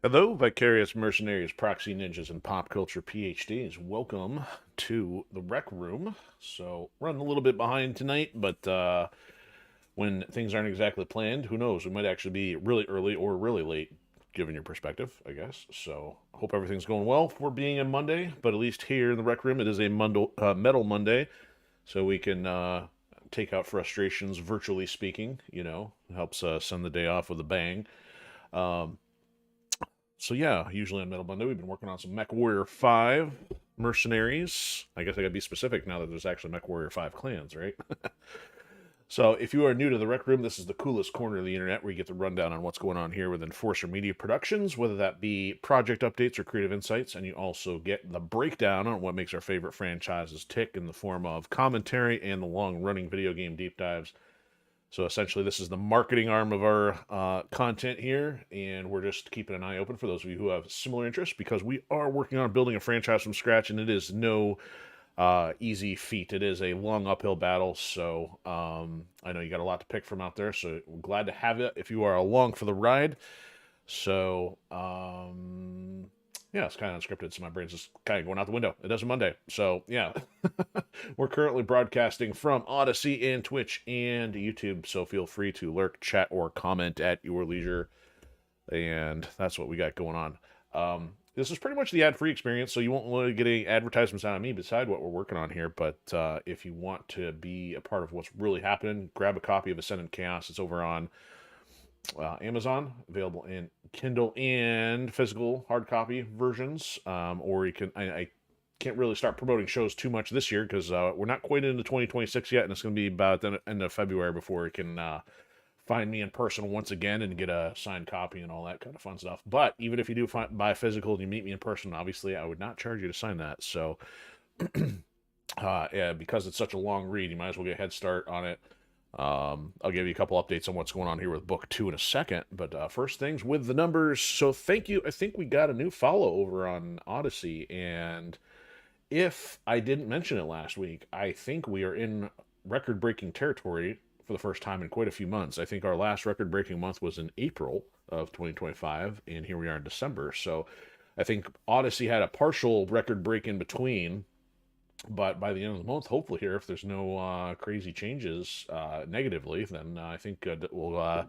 Hello, vicarious mercenaries, proxy ninjas, and pop culture PhDs. Welcome to the Rec Room. So, running a little bit behind tonight, but when things aren't exactly planned, who knows? We might actually be really early or really late, given your perspective, I guess. So, hope everything's going well for being a Monday, but at least here in the Rec Room, it is a Metal Monday, so we can take out frustrations virtually speaking. Helps send the day off with a bang. Um, so yeah, usually on Metal Monday, we've been working on some MechWarrior 5 mercenaries. I guess I gotta be specific now that there's actually MechWarrior 5 clans, right? So if you are new to the Rec Room, this is the coolest corner of the internet where you get the rundown on what's going on here with Enforcer Media Productions, whether that be project updates or creative insights, and you also get the breakdown on what makes our favorite franchises tick in the form of commentary and the long-running video game deep dives. So essentially, this is the marketing arm of our content here, and we're just keeping an eye open for those of you who have similar interests because we are working on building a franchise from scratch, and it is no easy feat. It is a long uphill battle, so I know you got a lot to pick from out there, so we're glad to have it if you are along for the ride. So, yeah, it's kind of unscripted, so my brain's just kind of going out the window. It is a Monday, so yeah. We're currently broadcasting from Odysee and Twitch and YouTube, so feel free to lurk, chat, or comment at your leisure. And that's what we got going on. This is pretty much the ad-free experience, so you won't really get any advertisements out of me beside what we're working on here. But if you want to be a part of what's really happening, grab a copy of Ascendant Chaos. It's over on Amazon, available in Kindle and physical hard copy versions. Or you can, I can't really start promoting shows too much this year because we're not quite into 2026 yet, and it's going to be about the end of February before you can find me in person once again and get a signed copy and all that kind of fun stuff. But even if you do buy physical and you meet me in person, obviously I would not charge you to sign that. So, yeah, because it's such a long read, you might as well get a head start on it. I'll give you a couple updates on what's going on here with book 2 in a second, but first things with the numbers. So thank you. I think we got a new follow over on Odysee, and if I didn't mention it last week, I think we are in record-breaking territory for the first time in quite a few months. I think our last record-breaking month was in April of 2025, and here we are in December. So I think Odysee had a partial record break in between, but by the end of the month, hopefully here, if there's no crazy changes negatively, then I think we'll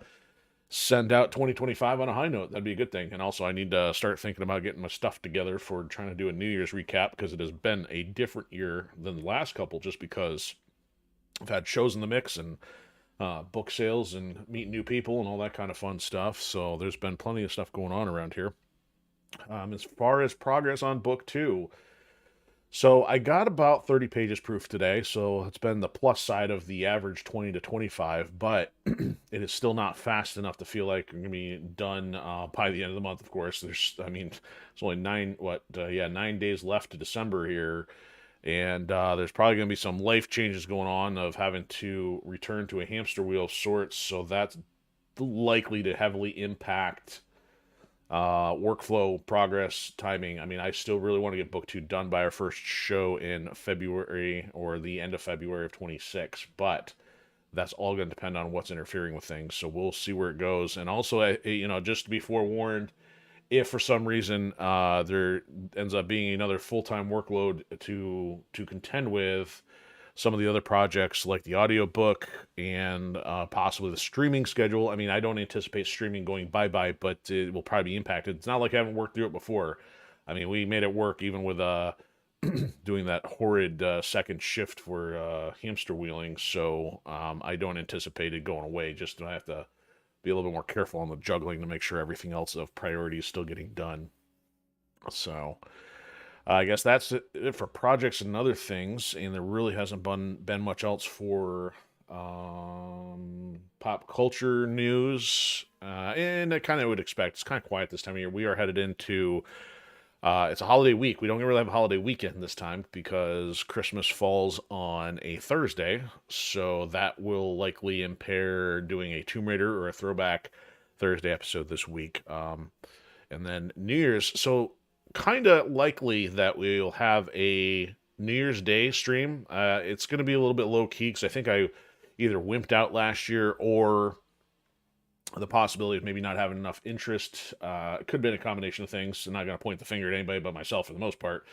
send out 2025 on a high note. That'd be a good thing. And also, I need to start thinking about getting my stuff together for trying to do a New Year's recap because it has been a different year than the last couple, just because I've had shows in the mix and book sales and meeting new people and all that kind of fun stuff. So there's been plenty of stuff going on around here. As far as progress on book 2, so I got about 30 pages proof today, so it's been the plus side of the average 20 to 25, but it is still not fast enough to feel like we're going to be done by the end of the month, of course. It's only 9 days left to December here, and there's probably going to be some life changes going on of having to return to a hamster wheel of sorts, so that's likely to heavily impact workflow, progress, timing. I mean, I still really want to get book 2 done by our first show in February or the end of February of 26, but that's all going to depend on what's interfering with things. So we'll see where it goes. And also, just to be forewarned, if for some reason there ends up being another full-time workload to contend with, some of the other projects like the audiobook and possibly the streaming schedule. I mean, I don't anticipate streaming going bye-bye, but it will probably be impacted. It's not like I haven't worked through it before. I mean, we made it work even with doing that horrid second shift for hamster wheeling, so I don't anticipate it going away. Just I have to be a little bit more careful on the juggling to make sure everything else of priority is still getting done. So I guess that's it for projects and other things, and there really hasn't been much else for pop culture news, and I kind of would expect it's kind of quiet this time of year. We are headed into it's a holiday week. We don't really have a holiday weekend this time because Christmas falls on a Thursday, so that will likely impair doing a Tomb Raider or a Throwback Thursday episode this week. And then New Year's. So kind of likely that we'll have a New Year's Day stream. It's going to be a little bit low key because I think I either wimped out last year or the possibility of maybe not having enough interest. It could have been a combination of things. I'm not going to point the finger at anybody but myself for the most part.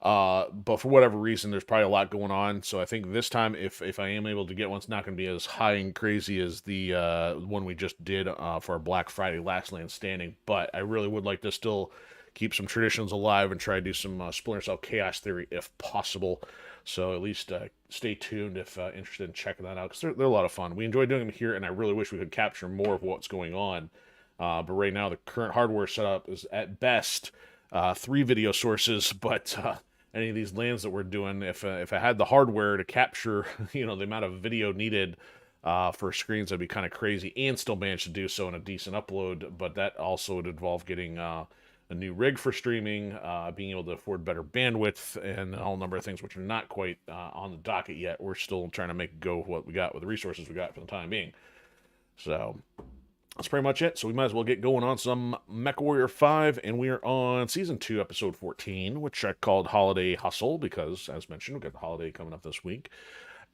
But for whatever reason, there's probably a lot going on. So I think this time, if I am able to get one, it's not going to be as high and crazy as the one we just did for our Black Friday last LAN Standing. But I really would like to still keep some traditions alive and try to do some Splinter Cell Chaos Theory if possible. So at least stay tuned if interested in checking that out, because they're a lot of fun. We enjoy doing them here, and I really wish we could capture more of what's going on. But right now, the current hardware setup is at best 3 video sources, but any of these LANs that we're doing, if I had the hardware to capture, the amount of video needed for screens, that'd be kind of crazy, and still manage to do so in a decent upload. But that also would involve getting a new rig for streaming, being able to afford better bandwidth, and a whole number of things which are not quite on the docket yet. We're still trying to make go of what we got with the resources we got for the time being. So that's pretty much it. So we might as well get going on some MechWarrior 5, and we are on Season 2, Episode 14, which I called Holiday Hustle, because, as mentioned, we've got the holiday coming up this week.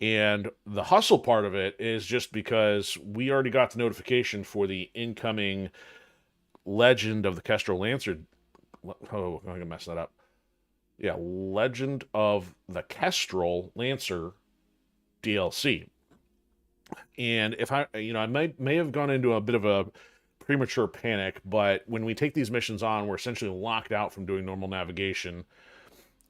And the hustle part of it is just because we already got the notification for the incoming Legend of the Kestral Lancer. Oh, I'm going to mess that up. Yeah, Legend of the Kestral Lancer DLC. And if I may have gone into a bit of a premature panic, but when we take these missions on, we're essentially locked out from doing normal navigation.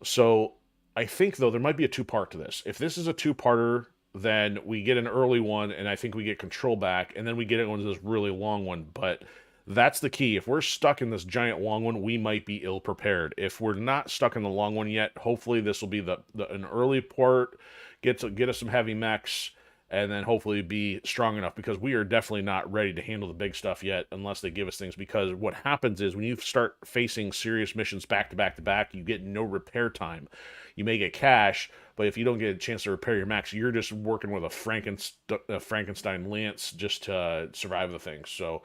So I think, though, there might be a 2-part to this. If this is a 2-parter, then we get an early one, and I think we get control back, and then we get into this really long one. But that's the key. If we're stuck in this giant long one, we might be ill-prepared. If we're not stuck in the long one yet, hopefully this will be an early part, get us some heavy mechs, and then hopefully be strong enough, because we are definitely not ready to handle the big stuff yet unless they give us things. Because what happens is when you start facing serious missions back to back to back, you get no repair time. You may get cash, but if you don't get a chance to repair your mechs, you're just working with a Frankenstein Lance just to survive the thing. So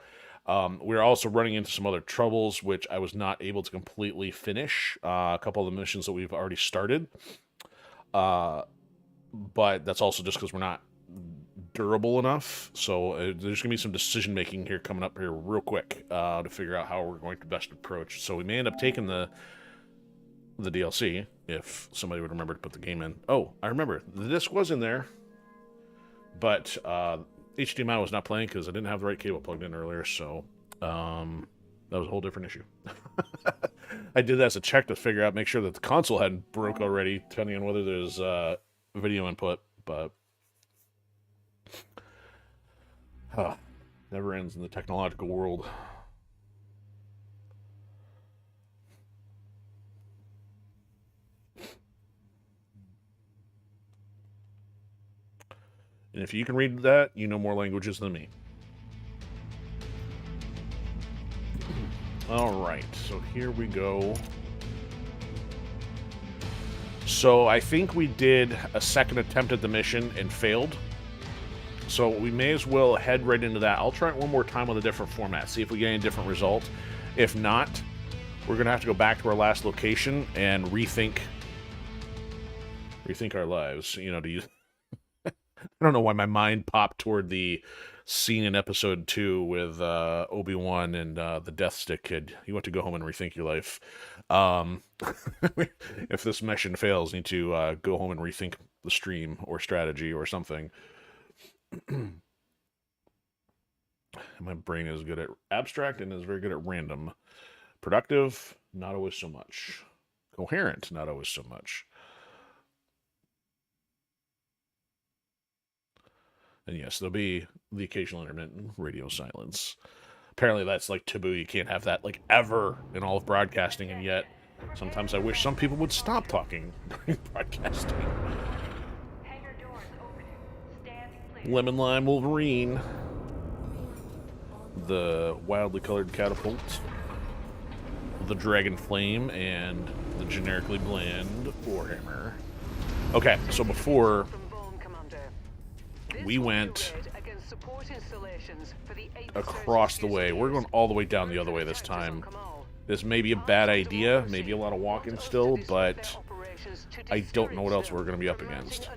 we're also running into some other troubles, which I was not able to completely finish. A couple of the missions that we've already started. But that's also just because we're not durable enough. So there's going to be some decision making here coming up here real quick to figure out how we're going to best approach. So we may end up taking the DLC if somebody would remember to put the game in. Oh, I remember. The disc was in there, but HDMI was not playing because I didn't have the right cable plugged in earlier, so that was a whole different issue. I did that as a check to figure out, make sure that the console hadn't broke already, depending on whether there's video input, but never ends in the technological world. And if you can read that, you know more languages than me. Alright, so here we go. So I think we did a second attempt at the mission and failed. So we may as well head right into that. I'll try it one more time with a different format, see if we get any different result. If not, we're going to have to go back to our last location and rethink our lives. You know, to use... I don't know why my mind popped toward the scene in episode 2 with Obi-Wan and the Death Stick kid. You want to go home and rethink your life. If this mission fails, you need to go home and rethink the stream or strategy or something. My brain is good at abstract and is very good at random. Productive, not always so much. Coherent, not always so much. And yes, there'll be the occasional intermittent radio silence. Apparently that's like taboo. You can't have that like ever in all of broadcasting, and yet sometimes I wish some people would stop talking during broadcasting. Lemon Lime Wolverine. The wildly colored catapult. The Dragon Flame, and the generically bland Warhammer. Okay, so before... we went across the way. We're going all the way down the other way this time. This may be a bad idea, maybe a lot of walking still, but I don't know what else we're going to be up against.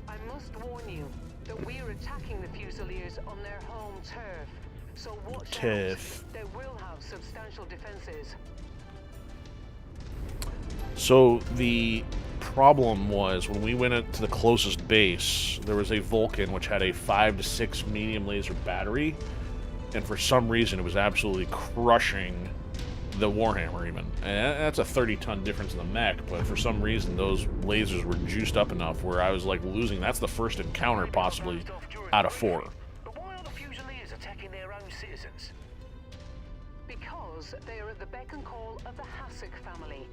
I must warn you that we are attacking the Fusiliers on their home turf. So watch out. They will have substantial defenses. So the problem was when we went to the closest base, there was a Vulcan which had a 5 to 6 medium laser battery, and for some reason it was absolutely crushing the Warhammer even. And that's a 30-ton difference in the mech, but for some reason those lasers were juiced up enough where I was like losing. That's the first encounter possibly out of 4. But why are the Fusiliers attacking their own citizens? Because they are at the beck and call of the Hasek family.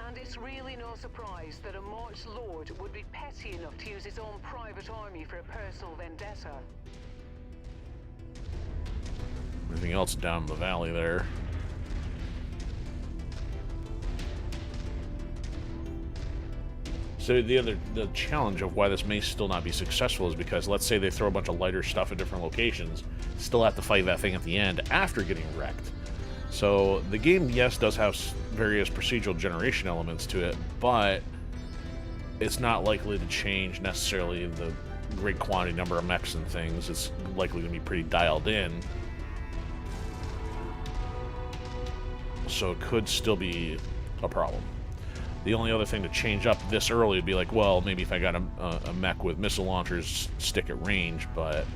And it's really no surprise that a March Lord would be petty enough to use his own private army for a personal vendetta. Everything else down the valley there. So the challenge of why this may still not be successful is because let's say they throw a bunch of lighter stuff at different locations, still have to fight that thing at the end after getting wrecked. So the game, yes, does have various procedural generation elements to it, but it's not likely to change necessarily the great quantity number of mechs and things. It's likely going to be pretty dialed in. So it could still be a problem. The only other thing to change up this early would be like, well, maybe if I got a mech with missile launchers stick at range, but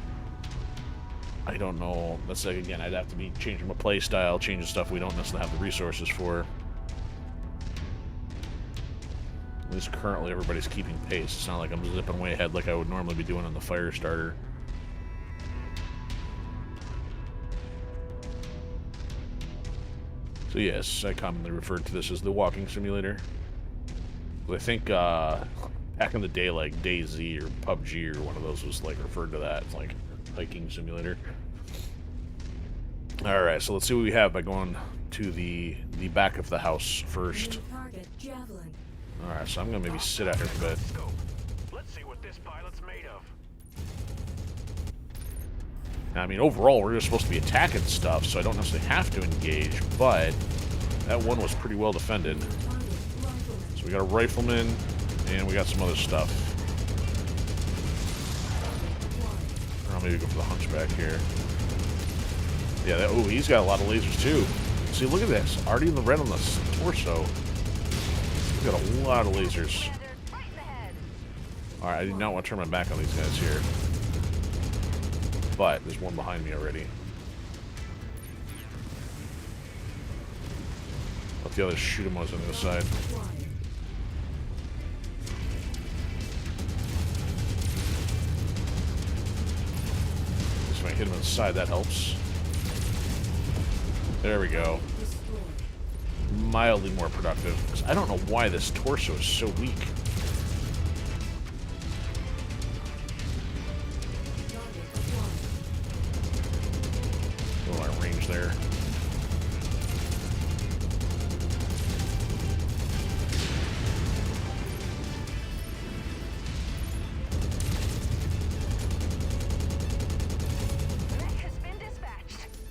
I don't know. That's like, again, I'd have to be changing my play style, changing stuff we don't necessarily have the resources for. At least currently everybody's keeping pace. It's not like I'm zipping way ahead like I would normally be doing on the fire starter. So yes, I commonly referred to this as the walking simulator. I think back in the day, like DayZ or PUBG or one of those was like referred to that. It's like hiking simulator. Alright, so let's see what we have by going to the back of the house first. Alright, so I'm gonna maybe sit out here for a bit. Let's see what this pilot's made of. Now, I mean, overall, we're just supposed to be attacking stuff, so I don't necessarily have to engage, but that one was pretty well defended. So we got a rifleman, and we got some other stuff. I'll maybe go for the hunchback here. Yeah, oh, he's got a lot of lasers, too. See, look at this. Already in the red on the torso. He's got a lot of lasers. Alright, I do not want to turn my back on these guys here. But there's one behind me already. Let the others shoot him on the other side. If I hit him on the side, that helps. There we go. Mildly more productive. Because I don't know why this torso is so weak. Oh, our range there.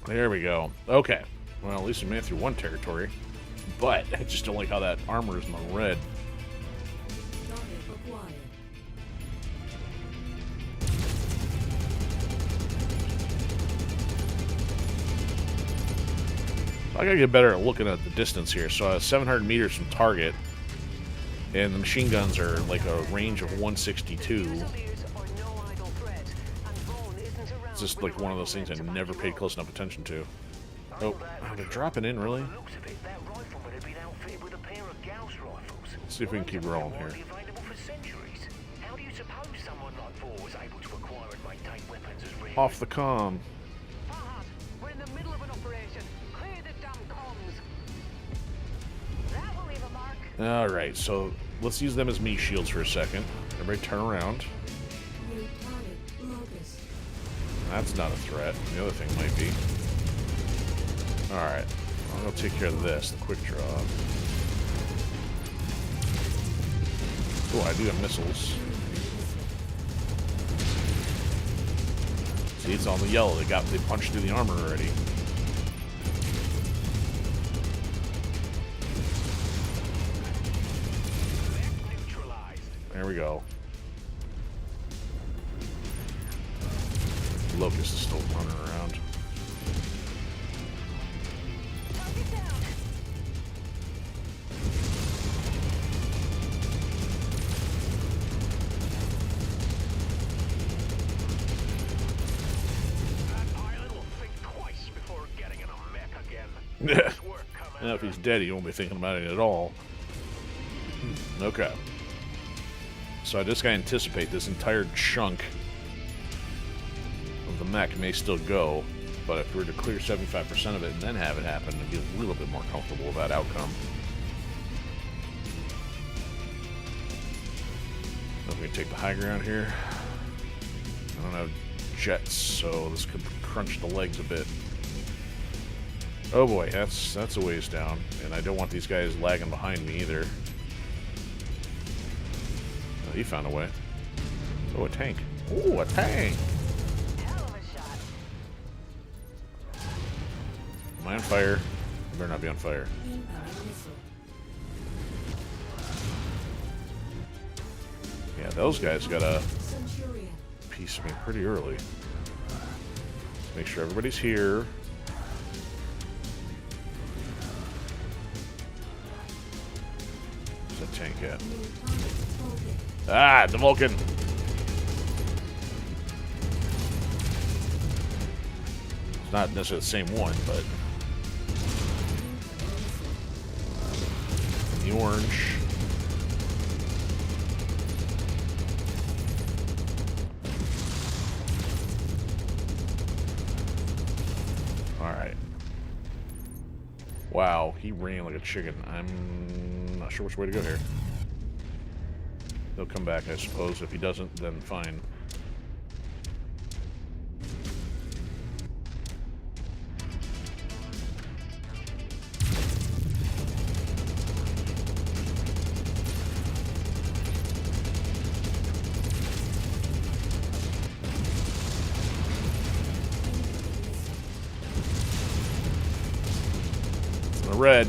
There we go. Okay. Well, at least we made it through one territory. But I just don't like how that armor is in the red. I gotta get better at looking at the distance here. So 700 meters from target, and the machine guns are like a range of 162. It's just like one of those things I never paid close enough attention to. Oh, they're dropping in, really? Let's see if we can keep rolling here. Off the comm. We're in the middle of an operation. Clear the damn comms. That will leave a mark. Alright, so let's use them as meat shields for a second. Everybody turn around. That's not a threat. The other thing might be. Alright. I'll go take care of this, the quick draw. Oh, I do have missiles. See, it's on the yellow. They punched through the armor already. There we go. Locust is still running around. Target down. That pilot will think twice before getting in a mech again. Yeah. Nice work, Now, Commander. if he's dead, he won't be thinking about it at all. Okay. So I just gotta anticipate this entire chunk of the mech may still go, but if we were to clear 75% of it and then have it happen, I'd be a little bit more comfortable with that outcome. I'm gonna take the high ground here. I don't have jets, so this could crunch the legs a bit. Oh boy, that's a ways down, and I don't want these guys lagging behind me either. Oh, he found a way. Oh, a tank. Ooh, a tank! Hell of a shot. Am I on fire? I better not be on fire. Yeah, those guys got a piece of me pretty early. Make sure everybody's here. Where's that tank at? Ah, the Vulcan! It's not necessarily the same one, but... the orange. Alright. Wow, he ran like a chicken. I'm not sure which way to go here. He'll come back, I suppose. If he doesn't, then fine. The red.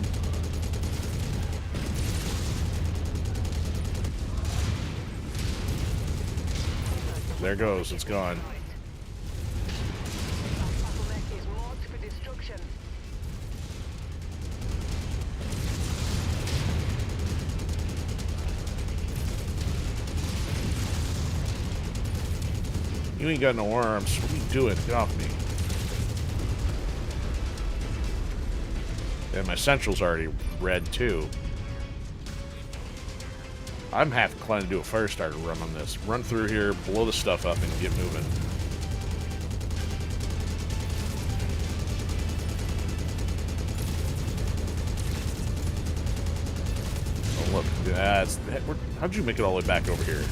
There it goes, it's gone. That battle mech is marked for destruction. You ain't got no arms. What are you doing? Get off me. And my central's already red, too. I'm half inclined to do a fire starter run on this. Run through here, blow the stuff up, and get moving. Oh, look. How'd you make it all the way back over here?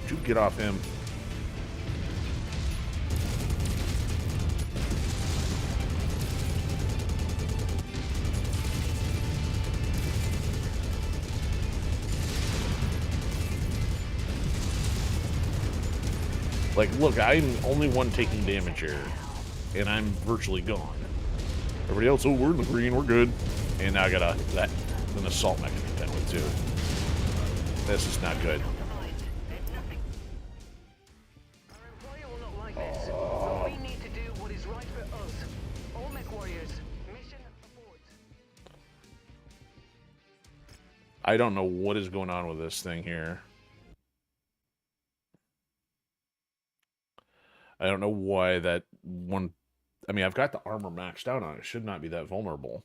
Did you get off him? Like, look, I'm only one taking damage here, and I'm virtually gone. Everybody else, oh, we're in the green, we're good. And now I got an assault mech to contend with, too. This is not good. Our employer will not like this, but we need to do what is right for us. All MechWarriors, mission abort. I don't know what is going on with this thing here. I don't know why that one... I mean, I've got the armor maxed out on it. It should not be that vulnerable.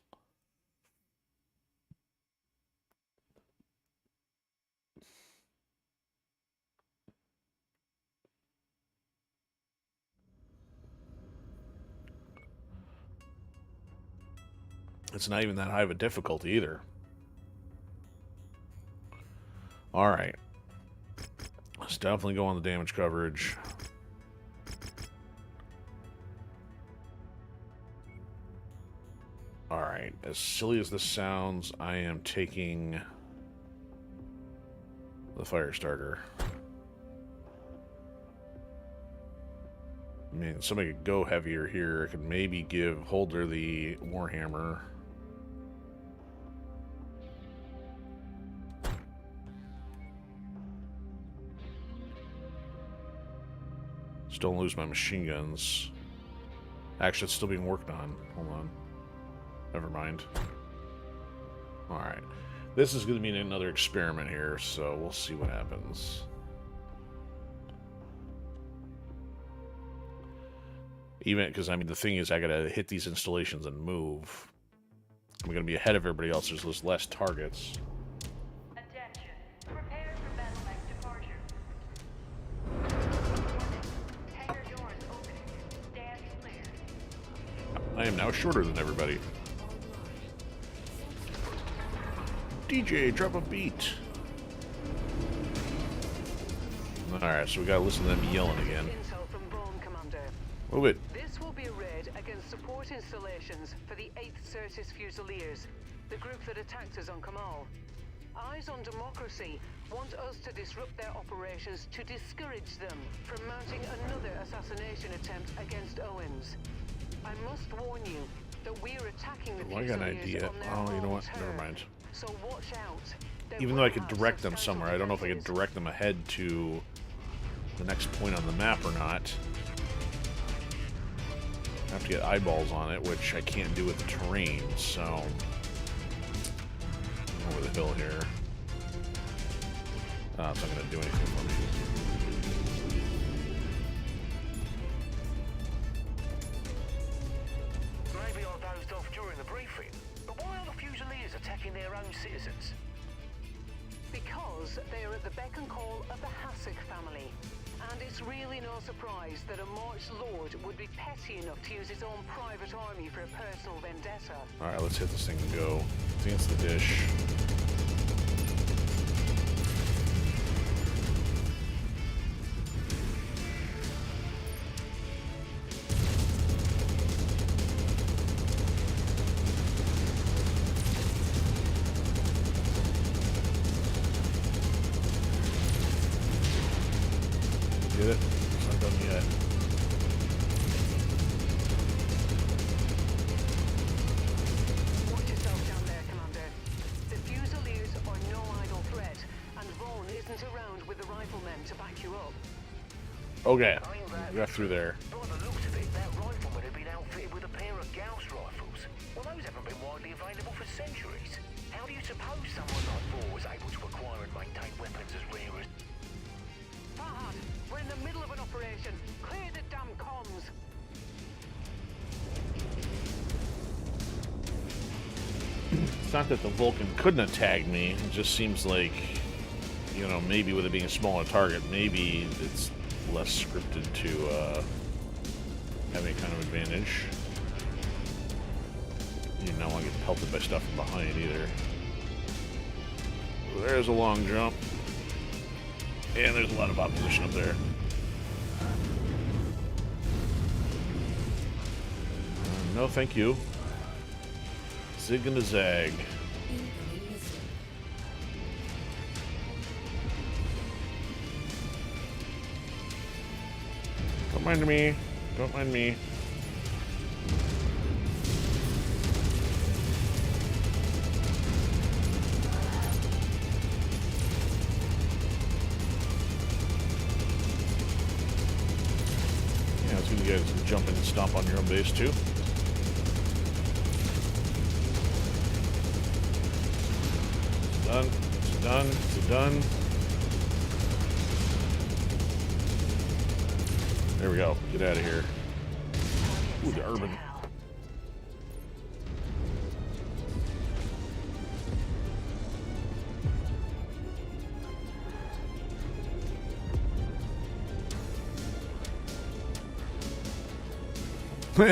It's not even that high of a difficulty either. Alright. Let's definitely go on the damage coverage. Alright, as silly as this sounds, I am taking the fire starter. I mean, somebody could go heavier here. I could maybe give Holder the Warhammer. Just don't lose my machine guns. Actually, it's still being worked on. Hold on. Never mind. Alright. This is going to be another experiment here, so we'll see what happens. Even, because, I mean, the thing is, I got to hit these installations and move. I'm going to be ahead of everybody else. There's less targets. Attention. Prepare for battle mech departure. Hangar doors opening. Stand clear. I am now shorter than everybody. DJ, drop a beat. Alright, so we gotta listen to them yelling again. Intel from Vaughan, Commander. Move it. This will be a raid against support installations for the 8th Certis Fusiliers, the group that attacked us on Kamal. Eyes on Democracy want us to disrupt their operations to discourage them from mounting another assassination attempt against Owens. I must warn you that we are attacking the Well, I got an Fusiliers idea. on their Oh, you know own what? Never turf. mind. So watch out. They Even will though I could have direct them substantial somewhere, I don't know if I could defenses. direct them ahead to the next point on the map or not. I have to get eyeballs on it, which I can't do with the terrain, so... Over the hill here. It's not going to do anything for me. Maybe I dozed off during the briefing, but why are the Fusiliers attacking their own citizens? Because they are at the beck and call of the Hasek family. And it's really no surprise that a March Lord would be petty enough to use his own private army for a personal vendetta. Alright, let's hit this thing and go. I think it's the dish. Get it? It's not done yet. Watch yourself down there, Commander. The Fusiliers are no idle threat, and Vaughan isn't around with the riflemen to back you up. Okay, we got through there. By the looks of it, that rifleman had been outfitted with a pair of Gauss rifles. Well, those haven't been widely available for centuries. How do you suppose someone like Vaughan was able to acquire and maintain weapons as rare as... Fahad, we're in the middle of an operation. Clear the damn comms. It's not that the Vulcan couldn't have tagged me. It just seems like, you know, maybe with it being a smaller target, maybe it's less scripted to have any kind of advantage. You don't want to get pelted by stuff from behind either. There's a long jump. And there's a lot of opposition up there. No, thank you. Zig and a zag. Don't mind me. Don't mind me. Yeah, let's give you guys some jump in and stomp on your own base too. Done. It's done. It's done. There we go. Get out of here. Ooh, the urban.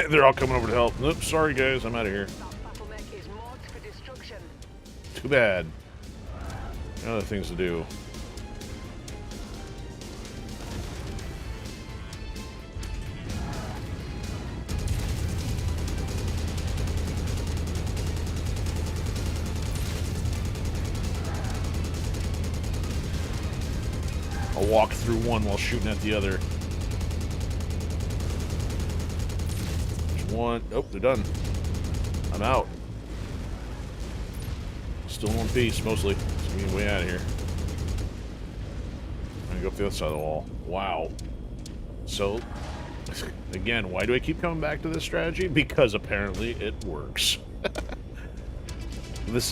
They're all coming over to help. Oops, sorry guys, I'm out of here. That battle mech is marked for destruction. Too bad. Other things to do. I'll walk through one while shooting at the other. There's one. Oh, they're done. I'm out. Still in one piece, mostly. It's getting way out of here. I'm gonna go up the other side of the wall. Wow. So, again, why do I keep coming back to this strategy? Because apparently it works.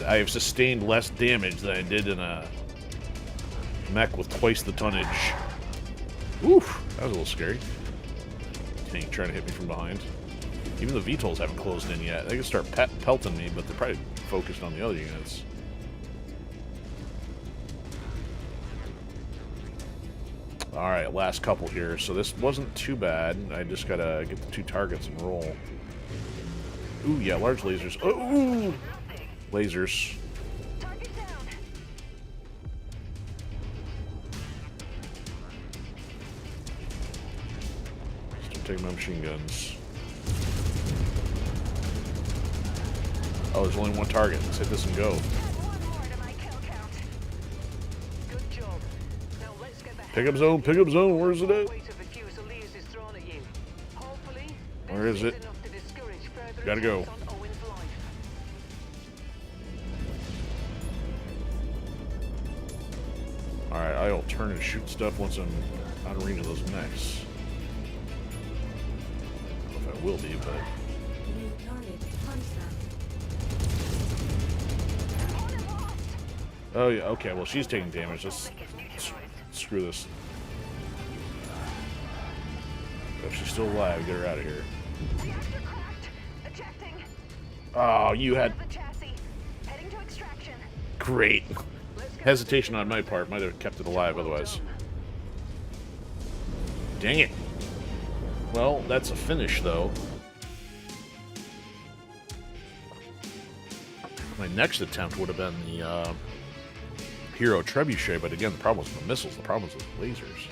I have sustained less damage than I did in a mech with twice the tonnage. Oof, that was a little scary. Tank trying to hit me from behind. Even the VTOLs haven't closed in yet. They can start pelting me, but they're probably focused on the other units. Alright, last couple here. So this wasn't too bad. I just gotta get the 2 targets and roll. Ooh, yeah, large lasers. Ooh! Lasers. Target down. Still taking my machine guns. Oh, there's only 1 target. Let's hit this and go. One more to my kill count. Good job. Now let's get the Pickup zone, pickup zone. Where's it at? weight of the Fusiliers is thrown at you. Hopefully, Where is it? enough to discourage further Gotta go. attacks on Owen's life. Alright, I'll turn and shoot stuff once I'm out of range of those mechs. I don't know if I will be, but... New target, Constable. Oh, yeah, okay, well, she's taking damage. Let's screw this. If she's still alive, get her out of here. Reactor cracked. Ejecting. Oh, you had... The chassis. Heading to extraction. Great. Hesitation on my part might have kept it alive otherwise. Dang it. Well, that's a finish, though. My next attempt would have been the Hero Trebuchet, but again, the problem was the missiles. The problem was the lasers.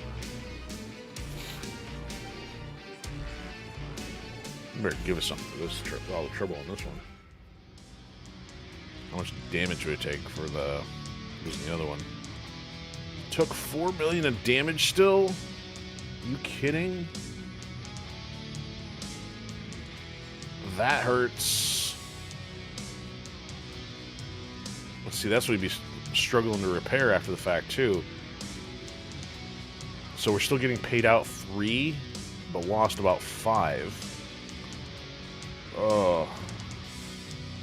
You better give us something for this. All the trouble on this one. How much damage would it take for the using the other one? Took 4 million of damage still? Are you kidding? That hurts. Let's see, that's what he'd be struggling to repair after the fact, too. So we're still getting paid out 3, but lost about 5. Oh.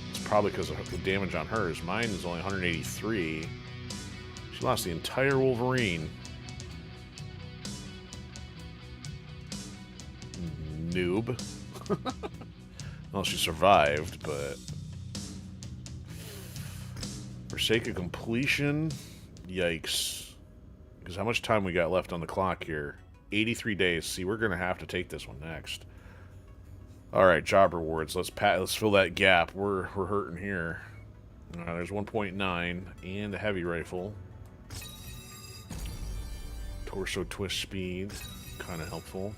It's probably because of the damage on hers. Mine is only 183. She lost the entire Wolverine. Noob. Well, she survived, but... For sake of completion, yikes. Because how much time we got left on the clock here? 83 days. See, we're going to have to take this one next. Alright, job rewards. Let's fill that gap. We're hurting here. There's 1.9 and a heavy rifle. Torso twist speed. Kind of helpful.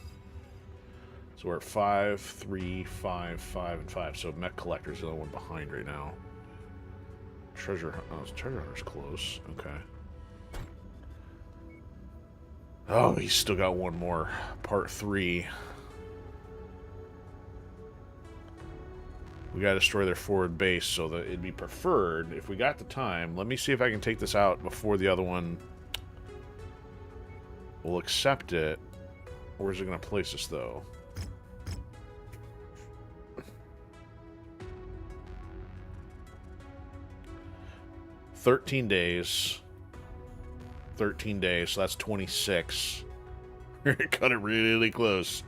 So we're at 5, 3, 5, 5, and 5. So Mech Collector's the other one behind right now. Treasure Hunter's close. Okay. Oh, he's still got one more. Part 3. We gotta destroy their forward base, so that it'd be preferred, if we got the time, let me see if I can take this out before the other one will accept it. Where's it gonna place us, though? $13 days. 13 days, so that's 26. Cut it really close.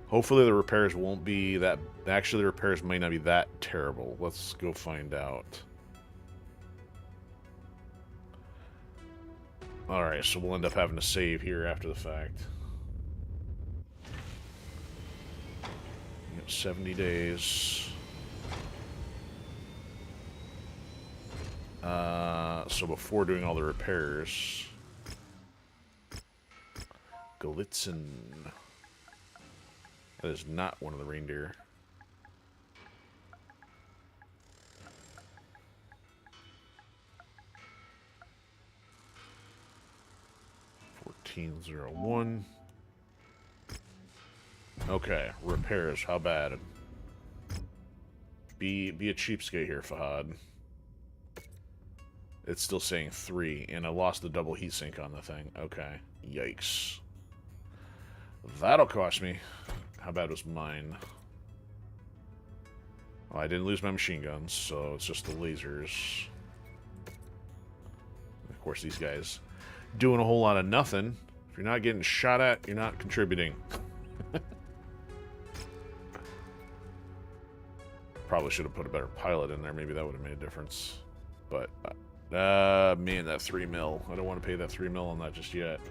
Hopefully the repairs won't be that... Actually, the repairs might not be that terrible. Let's go find out. Alright, so we'll end up having to save here after the fact. Yep, 70 days. So before doing all the repairs... Galitzin. That is not one of the reindeer. $14.01. Okay, repairs. How bad? Be a cheapskate here, Fahad. It's still saying 3, and I lost the double heatsink on the thing. Okay, yikes. That'll cost me. How bad was mine? Well, I didn't lose my machine guns, so it's just the lasers. Of course, these guys doing a whole lot of nothing. If you're not getting shot at, you're not contributing. Probably should have put a better pilot in there. Maybe that would have made a difference. But, man, that 3 mil. I don't want to pay that 3 mil on that just yet.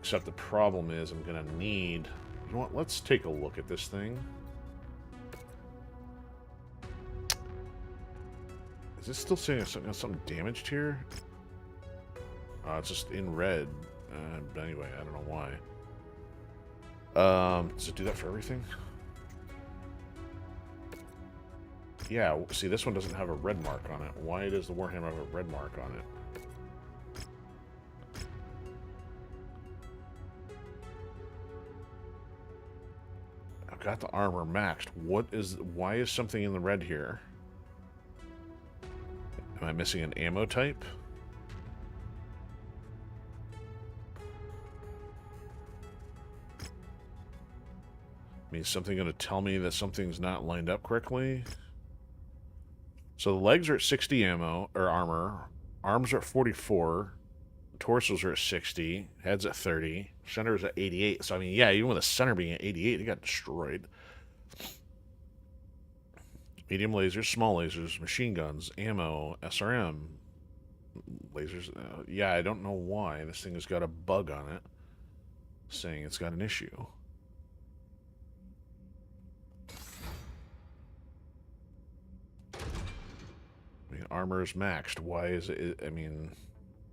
Except the problem is I'm going to need... You know what? Let's take a look at this thing. Is it still saying something damaged here? It's just in red. But anyway, I don't know why. Does it do that for everything? Yeah, see, this one doesn't have a red mark on it. Why does the Warhammer have a red mark on it? I've got the armor maxed. Why is something in the red here? Am I missing an ammo type? I mean, is something going to tell me that something's not lined up correctly? So the legs are at 60 ammo, or armor. Arms are at 44. Torsos are at 60. Head's at 30. Center is at 88. So, I mean, yeah, even with the center being at 88, it got destroyed. Medium lasers, small lasers, machine guns, ammo, SRM, lasers. Yeah, I don't know why this thing has got a bug on it, saying it's got an issue. I mean, armor is maxed. Why is it? I mean,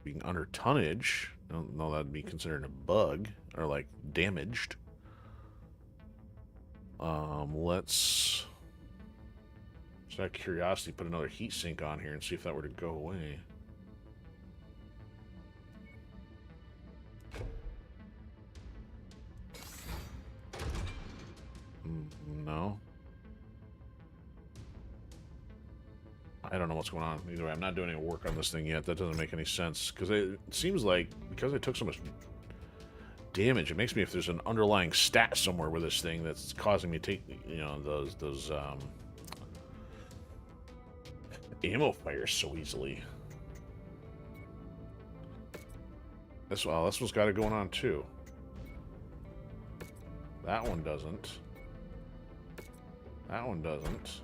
being under tonnage, I don't know that'd be considered a bug or like damaged. Let's just out of curiosity put another heat sink on here and see if that were to go away. No. I don't know what's going on. Either way, I'm not doing any work on this thing yet. That doesn't make any sense. Because it seems like, because I took so much damage, it makes me if there's an underlying stat somewhere with this thing that's causing me to take, you know, those ammo fires so easily. This one's got it going on too. That one doesn't. That one doesn't.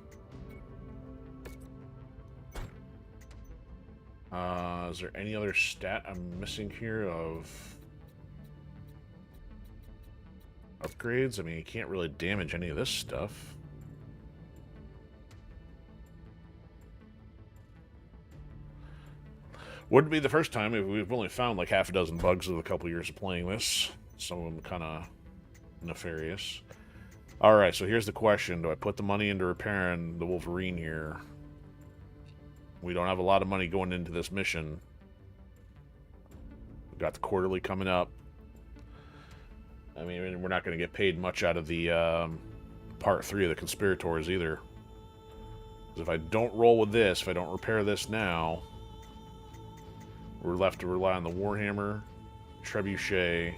Is there any other stat I'm missing here of upgrades? I mean, you can't really damage any of this stuff. Wouldn't be the first time. We've only found like half a dozen bugs in a couple years of playing this. Some of them kind of nefarious. Alright, so here's the question. Do I put the money into repairing the Wolverine here? We don't have a lot of money going into this mission. We've got the quarterly coming up. I mean, we're not going to get paid much out of the part 3 of the Conspirators either. Because if I don't roll with this, if I don't repair this now, we're left to rely on the Warhammer, Trebuchet,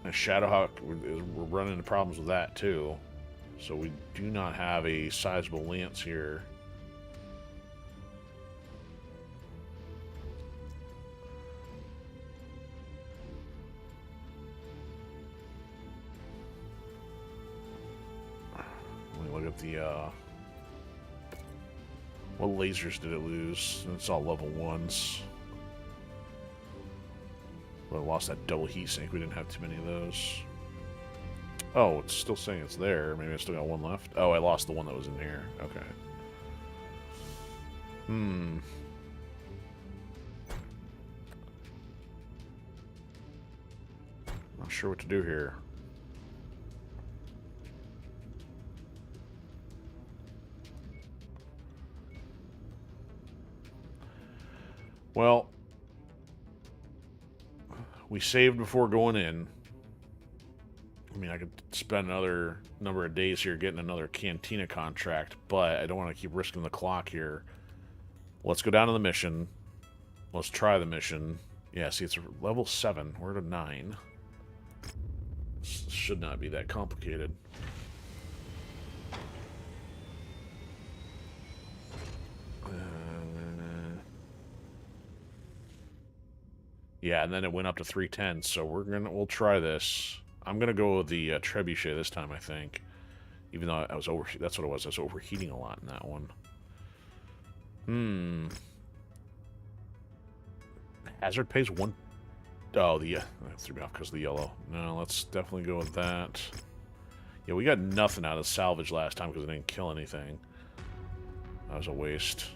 and Shadowhawk. We're running into problems with that too. So we do not have a sizable lance here. Let me look at the what lasers did it lose? It's all level 1s. But I lost that double heat sink. We didn't have too many of those. Oh, it's still saying it's there. Maybe I still got one left. Oh, I lost the one that was in here. Okay. Not sure what to do here. Well, we saved before going in. I mean, I could spend another number of days here getting another Cantina contract, but I don't want to keep risking the clock here. Let's go down to the mission. Let's try the mission. Yeah, see, it's level 7. We're at a 9. This should not be that complicated. Yeah, and then it went up to 310, so we'll try this. I'm gonna go with the trebuchet this time, I think. Even though I was that's what it was. I was overheating a lot in that one. Hazard pays 1. Oh, that threw me off because of the yellow. No, let's definitely go with that. Yeah, we got nothing out of salvage last time because it didn't kill anything. That was a waste.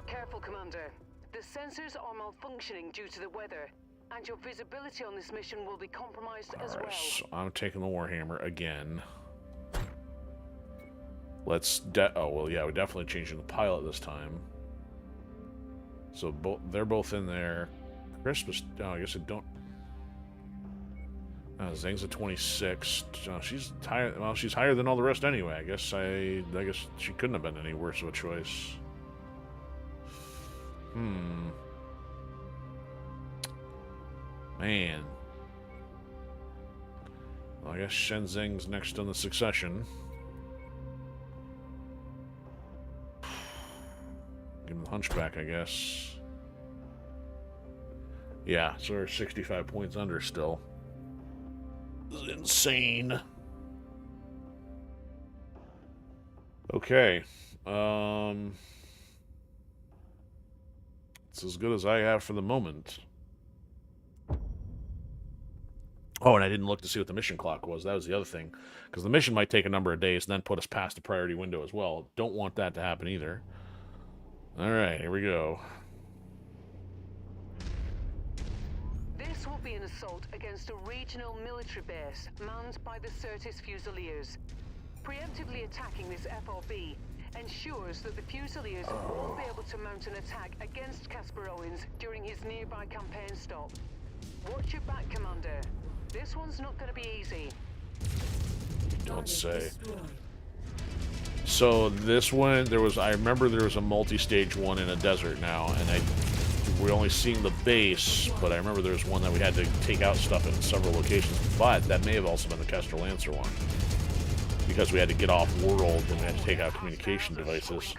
Careful, Commander. The sensors are malfunctioning due to the weather, and your visibility on this mission will be compromised as well. So I'm taking the Warhammer again. Let's oh, well, yeah, we're definitely changing the pilot this time. So they're both in there. Christmas, oh, I guess I don't... Zhang's at 26. She's higher, well, she's higher than all the rest anyway. I guess she couldn't have been any worse of a choice. Man. Well, I guess Shenzheng's next on the succession. Give him the hunchback, I guess. Yeah, so we're 65 points under still. This is insane. Okay. It's as good as I have for the moment. Oh, and I didn't look to see what the mission clock was. That was the other thing. Because the mission might take a number of days and then put us past the priority window as well. Don't want that to happen either. Alright, here we go. This will be an assault against a regional military base manned by the Certis Fusiliers. Preemptively attacking this FRB ensures that the Fusiliers won't be able to mount an attack against Casper Owens during his nearby campaign stop. Watch your back, Commander. This one's not going to be easy. Don't say. So this one, I remember there was a multi-stage one in a desert now, and we're only seeing the base, but I remember there was one that we had to take out stuff in several locations, but that may have also been the Kestral Lancer one. Because we had to get off world and we had to take out communication devices.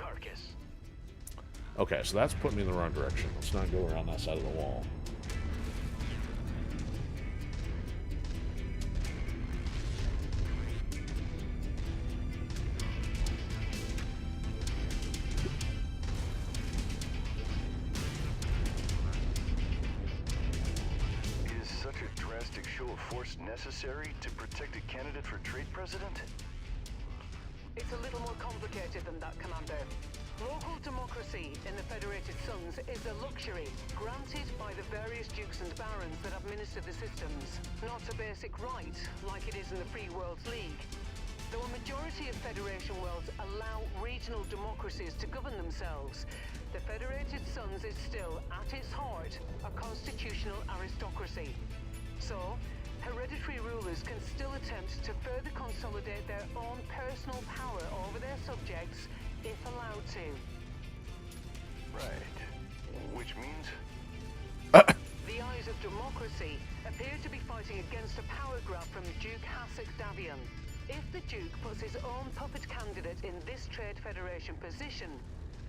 Okay, so that's putting me in the wrong direction. Let's not go around that side of the wall. Is such a drastic show of force necessary to protect a candidate for trade president? It's a little more complicated than that, Commander. Local democracy in the Federated Suns is a luxury granted by the various dukes and barons that administer the systems, not a basic right like it is in the Free Worlds League. Though a majority of Federation worlds allow regional democracies to govern themselves, the Federated Suns is still, at its heart, a constitutional aristocracy. So, hereditary rulers can still attempt to further consolidate their own personal power over their subjects if allowed to. Right. Which means? The eyes of democracy appear to be fighting against a power grab from Duke Hasek Davion. If the Duke puts his own puppet candidate in this Trade Federation position,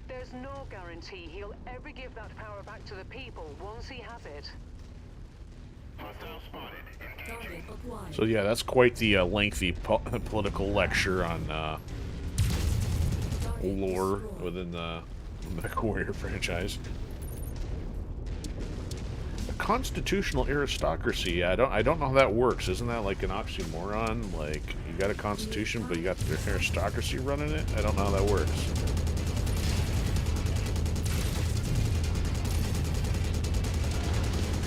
there's no guarantee he'll ever give that power back to the people once he has it. So yeah, that's quite the lengthy political lecture on lore within the MechWarrior franchise. A constitutional aristocracy. I don't know how that works. Isn't that like an oxymoron? Like you got a constitution, but you got the aristocracy running it? I don't know how that works.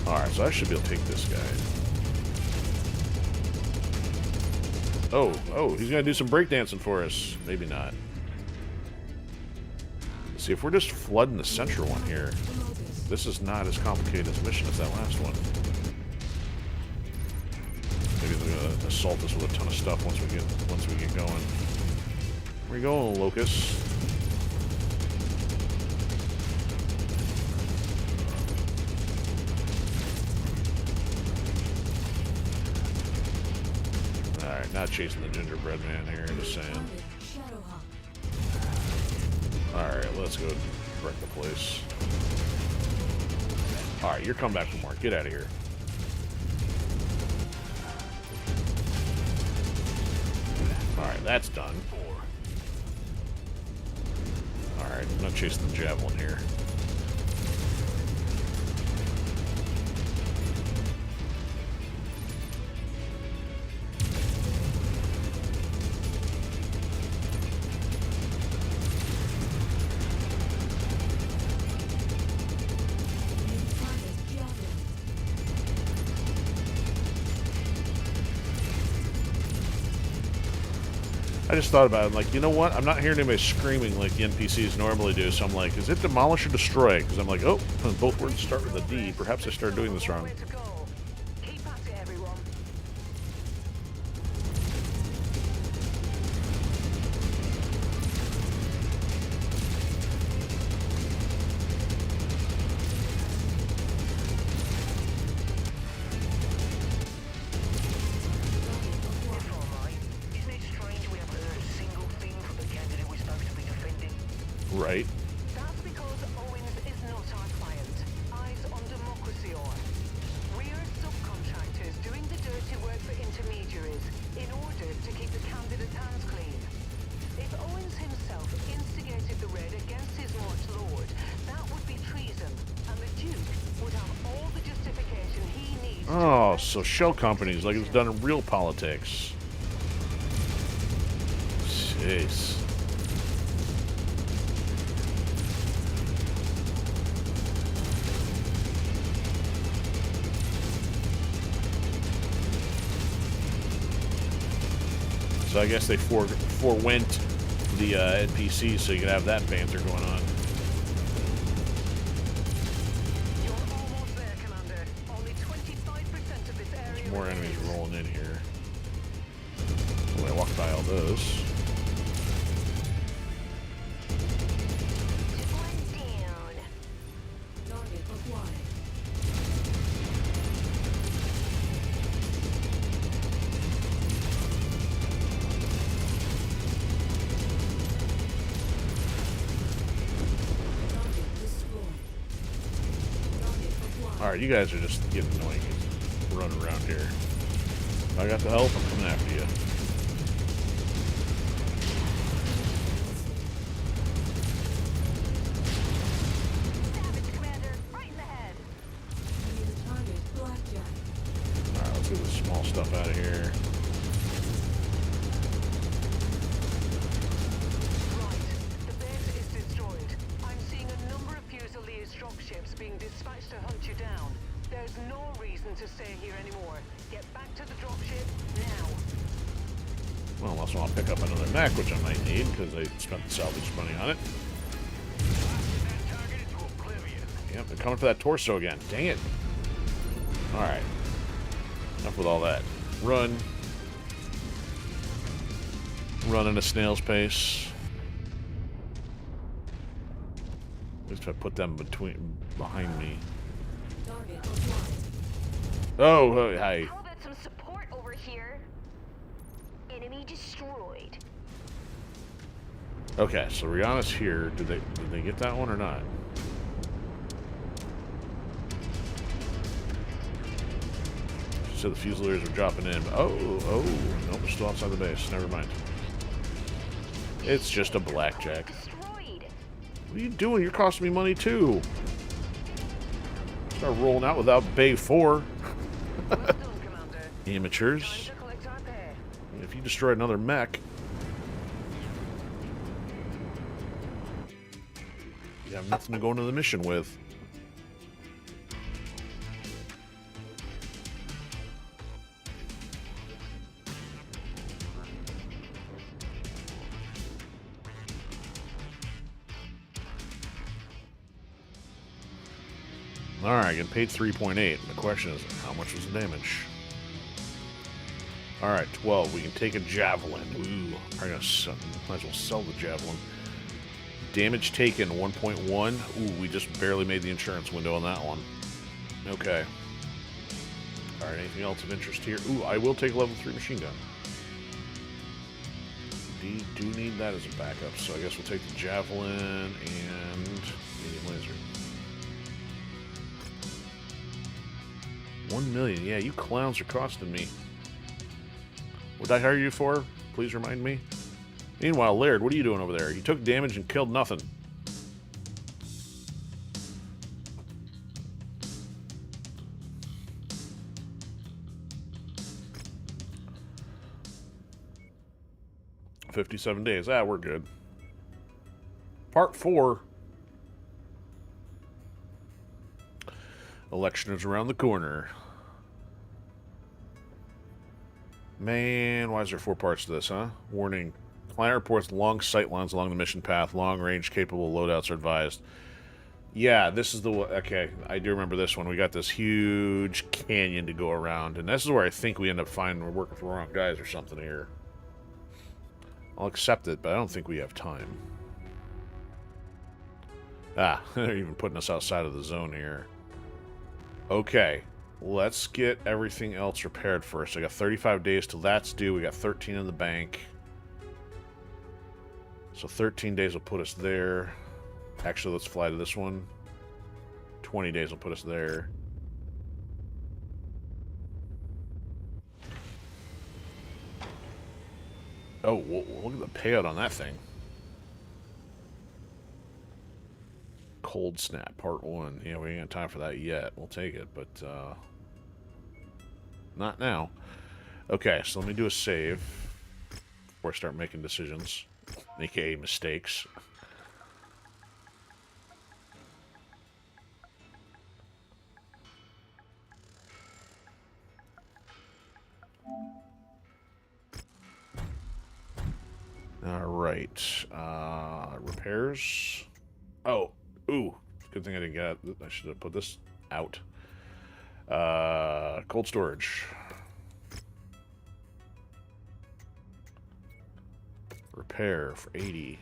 Alright, so I should be able to take this guy. Oh, he's gonna do some breakdancing for us. Maybe not. Let's see, if we're just flooding the central one here, this is not as complicated a mission as that last one. Maybe they're gonna assault us with a ton of stuff once we get going. Where you going, Locust? Alright, not chasing the gingerbread man here, just saying. Target Shadowhawk. Alright, let's go wreck the place. Alright, you're coming back for more. Get out of here. Alright, that's done. Alright, I'm not chasing the javelin here. I just thought about it, like, you know what? I'm not hearing anybody screaming like the NPCs normally do, so I'm like, is it demolish or destroy? Because I'm like, oh, both words start with a D. Perhaps I started doing this wrong. Keep at it, everyone. Right. That's because Owens is not our client. Eyes on democracy or. We're subcontractors doing the dirty work for intermediaries in order to keep the candidate's hands clean. If Owens himself instigated the raid against his march lord, that would be treason, and the Duke would have all the justification he needs. Oh, so shell companies, like it's done in real politics. Jeez. So I guess they forewent the NPCs so you can have that banter going on. You're almost there, Commander. Only 25% of this area. There's more enemies remains. rolling in here. Well, I walked by all those. One down. Target acquired. Target destroyed. Target acquired. Alright, you guys are just getting annoying. Running around here. If I got the help, I'm coming after you. Savage, Commander. Right in the head. Target blackjack. Alright, let's get this small stuff out of here. Right. The base is destroyed. I'm seeing a number of Fusiliers dropships being dispatched to hunt you down. There's no reason to stay here anymore. Get back to the dropship now. Well, unless I want to pick up another mech, which I might need, because I spent the salvage money on it. Yep, they're coming for that torso again. Dang it. Alright. Enough with all that. Run. Run at a snail's pace. At least if I put them behind me. Target acquired. Oh, hi. How about some support over here? Enemy destroyed. Okay, so Rihanna's here. Did they get that one or not? She said the Fusiliers were dropping in. Oh, nope, we're still outside the base. Never mind. It's just a blackjack. Destroyed. What are you doing? You're costing me money too. Start rolling out without Bay 4. Well done, Commander. Amateurs. Time to collect our pay. If you destroy another mech, you have nothing to go into the mission with. Alright, getting paid 3.8. The question is, how much was the damage? Alright, 12. We can take a javelin. Ooh, I'm gonna might as well sell the javelin. Damage taken 1.1. Ooh, we just barely made the insurance window on that one. Okay. Alright, anything else of interest here? Ooh, I will take a level 3 machine gun. do need that as a backup, so I guess we'll take the Javelin and medium laser. 1 million. Yeah, you clowns are costing me. What did I hire you for? Please remind me. Meanwhile, Laird, what are you doing over there? You took damage and killed nothing. "57 days. Ah, we're good." Part 4. Election is around the corner. Man, why is there 4 parts to this, huh? Warning. Client reports long sight lines along the mission path. Long-range capable loadouts are advised. Yeah, this is the one. Okay, I do remember this one. We got this huge canyon to go around, and this is where I think we end up finding we're working for the wrong guys or something here. I'll accept it, but I don't think we have time. Ah, they're even putting us outside of the zone here. Okay, let's get everything else repaired first. I got 35 days till that's due. We got 13 in the bank. So 13 days will put us there. Actually, let's fly to this one. 20 days will put us there. Oh, well, look at the payout on that thing. Cold Snap, Part 1. Yeah, we ain't got time for that yet. We'll take it, but not now. Okay, so let me do a save before I start making decisions, aka mistakes. Alright. Repairs. Oh, ooh. Good thing I didn't get it. I should have put this out. Cold storage. Repair for 80.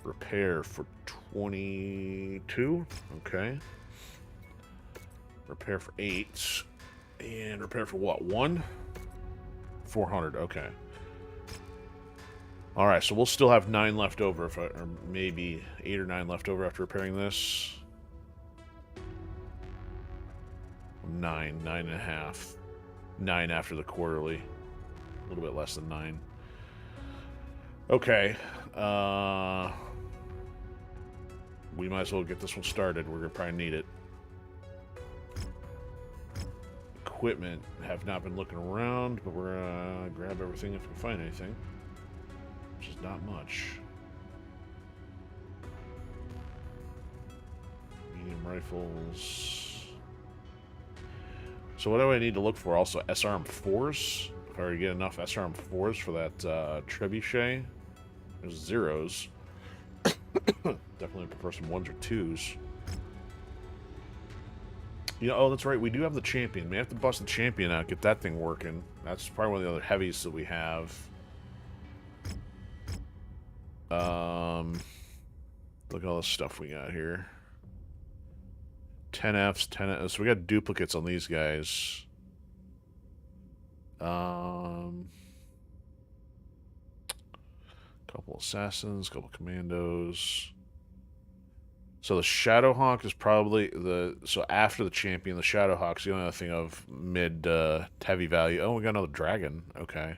Repair for 22. Okay. Repair for 8. And repair for what? 1? 400. Okay. Alright, so we'll still have 9 left over, or maybe 8 or 9 left over after repairing this. 9, 9.5. 9 after the quarterly. A little bit less than 9. Okay. We might as well get this one started. We're going to probably need it. Equipment. Have not been looking around, but we're going to grab everything if we find anything. Which is not much. Medium rifles. So what do I need to look for? Also SRM4s. If I already get enough SRM4s for that trebuchet. There's zeros. Definitely prefer some 1s or 2s. You know, oh, that's right. We do have the champion. We have to bust the champion out, get that thing working. That's probably one of the other heavies that we have. Look at all the stuff we got here. 10Fs, 10Fs. So we got duplicates on these guys. Couple assassins, couple commandos. So the Shadowhawk is probably so after the champion, the Shadowhawk's the only other thing of mid heavy value. Oh, we got another dragon. Okay.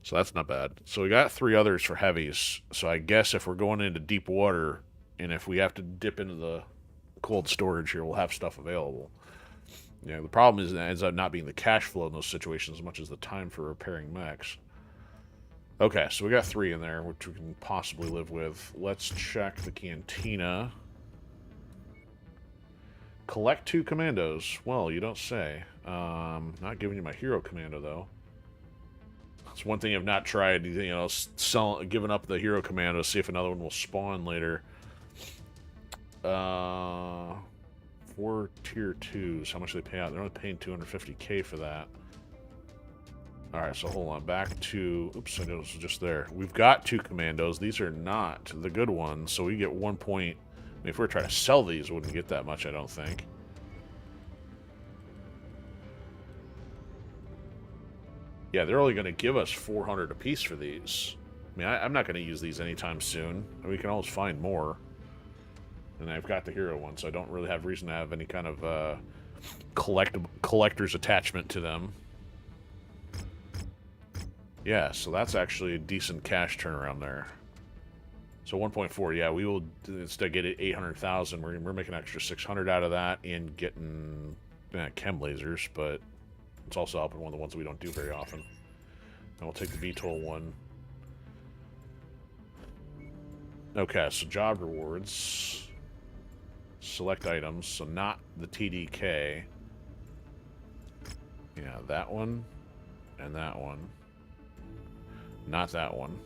So that's not bad. So we got 3 others for heavies. So I guess if we're going into deep water, and if we have to dip into the cold storage here, we'll have stuff available. Yeah, the problem is it ends up not being the cash flow in those situations as much as the time for repairing mechs. Okay, so we got 3 in there, which we can possibly live with. Let's check the cantina. Collect 2 commandos. Well, you don't say. Not giving you my hero commando, though. It's one thing I've not tried, you know, giving up the hero commando to see if another one will spawn later. 4 tier 2s. How much do they pay out? They're only paying 250k for that. Alright, so hold on. Back to... Oops, I noticed it was just there. We've got 2 commandos. These are not the good ones, so we get 1 point. I mean, if we were trying to sell these, we wouldn't get that much, I don't think. Yeah, they're only going to give us 400 apiece for these. I mean, I'm not going to use these anytime soon. We can always find more. And I've got the hero one, so I don't really have reason to have any kind of collector's attachment to them. Yeah, so that's actually a decent cash turnaround there. So 1.4, yeah, we will instead get it 800,000. We're making an extra 600 out of that and getting chem lasers, but it's also helping one of the ones we don't do very often. And we'll take the VTOL one. Okay, so job rewards. Select items, so not the TDK. Yeah, that one and that one. Not that one.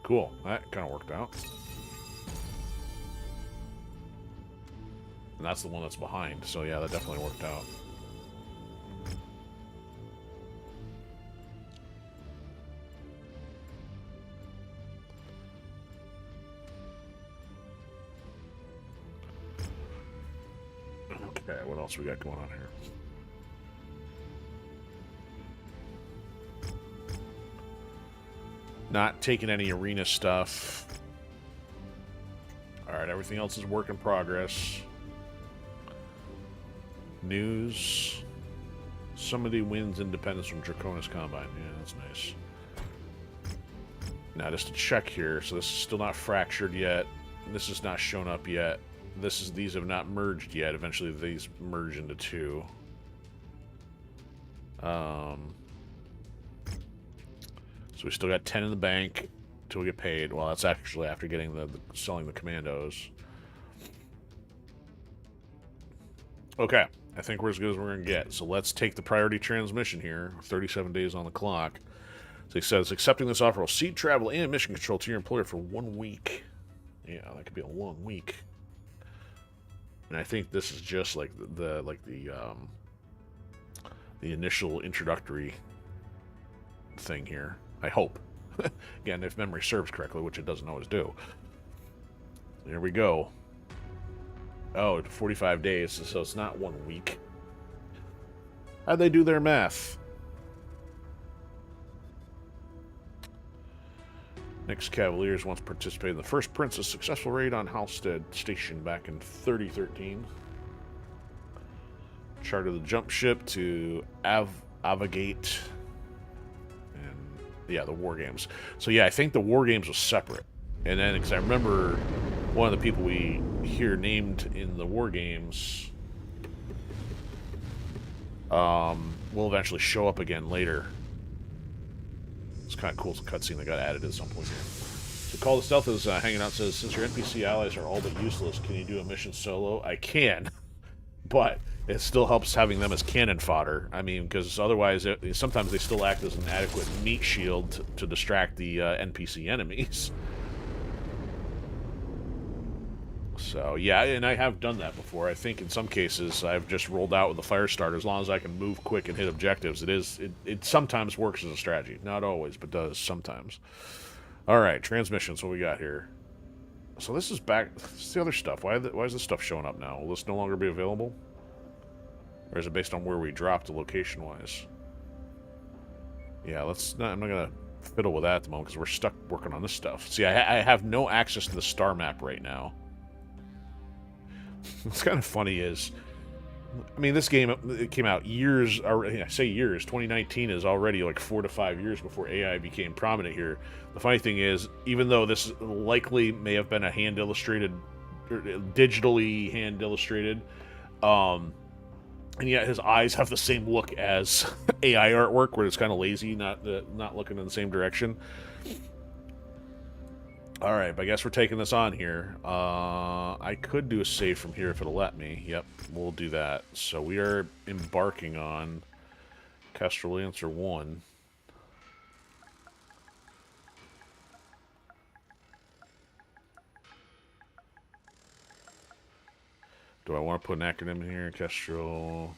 Cool, that kind of worked out. And that's the one that's behind, so yeah, that definitely worked out. Okay, what else we got going on here? Not taking any arena stuff. Alright, everything else is work in progress. News. Somebody wins independence from Draconis Combine. Yeah, that's nice. Now, just to check here, so this is still not fractured yet. This is not shown up yet. These have not merged yet. Eventually these merge into two. So we still got 10 in the bank until we get paid. Well, that's actually after getting selling the commandos. Okay, I think we're as good as we're gonna get. So let's take the priority transmission here. 37 days on the clock. So he says, accepting this offer will cede travel and mission control to your employer for 1 week. Yeah, that could be a long week. And I think this is just like the initial introductory thing here. I hope. Again, if memory serves correctly, which it doesn't always do. Here we go. Oh, 45 days, so it's not 1 week. How'd they do their math? Next Cavaliers once participated in the first Princess successful raid on Halstead Station back in 3013. Chartered the jump ship to Avigate. And yeah, the War Games. So yeah, I think the War Games was separate. And then, because I remember one of the people we hear named in the War Games will eventually show up again later. It's kind of cool. It's a cutscene that got added at some point here. So Call the Stealth is hanging out, says, since your NPC allies are all but useless, can you do a mission solo? I can, but it still helps having them as cannon fodder. I mean, because otherwise, sometimes they still act as an adequate meat shield to distract the NPC enemies. So, yeah, and I have done that before. I think in some cases I've just rolled out with the fire starter. As long as I can move quick and hit objectives, it sometimes works as a strategy. Not always, but does sometimes. Alright, transmissions, what we got here? So this is back... This is the other stuff. Why is this stuff showing up now? Will this no longer be available? Or is it based on where we dropped location-wise? Yeah, I'm not going to fiddle with that at the moment because we're stuck working on this stuff. See, I have no access to the star map right now. What's kind of funny is, I mean, this game, it came out years, I say years, 2019 is already like 4 to 5 years before AI became prominent here. The funny thing is, even though this likely may have been a hand-illustrated, or digitally hand-illustrated, and yet his eyes have the same look as AI artwork, where it's kind of lazy, not looking in the same direction. Alright, but I guess we're taking this on here. I could do a save from here if it'll let me. Yep, we'll do that. So we are embarking on Kestral Lancer 1. Do I want to put an acronym in here? Kestral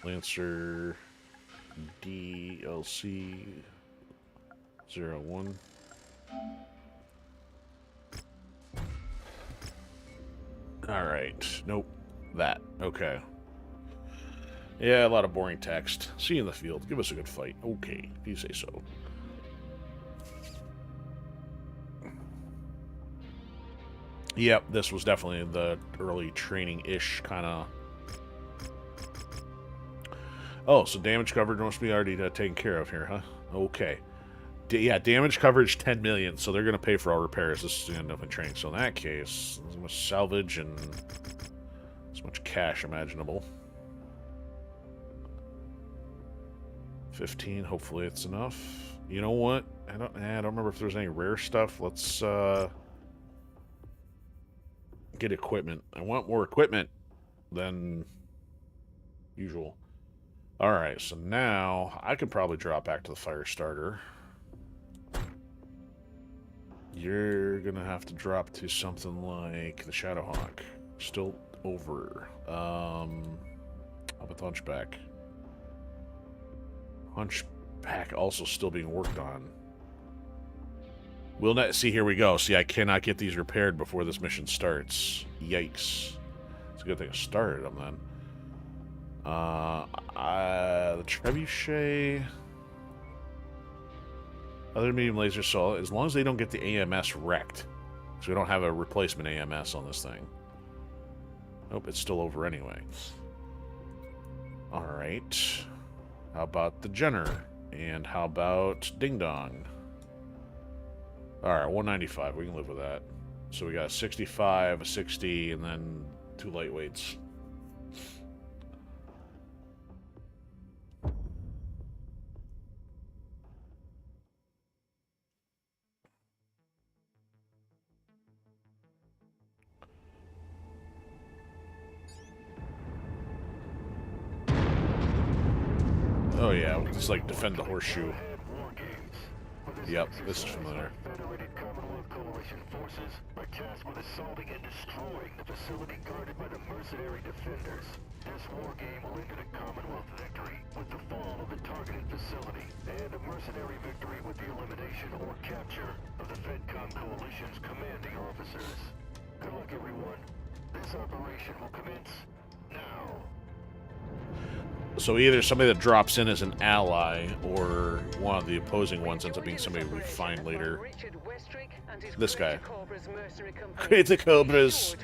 Lancer DLC 01. Alright. Nope. That. Okay. Yeah, a lot of boring text. See you in the field. Give us a good fight. Okay, if you say so. Yep, this was definitely the early training-ish kind of... Oh, so damage coverage must be already taken care of here, huh? Okay. Yeah, damage coverage 10 million, so they're going to pay for all repairs. This is going to end up in training. So in that case, as much salvage and as much cash imaginable. 15, hopefully it's enough. You know what? I don't remember if there's any rare stuff. Let's get equipment. I want more equipment than usual. Alright, so now I could probably drop back to the fire starter. You're gonna have to drop to something like the Shadowhawk. Still over. How about the Hunchback? Hunchback also still being worked on. We'll not see. Here we go. See, I cannot get these repaired before this mission starts. Yikes! It's a good thing I started them then. The Trebuchet, other medium laser assault. As long as they don't get the AMS wrecked, so we don't have a replacement AMS on this thing. Nope, it's still over anyway. All right. How about the Jenner? And how about Ding Dong? Alright, 195. We can live with that. So we got a 65, a 60, and then 2 lightweights. Oh yeah, we'll just like defend the horseshoe. Yep, this is familiar. Federated Commonwealth Coalition forces are tasked with assaulting and destroying the facility guarded by the mercenary defenders. This war game will end in a Commonwealth victory with the fall of the targeted facility, and a mercenary victory with the elimination or capture of the FedCom Coalition's commanding officers. Good luck, everyone. This operation will commence now. So either somebody that drops in as an ally, or one of the opposing ones ends up being somebody we find later. This guy. Create the Cobras.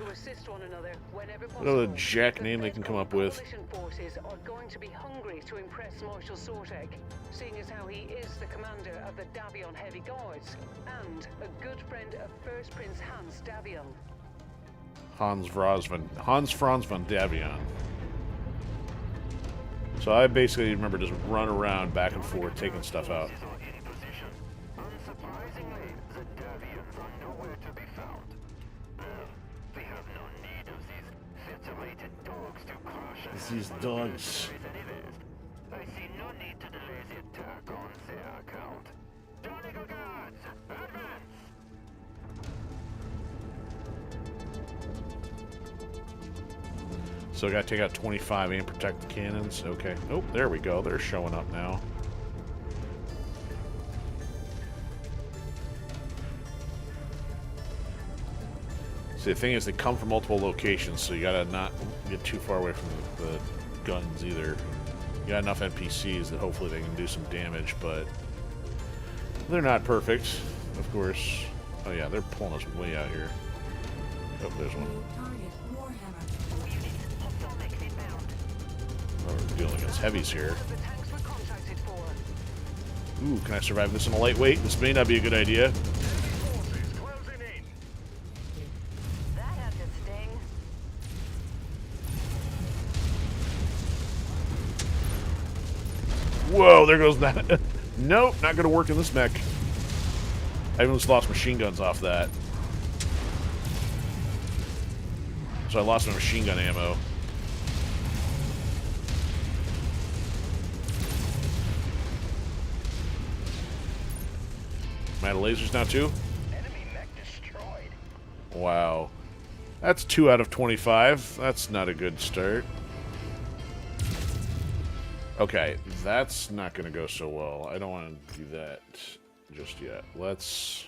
What other jack name they can come up with. Forces are going to be hungry to impress Marshal Sortek, seeing as how he is the commander of the Davion Heavy Guards, and a good friend of First Prince Hans Davion. Hans Franz von Davion. So I basically remember just run around back and forth taking stuff out. Unsurprisingly, the Davions are nowhere to be found. We have no need of these ventilated dogs to crush us. These dogs. I see no need to delay the attack on their account. Tonical guards, advance! So I gotta take out 25 and protect the cannons. Okay. Oh, there we go. They're showing up now. See, the thing is, they come from multiple locations, so you gotta not get too far away from the guns either. You got enough NPCs that hopefully they can do some damage, but they're not perfect, of course. Oh yeah, they're pulling us way out here. Oh, there's one. Oh, we're dealing against heavies here. Ooh, can I survive this in a lightweight? This may not be a good idea. That had to sting. Whoa, there goes that. Nope, not gonna work in this mech. I even just lost machine guns off that. So I lost my machine gun ammo. Am I out of lasers now too? Enemy mech destroyed. Wow. That's 2 out of 25. That's not a good start. Okay, that's not going to go so well. I don't want to do that just yet. Let's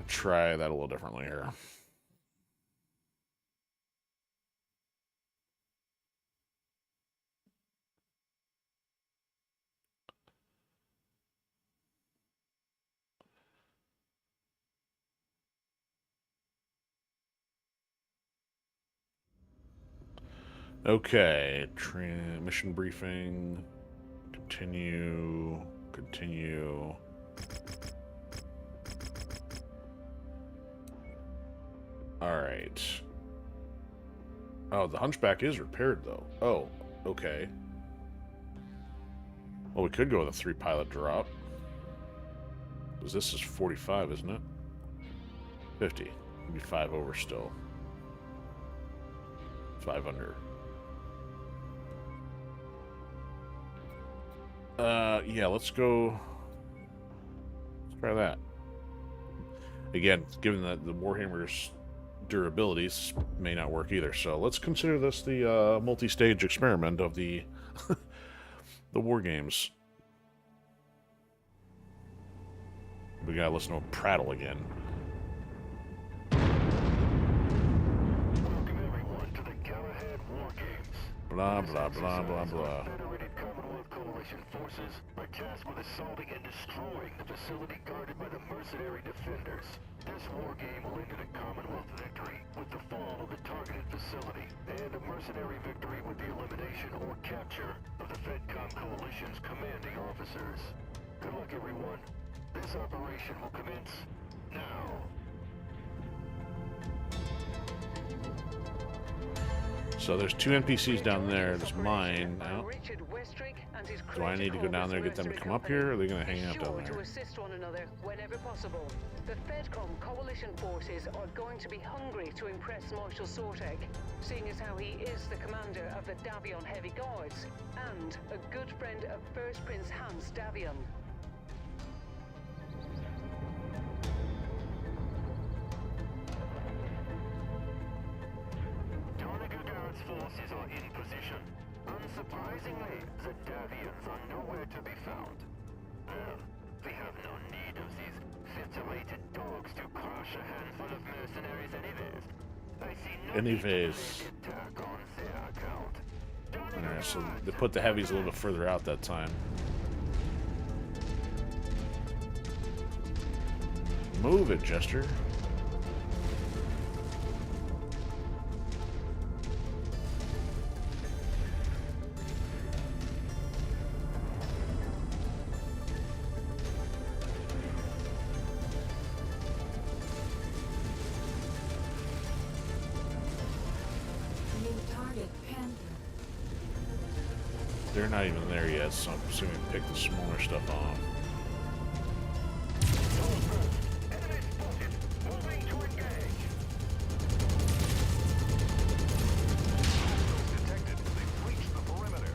try that a little differently here. Okay, mission briefing. Continue. Continue. Alright. Oh, the Hunchback is repaired, though. Oh, okay. Well, we could go with a 3-pilot drop. Because this is 45, isn't it? 50. Maybe 5 over still. 5 under. Yeah, let's go. Let's try that. Again, given that the Warhammer's durabilities may not work either, so let's consider this the multi-stage experiment of the the war games. We gotta listen to him prattle again. Welcome everyone to the Galahad War Games. Blah blah blah blah blah. Federated Commonwealth Coalition forces are tasked with assaulting and destroying the facility guarded by the mercenary defenders. This war game will end in a Commonwealth victory with the fall of the targeted facility, and a mercenary victory with the elimination or capture of the FedCom Coalition's commanding officers. Good luck, everyone. This operation will commence now. So there's 2 NPCs down there. There's mine. By Oh. Richard Westrick and his Do I need to go down there and get them to come up here, or are they going to hang out Sure down to there? assist one another whenever possible. The FedCom coalition forces are going to be hungry to impress Marshal Sortek, seeing as how he is the commander of the Davion Heavy Guards and a good friend of First Prince Hans Davion. Tornagard's forces are in position. Unsurprisingly, the Davians are nowhere to be found. Well, we have no need of these titillated dogs to crush a handful of mercenaries anyways. I see no need to Anyways. make attack on their account. Alright, so they put the heavies a little bit further out that time. Move it, Jester. New target Panther. They're not even there yet, so I'm assuming pick the smaller stuff off. Enemy spotted. Moving to engage. Detected. They've reached the perimeter.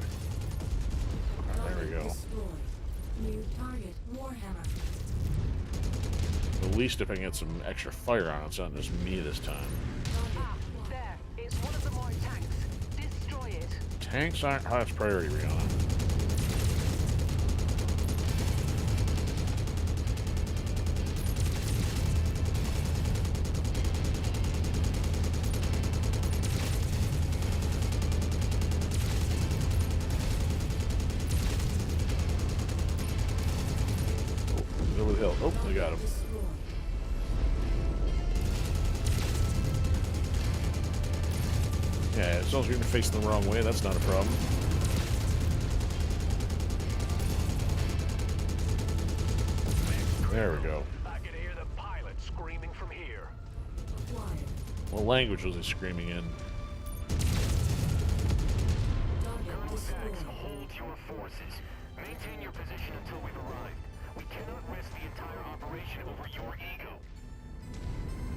There we go. Destroyed. New target Warhammer. At least if I can get some extra fire on it, so it's not just me this time. Ah, there. It's one of the more tanks. Destroy it. Tanks aren't highest priority, Rihanna. Oh, over the hill. Oh, they got him. Destroyed. Yeah, as long as you're facing the wrong way, that's not a problem. There we go. I can hear the pilot screaming from here. Acquired. What language was he screaming in? Target destroyed. Hold your forces. Maintain your position until we've arrived. We cannot risk the entire operation over your ego.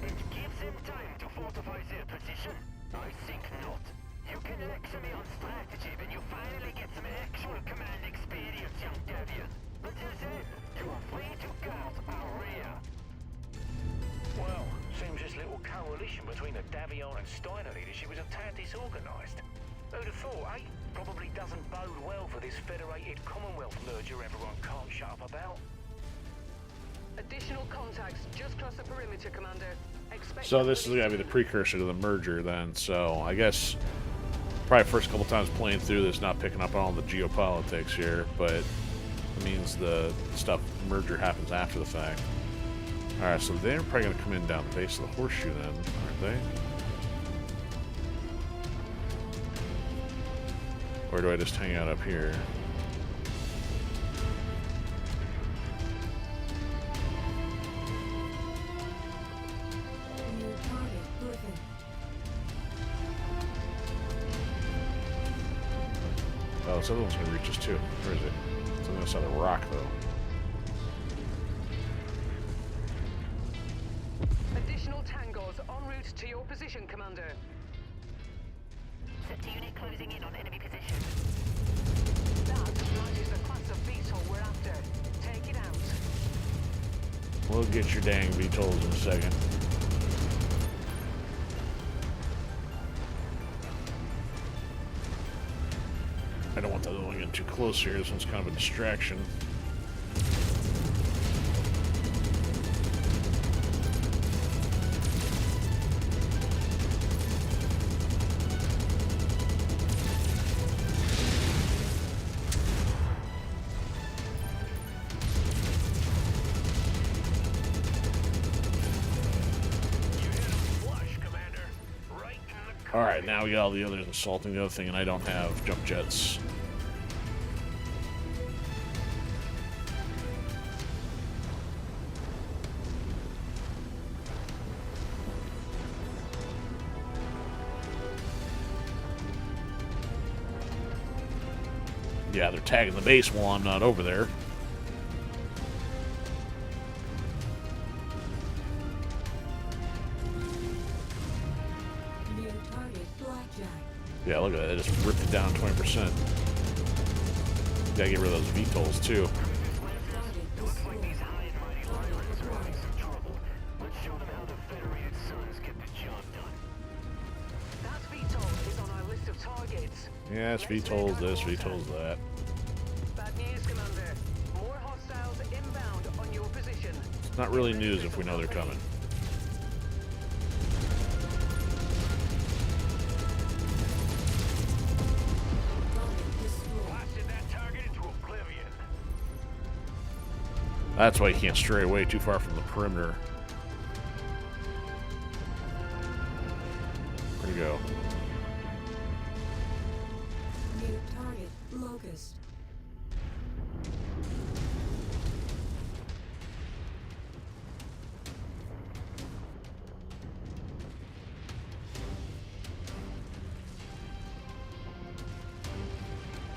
It gives them time to fortify their position. I think not. You can lecture me on strategy when you finally get some actual command experience, young Davian. Until then, you are free to guard our rear. Well, seems this little coalition between the Davion and Steiner leadership was a tad disorganized. Who'd have thought, eh? Probably doesn't bode well for this federated Commonwealth merger everyone can't shut up about. Additional contacts just cross the perimeter, Commander. Expect So this is somebody gonna be the precursor to the merger then, so I guess probably first couple times playing through this, not picking up on all the geopolitics here, but it means the stuff merger happens after the fact. Alright, so they're probably gonna come in down the base of the horseshoe then, aren't they? Or do I just hang out up here? New target, Griffin. Oh, this other one's gonna reach us too. Where is it? It's on the other side of the rock, though. Additional tangos en route to your position, Commander. Sector unit closing in on enemy position. That matches the class of beetle we're after. Take it out. We'll get your dang VTOLs in a second. I don't want the other one getting too close here. This one's kind of a distraction. Alright, now we got all the others assaulting the other thing, and I don't have jump jets. Yeah, they're tagging the base while I'm not over there. New target, Blackjack. Yeah, look at that. They just ripped it down 20%. Gotta get rid of those VTOLs, too. Target destroyed. These high and mighty libraries are having some trouble. Let's show them how the Federated Sons get the job done. That VTOL is on our list of targets. Yeah, it's VTOLs this, VTOLs that. Bad news, Commander. More hostiles inbound on your position. It's not really news if we know they're coming. Target destroyed. Blasted that target into oblivion. That's why you can't stray away too far from the perimeter. Where'd he go? New target, Locust.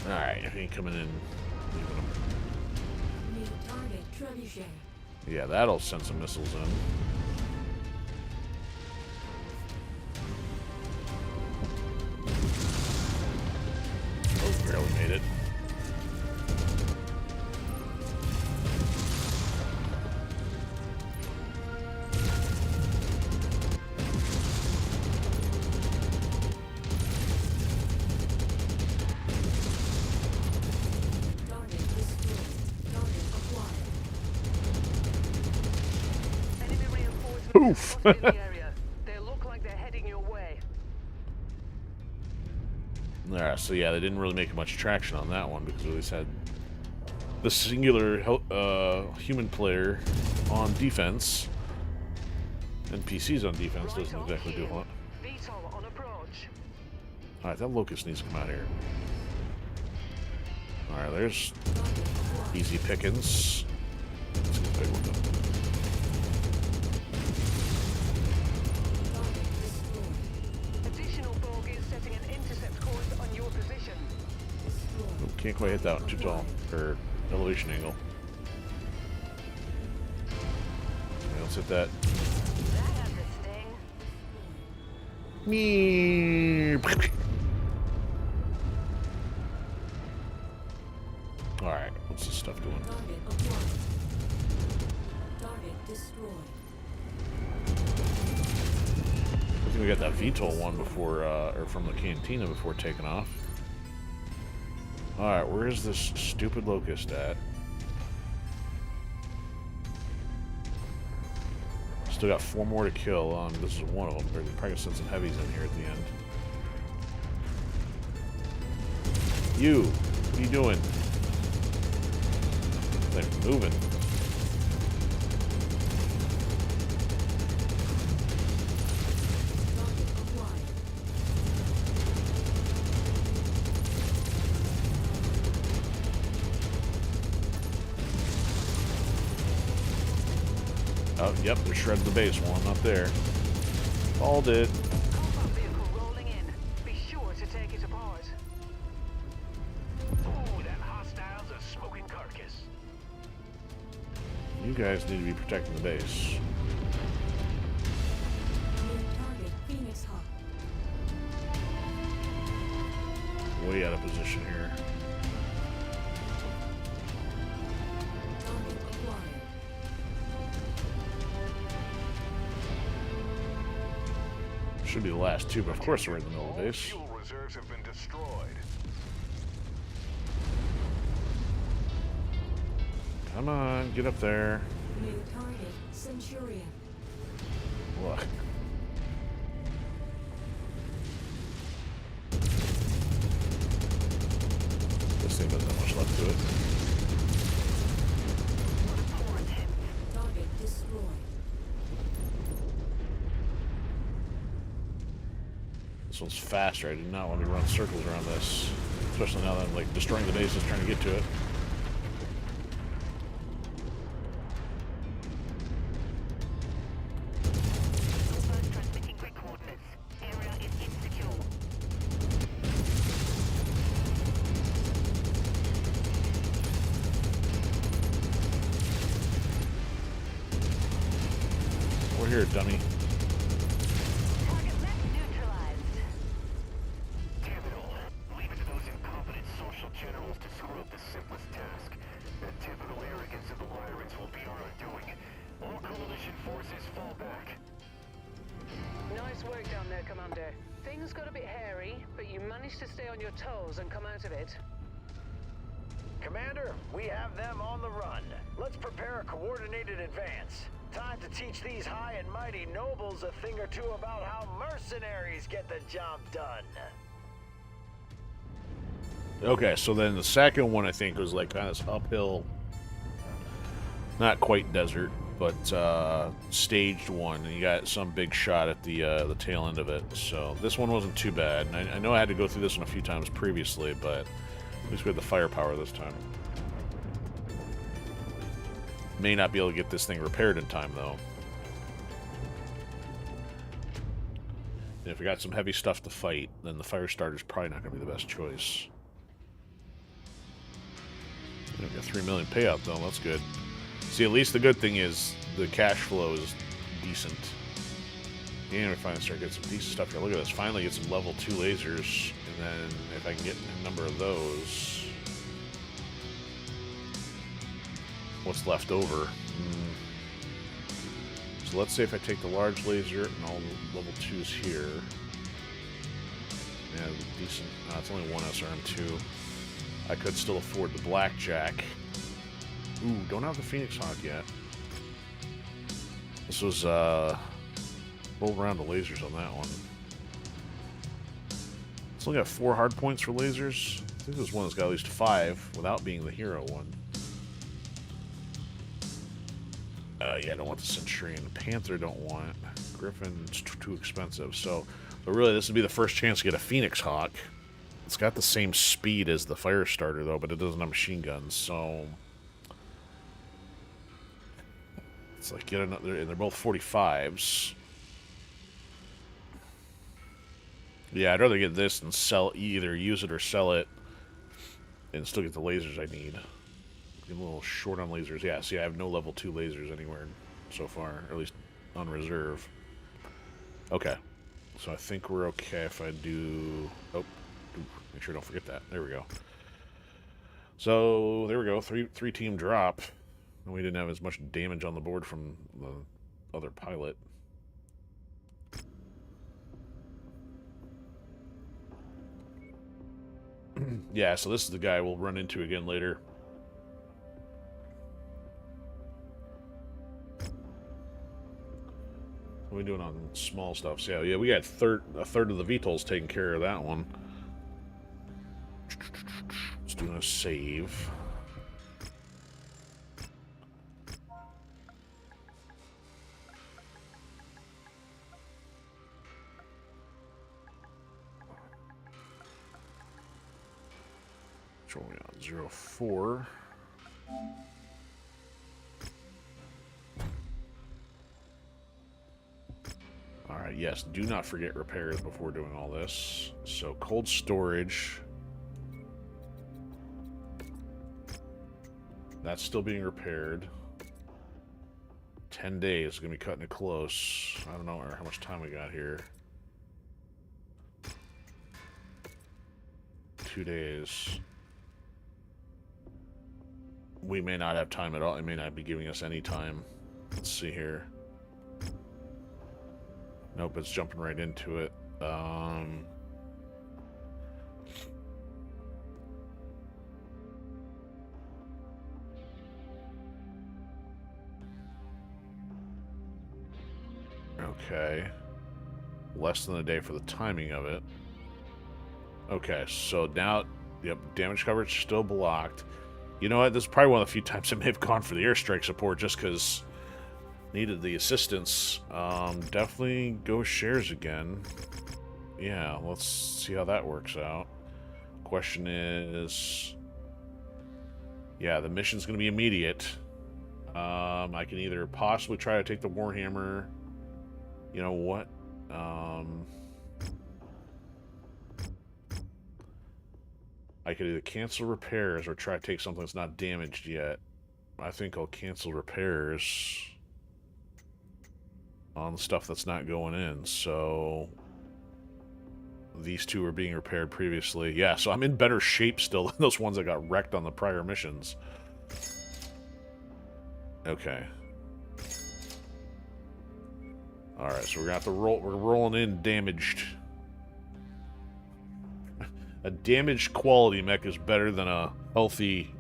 Alright, he ain't coming in. Leaving him. New target, Trebuchet. Yeah, that'll send some missiles in. Oh, barely made it. Target destroyed. Target acquired. Enemy reinforcements Oof. are spotted in the area. They look like they're heading your way. Alright, so yeah, they didn't really make much traction on that one because we at least had the singular human player on defense. NPCs on defense doesn't Right on exactly do a here. lot. VTOL on approach. Alright, that locust needs to come out here. Alright, there's Target acquired. easy pickings. Let's get the big one though. Target destroyed. Additional bogies setting an intercept course on your position. Destroyed. Nope, can't quite hit that one. Too tall. Or elevation angle. Okay, let's hit that. That had the sting. Alright, what's this stuff doing? Target acquired. Target destroyed. I think we got that VTOL one before, or from the cantina before taking off. Alright, where is this stupid locust at? Still got 4 more to kill. This is one of them. They're probably gonna send some heavies in here at the end. You! What are you doing? They're moving. Target acquired. Oh, yep, we shredded the base while I'm not there. All did. Combat vehicle rolling in. Be sure to take it apart. Oh, that hostile's a smoking carcass. You guys need to be protecting the base. New target Phoenix Hawk. Way out of position here. Target acquired. Should be the last two, but of course we're in the middle of the All base. fuel reserves have been destroyed. Come on, get up there. New target Centurion. Look. This thing doesn't have much left to it. Target destroyed. This one's faster. I do not want to run circles around this. Especially now that I'm like destroying the bases trying to get to it. Transmitting grid coordinates. Area is insecure. We're here, dummy. Target left neutralized. Damn it all. Leave it to those incompetent social generals to screw up the simplest task. The typical arrogance of the Lyrians will be our undoing. All coalition forces fall back. Nice work down there, Commander. Things got a bit hairy, but you managed to stay on your toes and come out of it. Commander, we have them on the run. Let's prepare a coordinated advance. Time to teach these high and mighty nobles a thing or two about how mercenaries get the job done. Okay, so then the second one I think was like kind of uphill, not quite desert, but staged one, and you got some big shot at the tail end of it. So this one wasn't too bad. And I know I had to go through this one a few times previously, but at least we had the firepower this time. May not be able to get this thing repaired in time though. And if we got some heavy stuff to fight, then the fire starter's probably not going to be the best choice. We got 3 million payout though, that's good. See, at least the good thing is the cash flow is decent. And we finally start getting some decent stuff here. Look at this, finally get some level 2 lasers, and then if I can get a number of those, what's left over? So let's say if I take the large laser and all the level 2s here, yeah, decent. It's only one SRM2. I could still afford the blackjack. Ooh, don't have the Phoenix Hawk yet. This was roll around the lasers on that one. It's only got 4 hard points for lasers. I think this one has got at least 5 without being the hero one. Yeah, I don't want the Centurion. Panther don't want. Griffin's too expensive. So really, this would be the first chance to get a Phoenix Hawk. It's got the same speed as the fire starter though, but it doesn't have machine guns. So it's like get another, and they're both 45s. Yeah, I'd rather get this and sell, either use it or sell it, and still get the lasers I need. Get a little short on lasers. Yeah, see, I have no level 2 lasers anywhere so far, or at least on reserve. Okay, so I think we're okay if I do. Oh, make sure I don't forget that. There we go. So there we go. Three team drop. And we didn't have as much damage on the board from the other pilot. Yeah, so this is the guy we'll run into again later. What are we doing on small stuff? So yeah, we got a third of the VTOLs taking care of that one. Let's do a save. Which one are we on? 04. Alright, yes, do not forget repairs before doing all this. So, cold storage. That's still being repaired. 10 days, gonna be cutting it close. I don't know how much time we got here. 2 days. We may not have time at all. It may not be giving us any time. Let's see here. Nope, it's jumping right into it. Okay. Less than a day for the timing of it. Okay, so now, yep, damage coverage still blocked. You know what? This is probably one of the few times I may have gone for the airstrike support just because needed the assistance. Definitely go shares again. Yeah, let's see how that works out. Question is... Yeah, the mission's going to be immediate. I can either possibly try to take the Warhammer. You know what? I could either cancel repairs or try to take something that's not damaged yet. I think I'll cancel repairs on the stuff that's not going in. So these two are being repaired previously. Yeah, so I'm in better shape still than those ones that got wrecked on the prior missions. Okay. Alright, so we're gonna have to roll. We're rolling in damaged. A damaged quality mech is better than a healthy,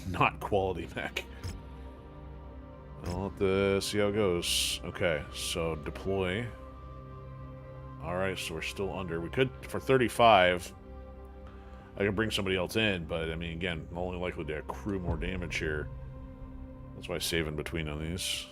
not quality mech. I'll have to see how it goes. Okay, so deploy. Alright, so we're still under. We could, for 35, I could bring somebody else in, but I mean, again, only likely to accrue more damage here. That's why I save in between on these.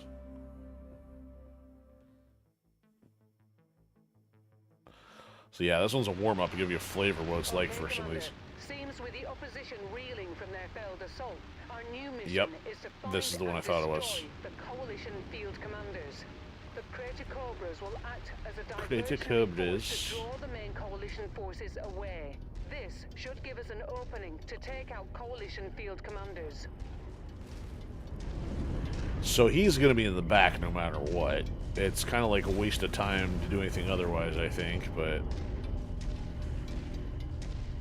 So yeah, this one's a warm-up to give you a flavor of what it's like for some of these. Seems with the opposition reeling from their failed assault, our new mission is to find this is the one I thought it was. the coalition field commanders. The Crater Cobras will act as a Crater diversionary Cobras. force to draw the main coalition forces away. This should give us an opening to take out coalition field commanders. So he's going to be in the back no matter what. It's kind of like a waste of time to do anything otherwise, I think, but...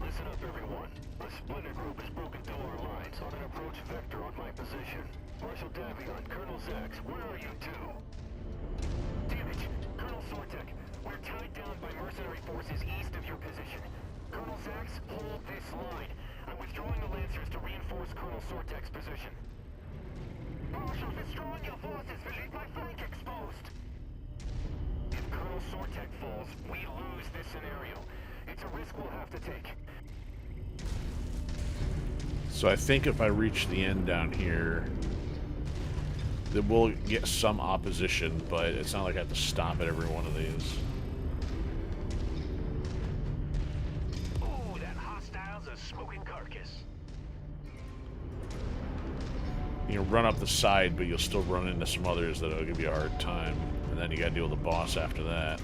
Listen up, everyone. A splinter group has broken through our lines on an approach vector on my position. Marshal Davion, Colonel Zax, where are you two? Damn it! Colonel Sortek, we're tied down by mercenary forces east of your position. Colonel Zax, hold this line. I'm withdrawing the Lancers to reinforce Colonel Sortek's position. Marshal, destroying your forces will leave my flank exposed. If Colonel Sortek falls, we lose this scenario. It's a risk we'll have to take. So I think if I reach the end down here, then we'll get some opposition, but it's not like I have to stop at every one of these. Oh, that hostile's a smoking carcass. You can run up the side, but you'll still run into some others that'll give you a hard time. And then you gotta deal with the boss after that.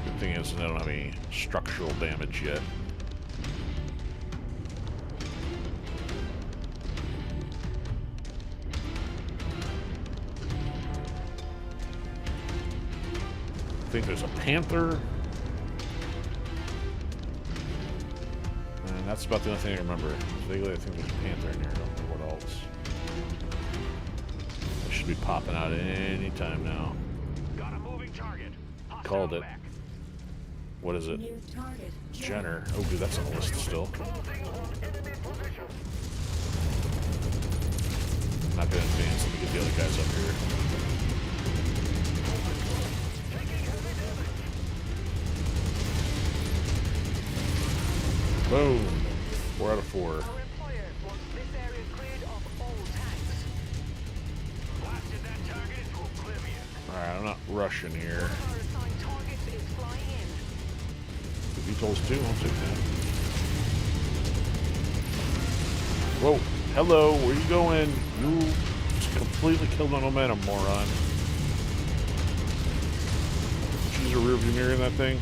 Good thing is they don't have any structural damage yet. I think there's a panther. And that's about the only thing I remember. Vaguely, I think there's a panther in here. I don't know what else. It should be popping out any time now. Got a moving target. Hostile Called it. back. What is it? New target. Jenner. Oh, dude, that's on the list still. I'm not gonna advance. Let me get the other guys up here. Boom. 4 out of 4. Our employer wants this area cleared of all tanks. Blasted that target into oblivion. Alright, I'm not rushing here. Our assigned target is flying in. If he tolls 2, I'll take that. Whoa. Hello, where you going? You just completely killed my momentum, moron. Use a rearview mirror in that thing.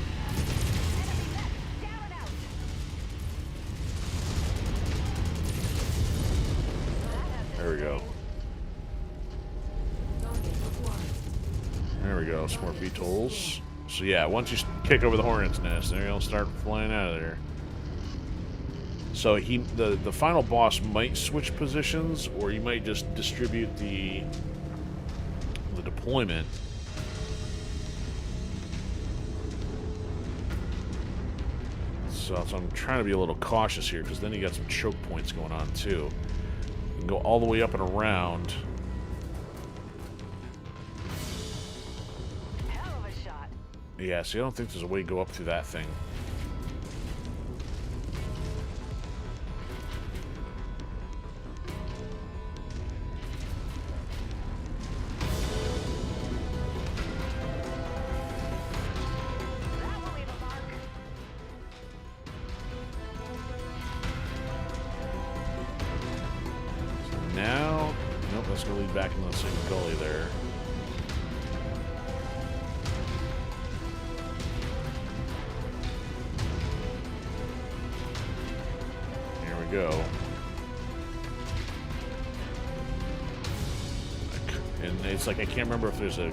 There we go. There we go. Some more VTOLs. So yeah, once you kick over the hornet's nest, they're gonna start flying out of there. So the final boss might switch positions, or you might just distribute the deployment. So I'm trying to be a little cautious here, because then you got some choke points going on too. You can go all the way up and around. Hell of a shot. Yeah, see, I don't think there's a way to go up through that thing. Now, nope, that's going to lead back into the same gully there. Here we go. And it's like, I can't remember if there's a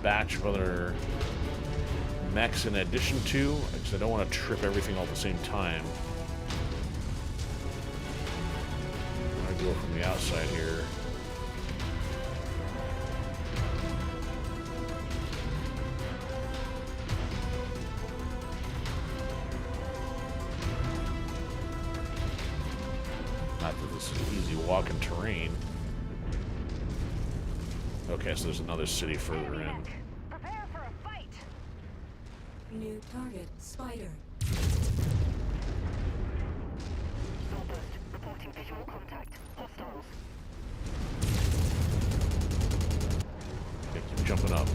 batch of other mechs in addition to, because I don't want to trip everything all at the same time. Go from the outside here. Not that this is easy walking terrain. Okay, so there's another city further in. Prepare for a fight. New target, Spider. Outpost, reporting visual contact. Hostiles. Okay, keep jumping up.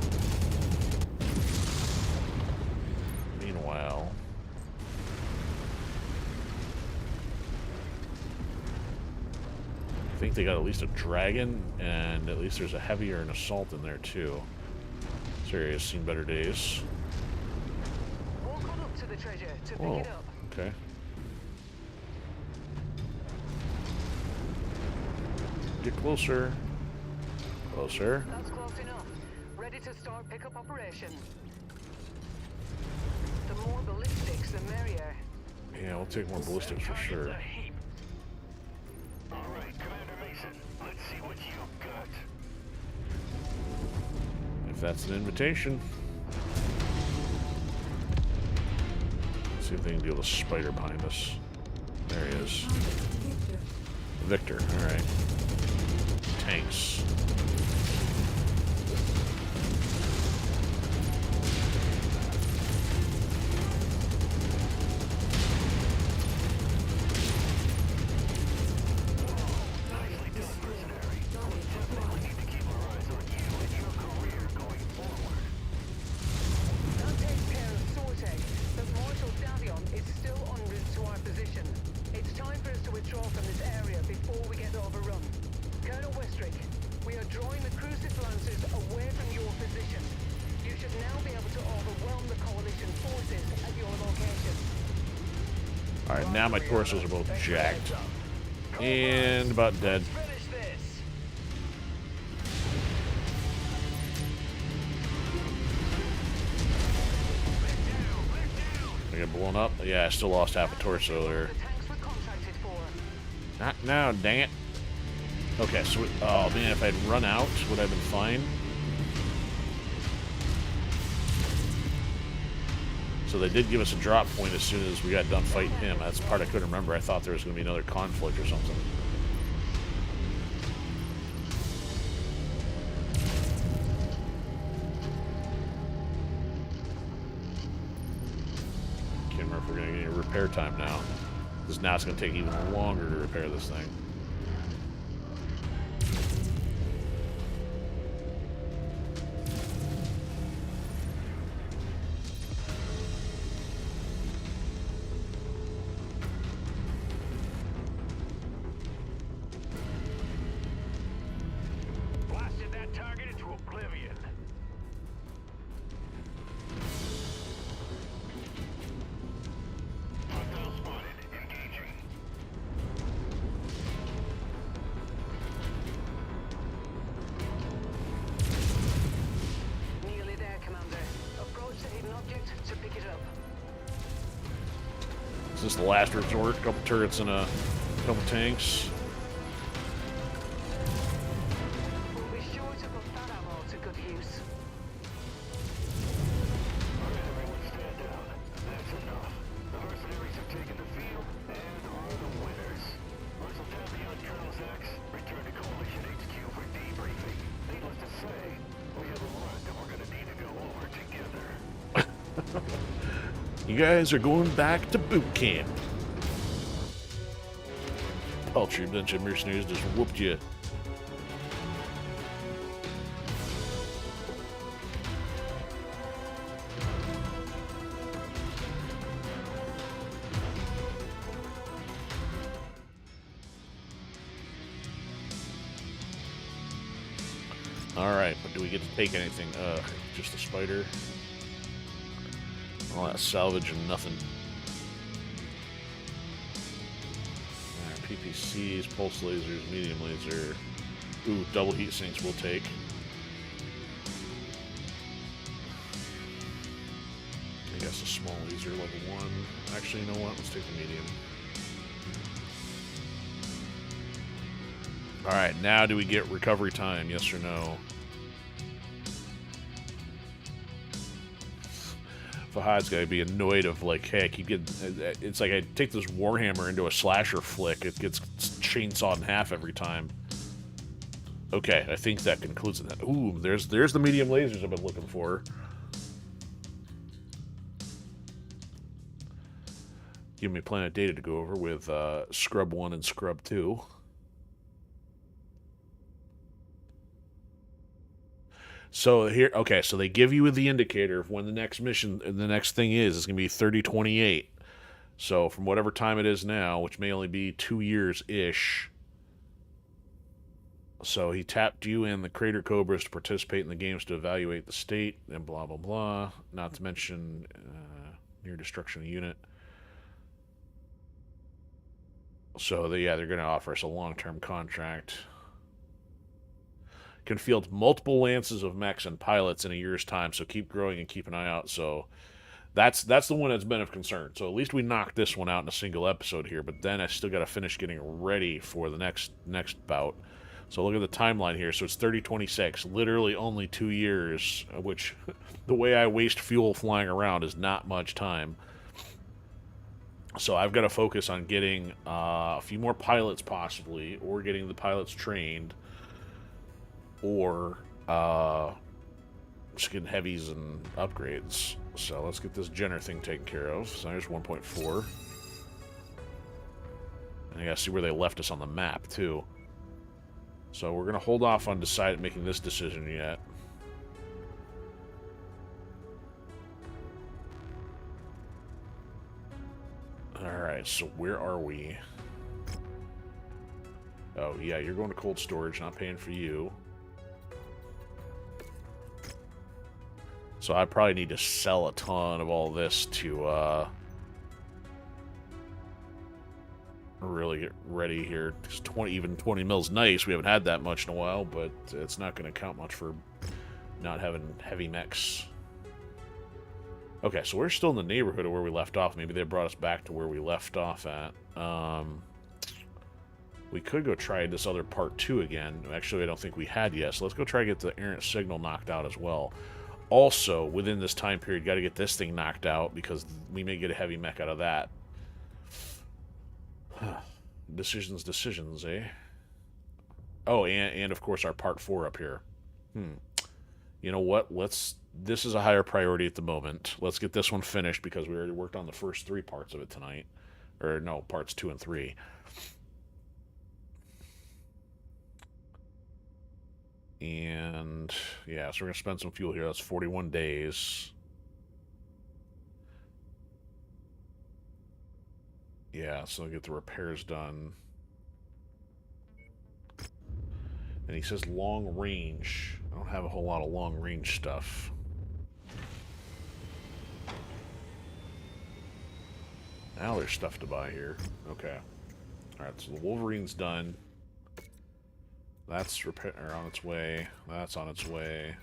Meanwhile, I think they got at least a dragon, and at least there's a heavier and assault in there too. This area has seen better days. Walk on up to the treasure to Whoa, pick it up. okay. Get closer. Closer. That's close enough. Ready to start pickup operation. The more ballistics, the merrier. Yeah, we'll take more ballistics for sure. All right, Commander Mason, let's see what you've got. If that's an invitation. Let's see if they can deal with a spider behind us. There he is. Victor. Victor, alright. Tanks. Nicely done, mercenary. We definitely need to keep our eyes on you and your career going forward. That takes care of sorting, but Marshal Davion is still en route to our position. It's time for us to withdraw from this area before we get overrun. Colonel Westrick, we are drawing the Crucible Lancers away from your position. You should now be able to overwhelm the Coalition forces at your location. Alright, now my torsos are both jacked. And about dead. Finish this. I got blown up? Yeah, I still lost half a torso there. The tanks were contracted for. Not now, dang it. Okay, so, oh man, if I'd run out, would I have been fine? So they did give us a drop point as soon as we got done fighting him. That's the part I couldn't remember. I thought there was going to be another conflict or something. Can't remember if we're going to get any repair time now. Because now it's going to take even longer to repair this thing. up. Is this the last resort? A couple turrets and a couple tanks. We'll be sure to put that ammo to good use. Alright, everyone, stand down. That's enough. The mercenaries have taken the field and are the winners. Marshal Davion, Colonel Zax, return to Coalition HQ for debriefing. Needless to say, we have a lot that we're gonna need to go over together. You guys are going back to boot camp. Paltry bunch of mercenaries just whooped you. Alright, but do we get to take anything? Just a spider. All that salvage and nothing. Alright, PPCs, pulse lasers, medium laser. Ooh, double heat sinks we'll take. I guess a small laser level 1. Actually, you know what? Let's take the medium. Alright, now do we get recovery time? Yes or no? Fahad's gotta be annoyed of like, hey, I keep getting. It's like I take this Warhammer into a slasher flick, it gets chainsawed in half every time. Okay, I think that concludes it. Ooh, there's the medium lasers I've been looking for. Give me planet data to go over with Scrub 1 and Scrub 2. So here, okay, so they give you the indicator of when the next mission, the next thing is. It's going to be 3028. So from whatever time it is now, which may only be 2 years-ish. So he tapped you and the Crater Cobras to participate in the games to evaluate the state, and blah, blah, blah. Not to mention near destruction of unit. So, they're going to offer us a long-term contract. Can field multiple lances of mechs and pilots in a year's time, so keep growing and keep an eye out. So that's the one that's been of concern. So at least we knocked this one out in a single episode here, but then I still got to finish getting ready for the next bout. So look at the timeline here. So it's 3026, literally only 2 years, which the way I waste fuel flying around is not much time. So I've got to focus on getting a few more pilots possibly, or getting the pilots trained, or just getting heavies and upgrades. So let's get this Jenner thing taken care of. So there's 1.4. And I gotta see where they left us on the map, too. So we're gonna hold off on making this decision yet. Alright, so where are we? Oh, yeah, you're going to cold storage, not paying for you. So I probably need to sell a ton of all this to really get ready here. 20 mil's nice. We haven't had that much in a while, but it's not going to count much for not having heavy mechs. Okay, so we're still in the neighborhood of where we left off. Maybe they brought us back to where we left off at. We could go try this other part 2 again. Actually, I don't think we had yet, so let's go try to get the errant signal knocked out as well. Also, within this time period, got to get this thing knocked out, because we may get a heavy mech out of that. Decisions, eh? Oh, and of course our part 4 up here. You know what? This is a higher priority at the moment. Let's get this one finished, because we already worked on the first 3 parts of it tonight. Or, no, parts 2 and 3. And, yeah, so we're going to spend some fuel here. That's 41 days. Yeah, so get the repairs done. And he says long range. I don't have a whole lot of long range stuff. Now there's stuff to buy here. Okay. Alright, so the Wolverine's done. That's on its way. That's on its way.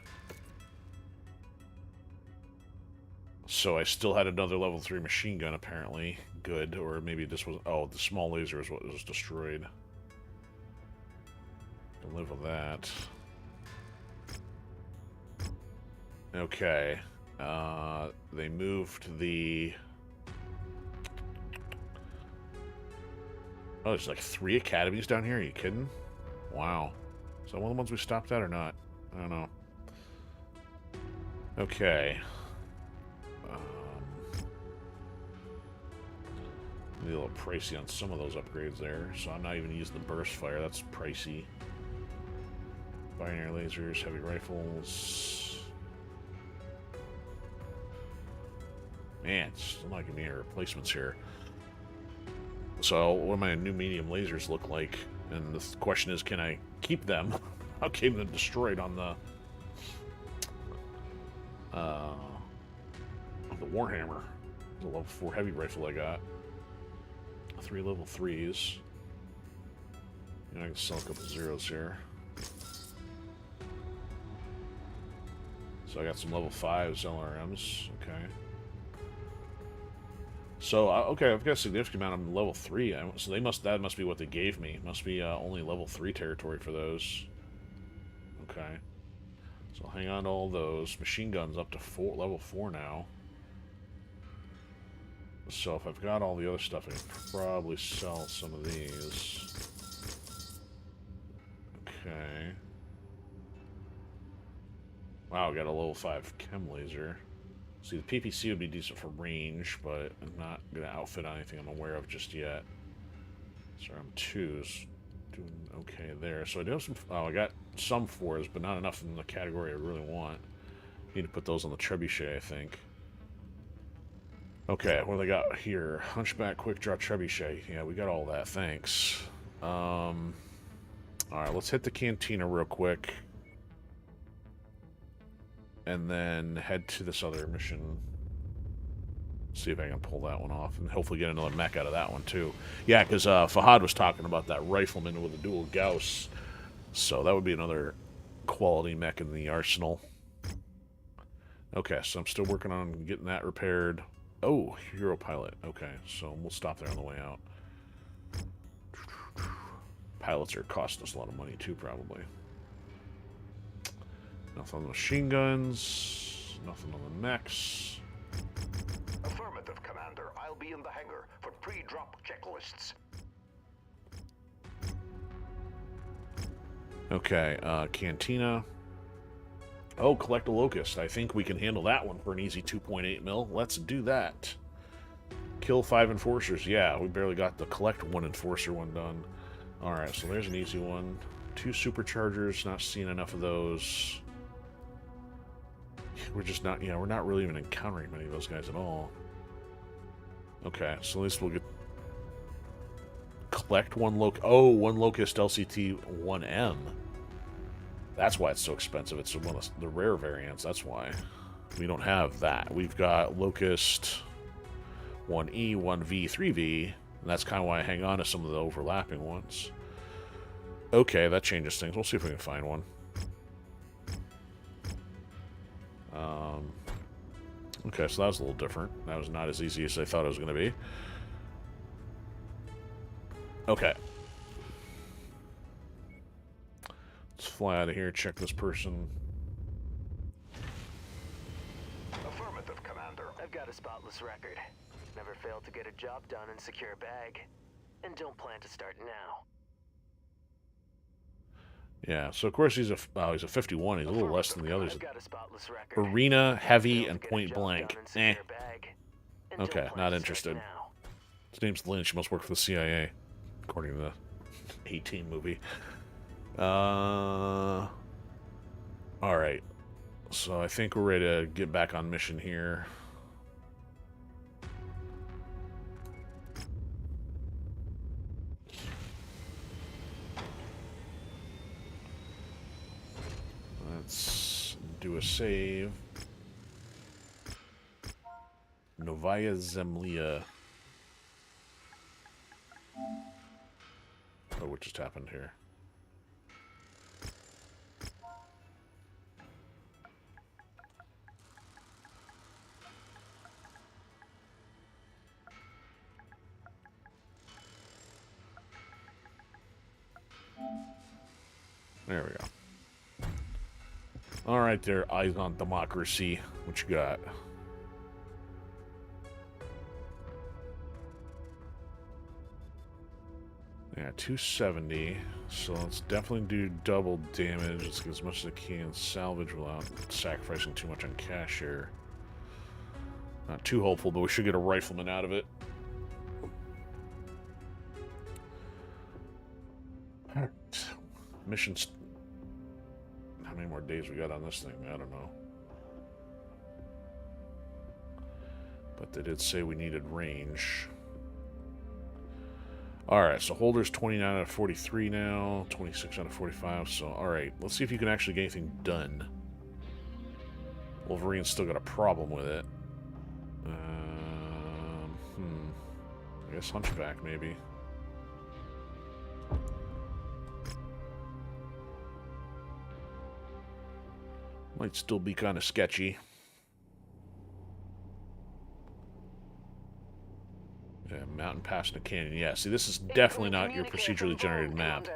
So I still had another level 3 machine gun, apparently. Good. Or maybe this was... Oh, the small laser is what was destroyed. Can live with that. Okay. They moved the... Oh, there's like 3 academies down here? Are you kidding? Wow. Is that one of the ones we stopped at or not? I don't know. Okay. Maybe a little pricey on some of those upgrades there, so I'm not even using the burst fire. That's pricey. Binary lasers, heavy rifles. Man, it's still not giving me any replacements here. So, what do my new medium lasers look like? And the question is, can I keep them? I'll keep them destroyed on the Warhammer. The level 4 heavy rifle I got. 3 level 3s. And I can sell a couple zeros here. So I got some level 5s LRMs. Okay. So, okay, I've got a significant amount of level 3. So that must be what they gave me. Must be only level 3 territory for those. Okay. So I'll hang on to all those. Machine guns up to level 4 now. So if I've got all the other stuff, I can probably sell some of these. Okay. Wow, I got a level 5 chem laser. See, the PPC would be decent for range, but I'm not going to outfit on anything I'm aware of just yet. So I'm 2's doing okay there. So I do have some... Oh, I got some 4's, but not enough in the category I really want. Need to put those on the trebuchet, I think. Okay, what do they got here? Hunchback, quick draw, trebuchet. Yeah, we got all that, thanks. Alright, let's hit the cantina real quick. And then head to this other mission. See if I can pull that one off. And hopefully get another mech out of that one, too. Yeah, because Fahad was talking about that rifleman with a dual Gauss. So that would be another quality mech in the arsenal. Okay, so I'm still working on getting that repaired. Oh, hero pilot. Okay, so we'll stop there on the way out. Pilots are costing us a lot of money, too, probably. Nothing on the machine guns. Nothing on the mechs. Affirmative, Commander. I'll be in the hangar for pre-drop checklists. Okay, cantina. Oh, collect a locust. I think we can handle that one for an easy 2.8 mil. Let's do that. Kill 5 enforcers. Yeah, we barely got the collect 1 enforcer one done. Alright, so there's an easy one. 2 superchargers. Not seeing enough of those. We're just not, we're not really even encountering many of those guys at all. Okay, so at least we'll get... Collect 1 one locust LCT 1M. That's why it's so expensive. It's one of the rare variants, that's why. We don't have that. We've got Locust 1E, 1V, 3V, and that's kind of why I hang on to some of the overlapping ones. Okay, that changes things. We'll see if we can find one. Okay, so that was a little different. That was not as easy as I thought it was going to be. Okay. Let's fly out of here, check this person. Affirmative, Commander. I've got a spotless record. Never failed to get a job done and secure a bag. And don't plan to start now. Yeah, so of course he's a 51. He's a little less than the others. I've got a spotless record. Arena, heavy, Failed and to get a point job blank. done and secure a bag. And don't Okay, plan not to interested. start now. His name's Lynch. He must work for the CIA, according to the 18 movie. Alright. So I think we're ready to get back on mission here. Let's do a save. Novaya Zemlya. Oh, what just happened here? There we go. All right, there, eyes on democracy. What you got? Yeah, 270. So let's definitely do double damage. Let's get as much as I can salvage without sacrificing too much on cash here. Not too hopeful, but we should get a rifleman out of it. Alright. Missions. How many more days we got on this thing? I don't know. But they did say we needed range. Alright, so Holder's 29 out of 43 now, 26 out of 45, so alright, let's see if you can actually get anything done. Wolverine's still got a problem with it. I guess Hunchback, maybe. Might still be kind of sketchy. Yeah, mountain pass in a canyon. Yeah, see, this is definitely not your procedurally generated map.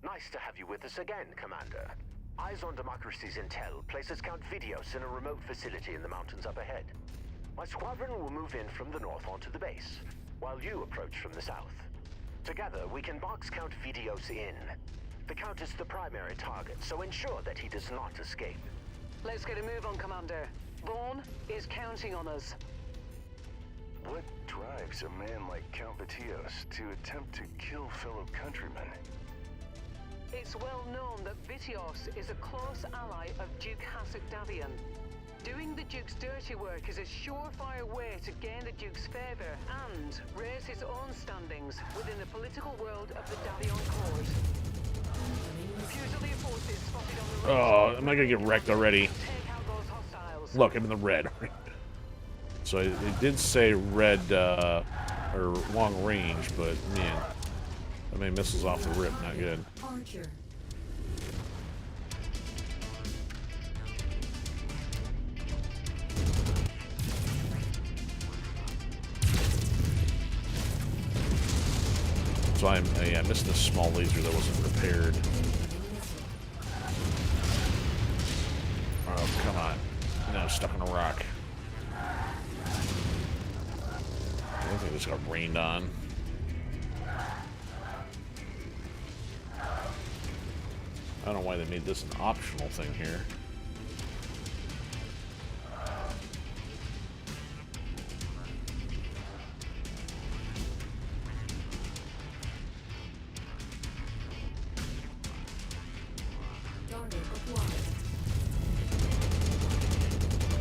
Nice to have you with us again, Commander. Eyes on Democracy's intel places Count Videos in a remote facility in the mountains up ahead. My squadron will move in from the north onto the base, while you approach from the south. Together, we can box Count Videos in. The Count is the primary target, so ensure that he does not escape. Let's get a move on, Commander. Vaughn is counting on us. What drives a man like Count Videos to attempt to kill fellow countrymen? It's well known that Vitios is a close ally of Duke Hasek Davion. Doing the Duke's dirty work is a surefire way to gain the Duke's favor and raise his own standings within the political world of the Davion court. Fusilier forces spotted on the road. Oh, am I gonna get wrecked already? Take out those hostiles. Look, I'm in the red. So it did say red, or long range, but man, that many missiles off the rip, not good. Archer. So I missed this small laser that wasn't repaired. Oh, come on. No, I'm stuck on a rock. I think this got rained on. I don't know why they made this an optional thing here.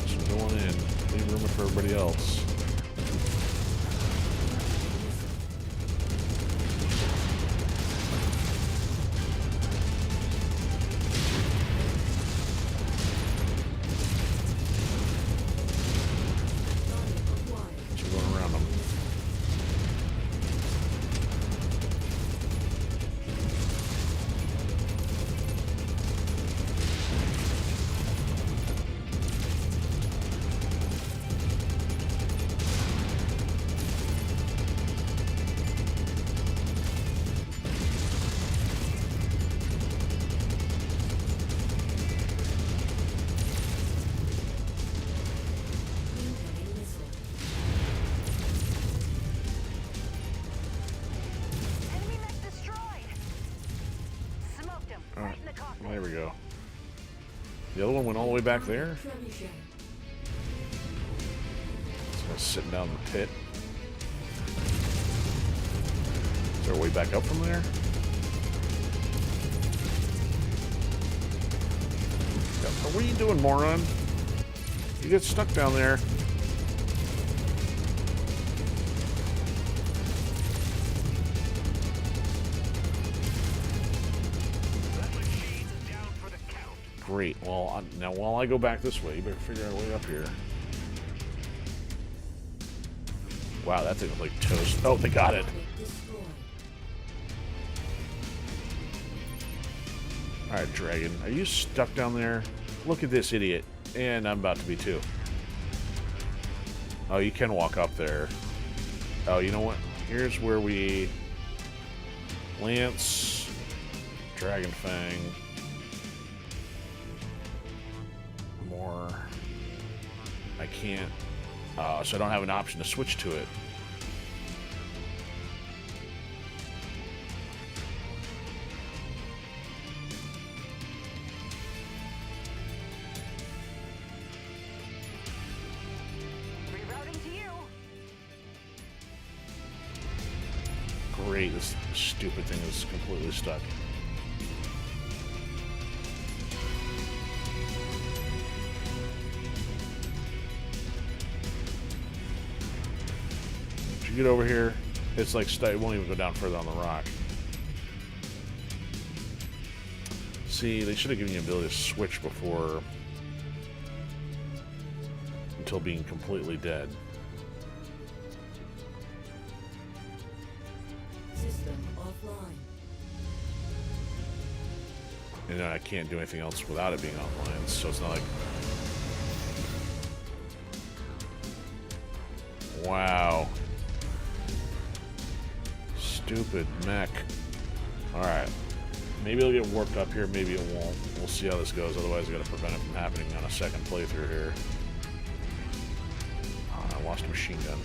Just going in. Leave room for everybody else. There we go. The other one went all the way back there. This guy's sitting down in the pit. Is there a way back up from there? What are you doing, moron? You get stuck down there. Great. Well, now while I go back this way, you better figure out a way up here. Wow, that thing was like toast. Oh, they got it. Alright, Dragon. Are you stuck down there? Look at this idiot. And I'm about to be too. Oh, you can walk up there. Oh, you know what? Here's where we... Lance... Dragon Fang... I can't, so I don't have an option to switch to it. Rerouting to you. Great, this stupid thing is completely stuck. Get over here. It's like it won't even go down further on the rock. See, they should have given you the ability to switch before until being completely dead. System offline. And then I can't do anything else without it being offline, so it's not like... Wow. Stupid mech. Alright. Maybe it'll get warped up here, maybe it won't. We'll see how this goes, otherwise I gotta prevent it from happening on a second playthrough here. Oh, I lost a machine gun.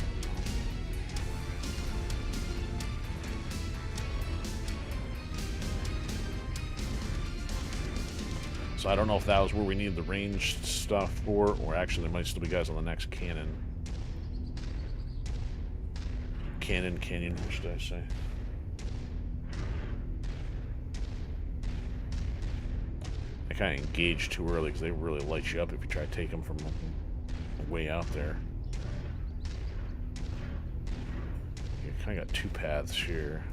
So I don't know if that was where we needed the ranged stuff for, or actually there might still be guys on the next canyon. Canyon, what should I say? I kind of engaged too early because they really light you up if you try to take them from way out there. You kind of got two paths here.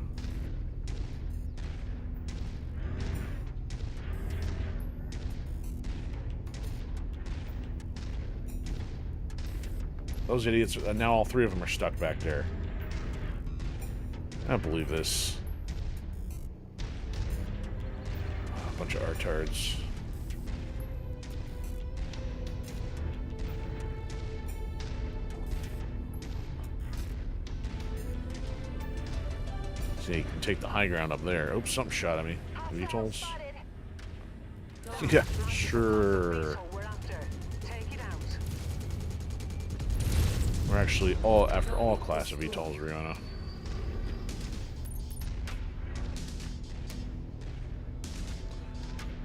Those idiots, now all three of them are stuck back there. I don't believe this. A bunch of artards. See, you can take the high ground up there. Oops, something shot at me. VTOLs? Yeah, sure. We're actually all after all class of VTOLs, Rihanna.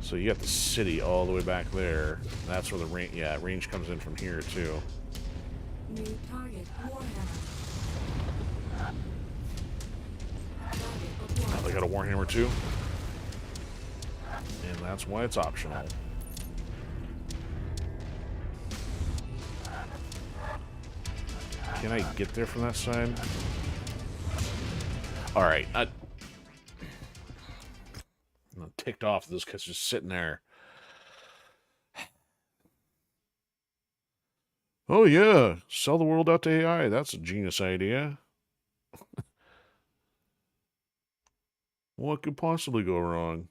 So you got the city all the way back there. That's where the range, yeah, range comes in from here too. New target, Warhammer. Oh, they got a Warhammer too. And that's why it's optional. Can I get there from that side? Alright, I'm ticked off this because just sitting there. Oh yeah, sell the world out to AI. That's a genius idea. What could possibly go wrong?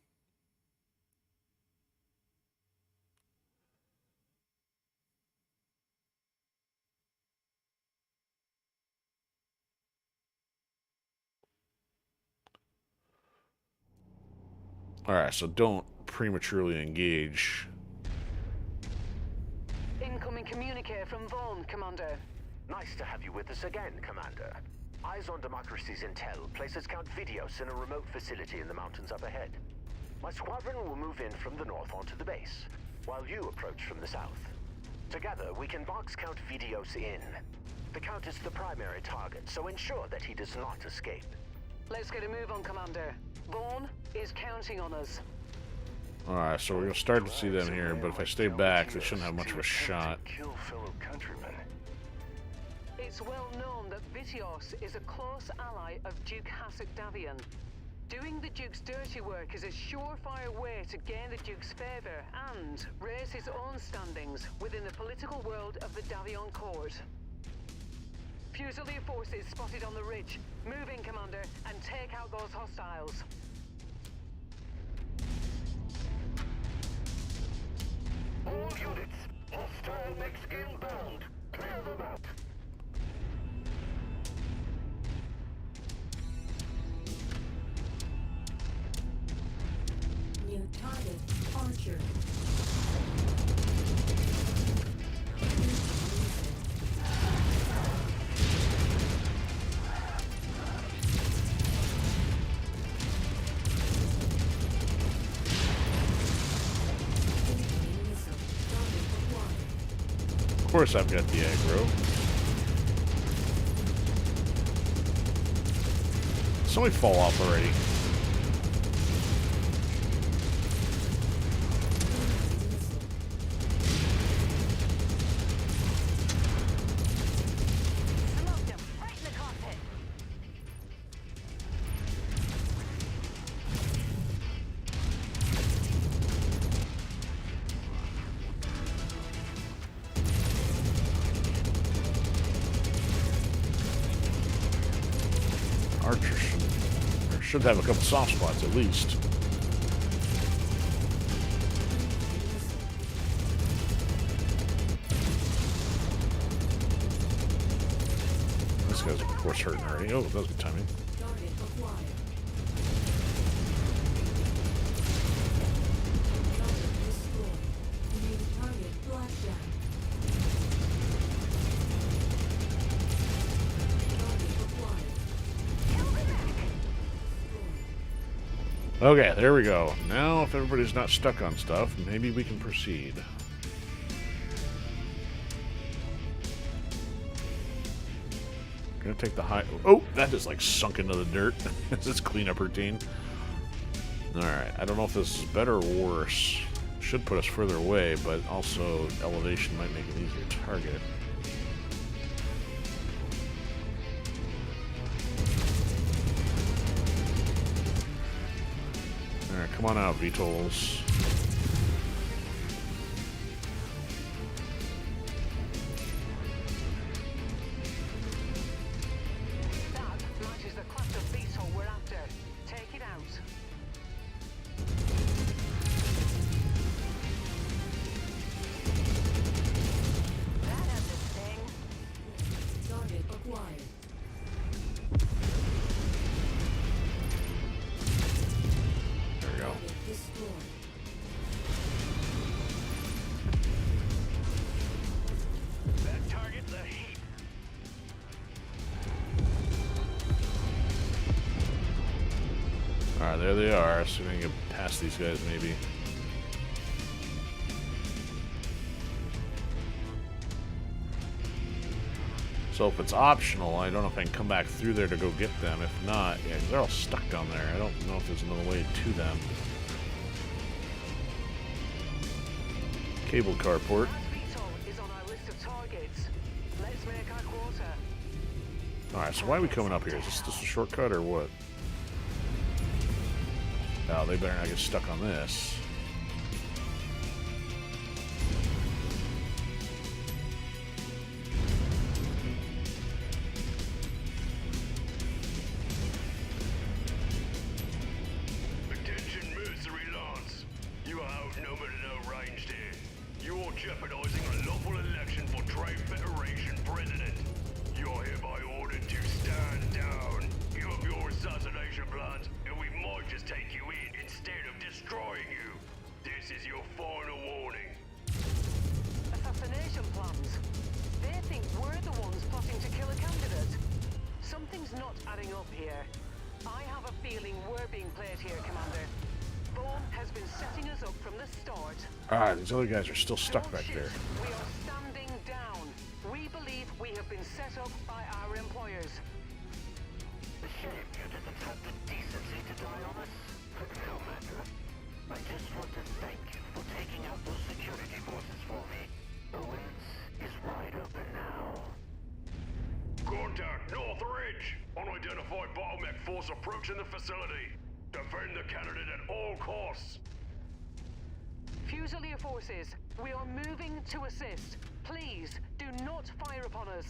Alright, so don't prematurely engage. Incoming communique from Vaughn, Commander. Nice to have you with us again, Commander. Eyes on Democracy's intel places Count Videos in a remote facility in the mountains up ahead. My squadron will move in from the north onto the base, while you approach from the south. Together, we can box Count Videos in. The Count is the primary target, so ensure that he does not escape. Let's get a move on, Commander. Vaughn is counting on us. Alright, so we're going to start to see them here, but if I stay back, they shouldn't have much of a shot. Kill fellow countrymen. It's well known that Vitios is a close ally of Duke Hasek Davion. Doing the Duke's dirty work is a surefire way to gain the Duke's favor and raise his own standings within the political world of the Davion court. Fusilier forces spotted on the ridge. Move in, Commander, and take out those hostiles. All units, hostile mix inbound. Clear them out. New target, Archer. course I've got the aggro. Somebody fall off already. Should have a couple soft spots at least. This guy's of course hurting already. Oh, that was good timing. Okay, there we go. Now, if everybody's not stuck on stuff, maybe we can proceed. Gonna take the high... Oh, that just like sunk into the dirt. It's this cleanup routine. Alright, I don't know if this is better or worse. Should put us further away, but also elevation might make an easier target. Alright, come on out, VTOLs. That matches the class of VTOL we're after. Take it out. That has its thing. Target acquired. There we go. Destroyed. That target's a heap. Alright, there they are. So we can get past these guys, maybe. So if it's optional, I don't know if I can come back through there to go get them. If not, yeah, 'cause they're all stuck down there. I don't know if there's another way to them. Cable carport. That VTOL is on our list of targets. Let's make our quarter. Alright, so why are we coming up here? Is this just a shortcut or what? Oh, they better not get stuck on this. Attention, Mercenary Lance. You are outnumbered and outranged here. You are jeopardizing a lawful election for Trade Federation President. You are hereby ordered to stand down. Give up your assassination plans, and we might just take you in instead of destroying you. This is your final warning. Assassination plans. They think we're the ones plotting to kill a candidate. Something's not adding up here. I have a feeling we're being played here, Commander. Vaughn has been setting us up from the start. Ah, these other guys are still stuck back there. We are standing down. We believe we have been set up by our employers. The shame you didn't have the decency to die on us. But no matter. I just want to thank you for taking out those security forces for me. Owens is wide open now. Contact North Ridge! Unidentified bottleneck force approaching the facility. Defend the candidate at all costs. Fusilier forces, we are moving to assist. Please, do not fire upon us.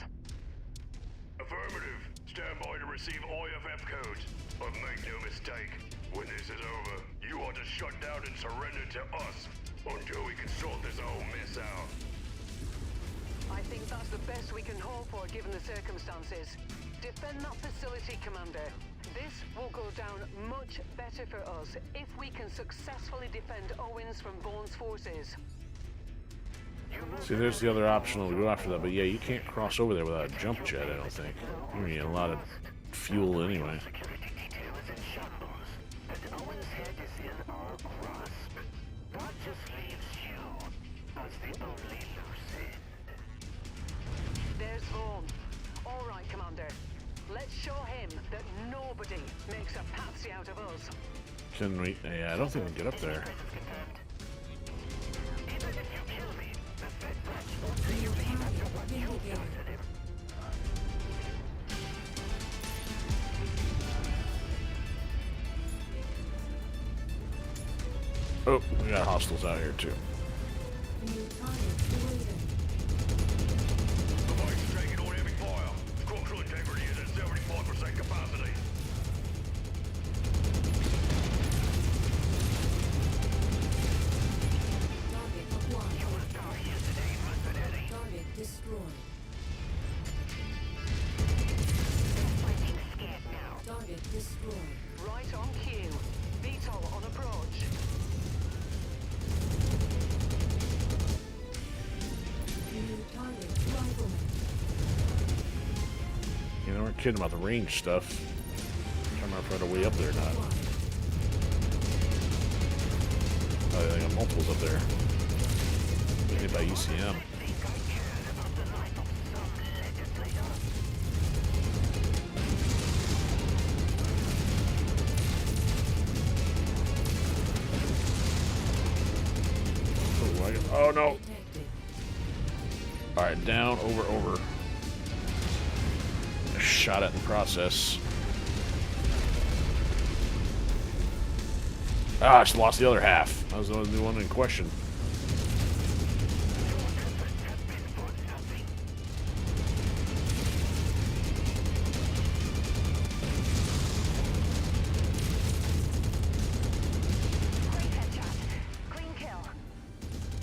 Affirmative. Stand by to receive IFF codes. But make no mistake, when this is over, you are to shut down and surrender to us until we can sort this whole mess out. I think that's the best we can hope for given the circumstances. Defend that facility, Commander. This will go down much better for us if we can successfully defend Owens from Vaughn's forces. See, there's the other optional to go after that, but yeah, you can't cross over there without a jump jet, I don't think. You need a lot of fuel anyway. Security detail is in shambles, and Owen's head is in our grasp. That just leaves you as the only loose end. Let's show him that nobody makes a patsy out of us. Can we? Yeah, I don't think we can get up there. Oh, we got hostiles out here too. Right on cue. VTOL on approach. You know, we're kidding about the range stuff. I'm trying to remember if I had a way up there or not. Oh, they got multiples up there. Hit by ECM. Oh no! Alright, down, over. Shot it in process. Ah, I just lost the other half. I was the only one in question.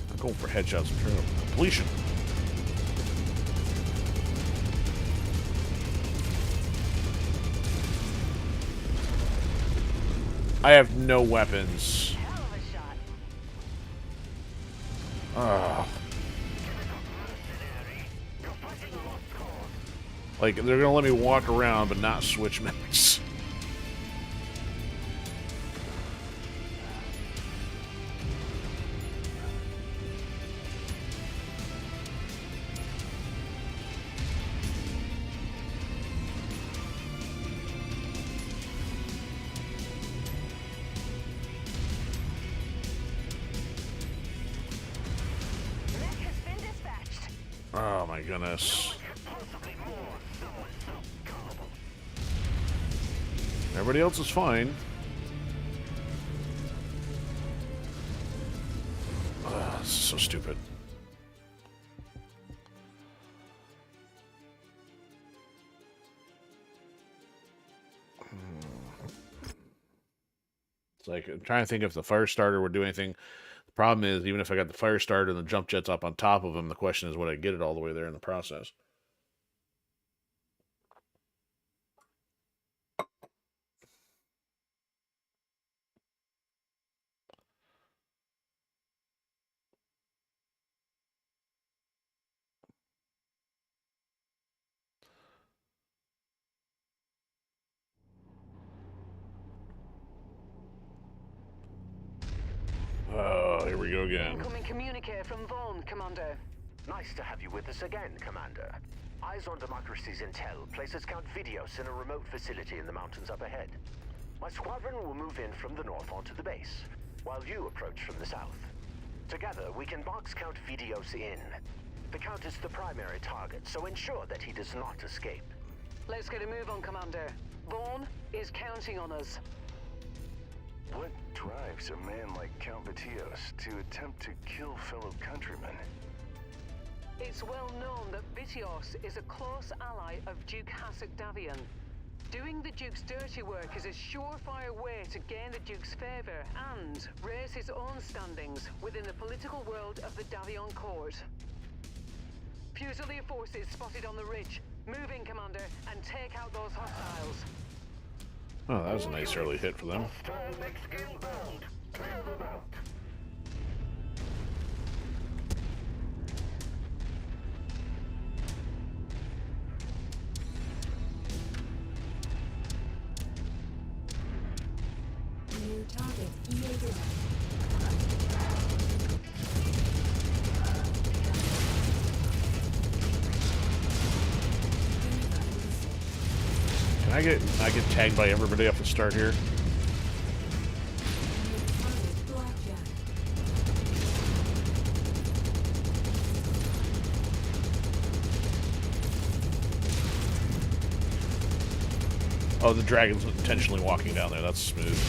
I'm going for headshots in terms of completion. I have no weapons. Like, they're gonna let me walk around, but not switch mechs. Oh my goodness. Everybody else is fine. This is so stupid. It's like, I'm trying to think if the fire starter would do anything. The problem is, even if I got the fire starter and the jump jets up on top of him, the question is, would I get it all the way there in the process? Oh, here we go again. Incoming communique from Vaughn, Commander. Nice to have you with us again, Commander. Eyes on Democracy's intel places Count Videos in a remote facility in the mountains up ahead. My squadron will move in from the north onto the base, while you approach from the south. Together, we can box Count Videos in. The Count is the primary target, so ensure that he does not escape. Let's get a move on, Commander. Vaughn is counting on us. What drives a man like Count Videos to attempt to kill fellow countrymen? It's well known that Vitios is a close ally of Duke Hasek Davion. Doing the Duke's dirty work is a surefire way to gain the Duke's favor and raise his own standings within the political world of the Davion court. Fusilier forces spotted on the ridge. Move in, Commander, and take out those hostiles. Oh, that was a nice early hit for them. New target EMP. Can I get tagged by everybody off the start here? Oh, the dragon's intentionally walking down there. That's smooth.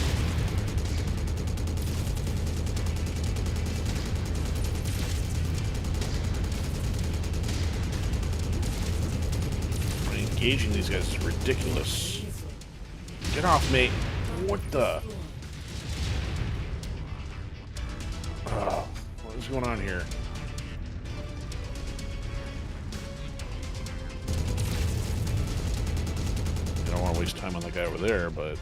Engaging these guys is ridiculous. Get off me. What the? Oh, what is going on here? I don't want to waste time on the guy over there, but...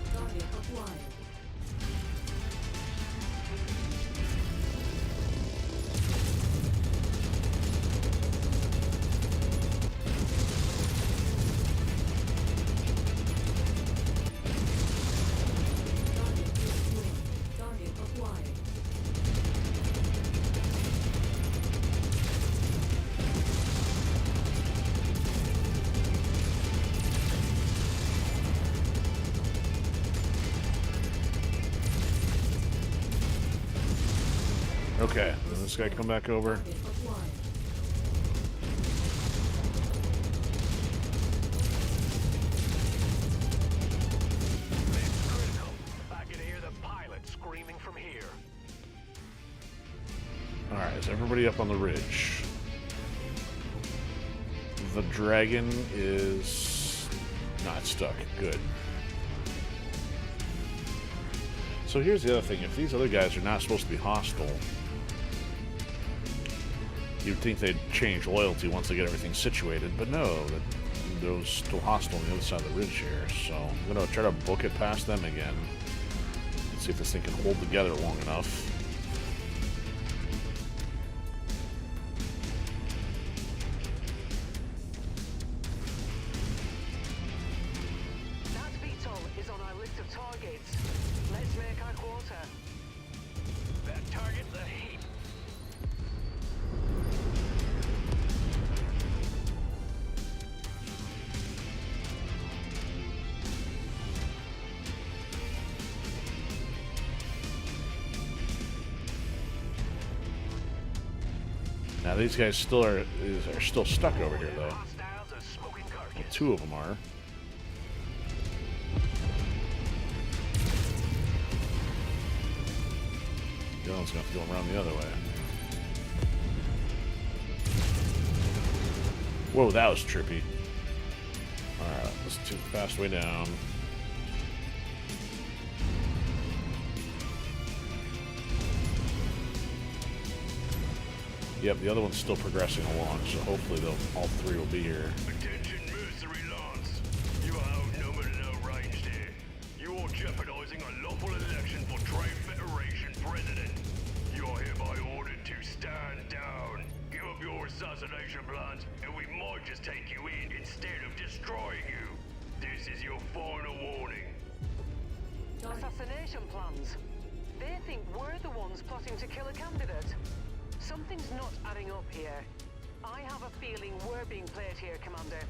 Okay, does this guy come back over? I can hear the pilot screaming from here. Alright, is everybody up on the ridge? The dragon is not stuck. Good. So here's the other thing. If these other guys are not supposed to be hostile, you'd think they'd change loyalty once they get everything situated, but no, they're still hostile on the other side of the ridge here, so I'm going to try to book it past them again. Let's see if this thing can hold together long enough. That VTOL is on our list of targets. Let's make our quarter. That target's a heat. Now these guys still are still stuck over here though. Hostiles are smoking carcass. Two of them are. The other one's gonna have to go around the other way. Whoa, that was trippy. Alright, let's take the fast way down. Yep, the other one's still progressing along, so hopefully all three will be here. Attention, Mercenary Lance. You are outnumbered and outranged here. You are jeopardizing a lawful election for Trade Federation President. You are hereby ordered to stand down. Give up your assassination plans, and we might just take you in instead of destroying you. This is your final warning. Assassination plans. They think we're the ones plotting to kill a candidate. Something's not adding up here. I have a feeling we're being played here, Commander.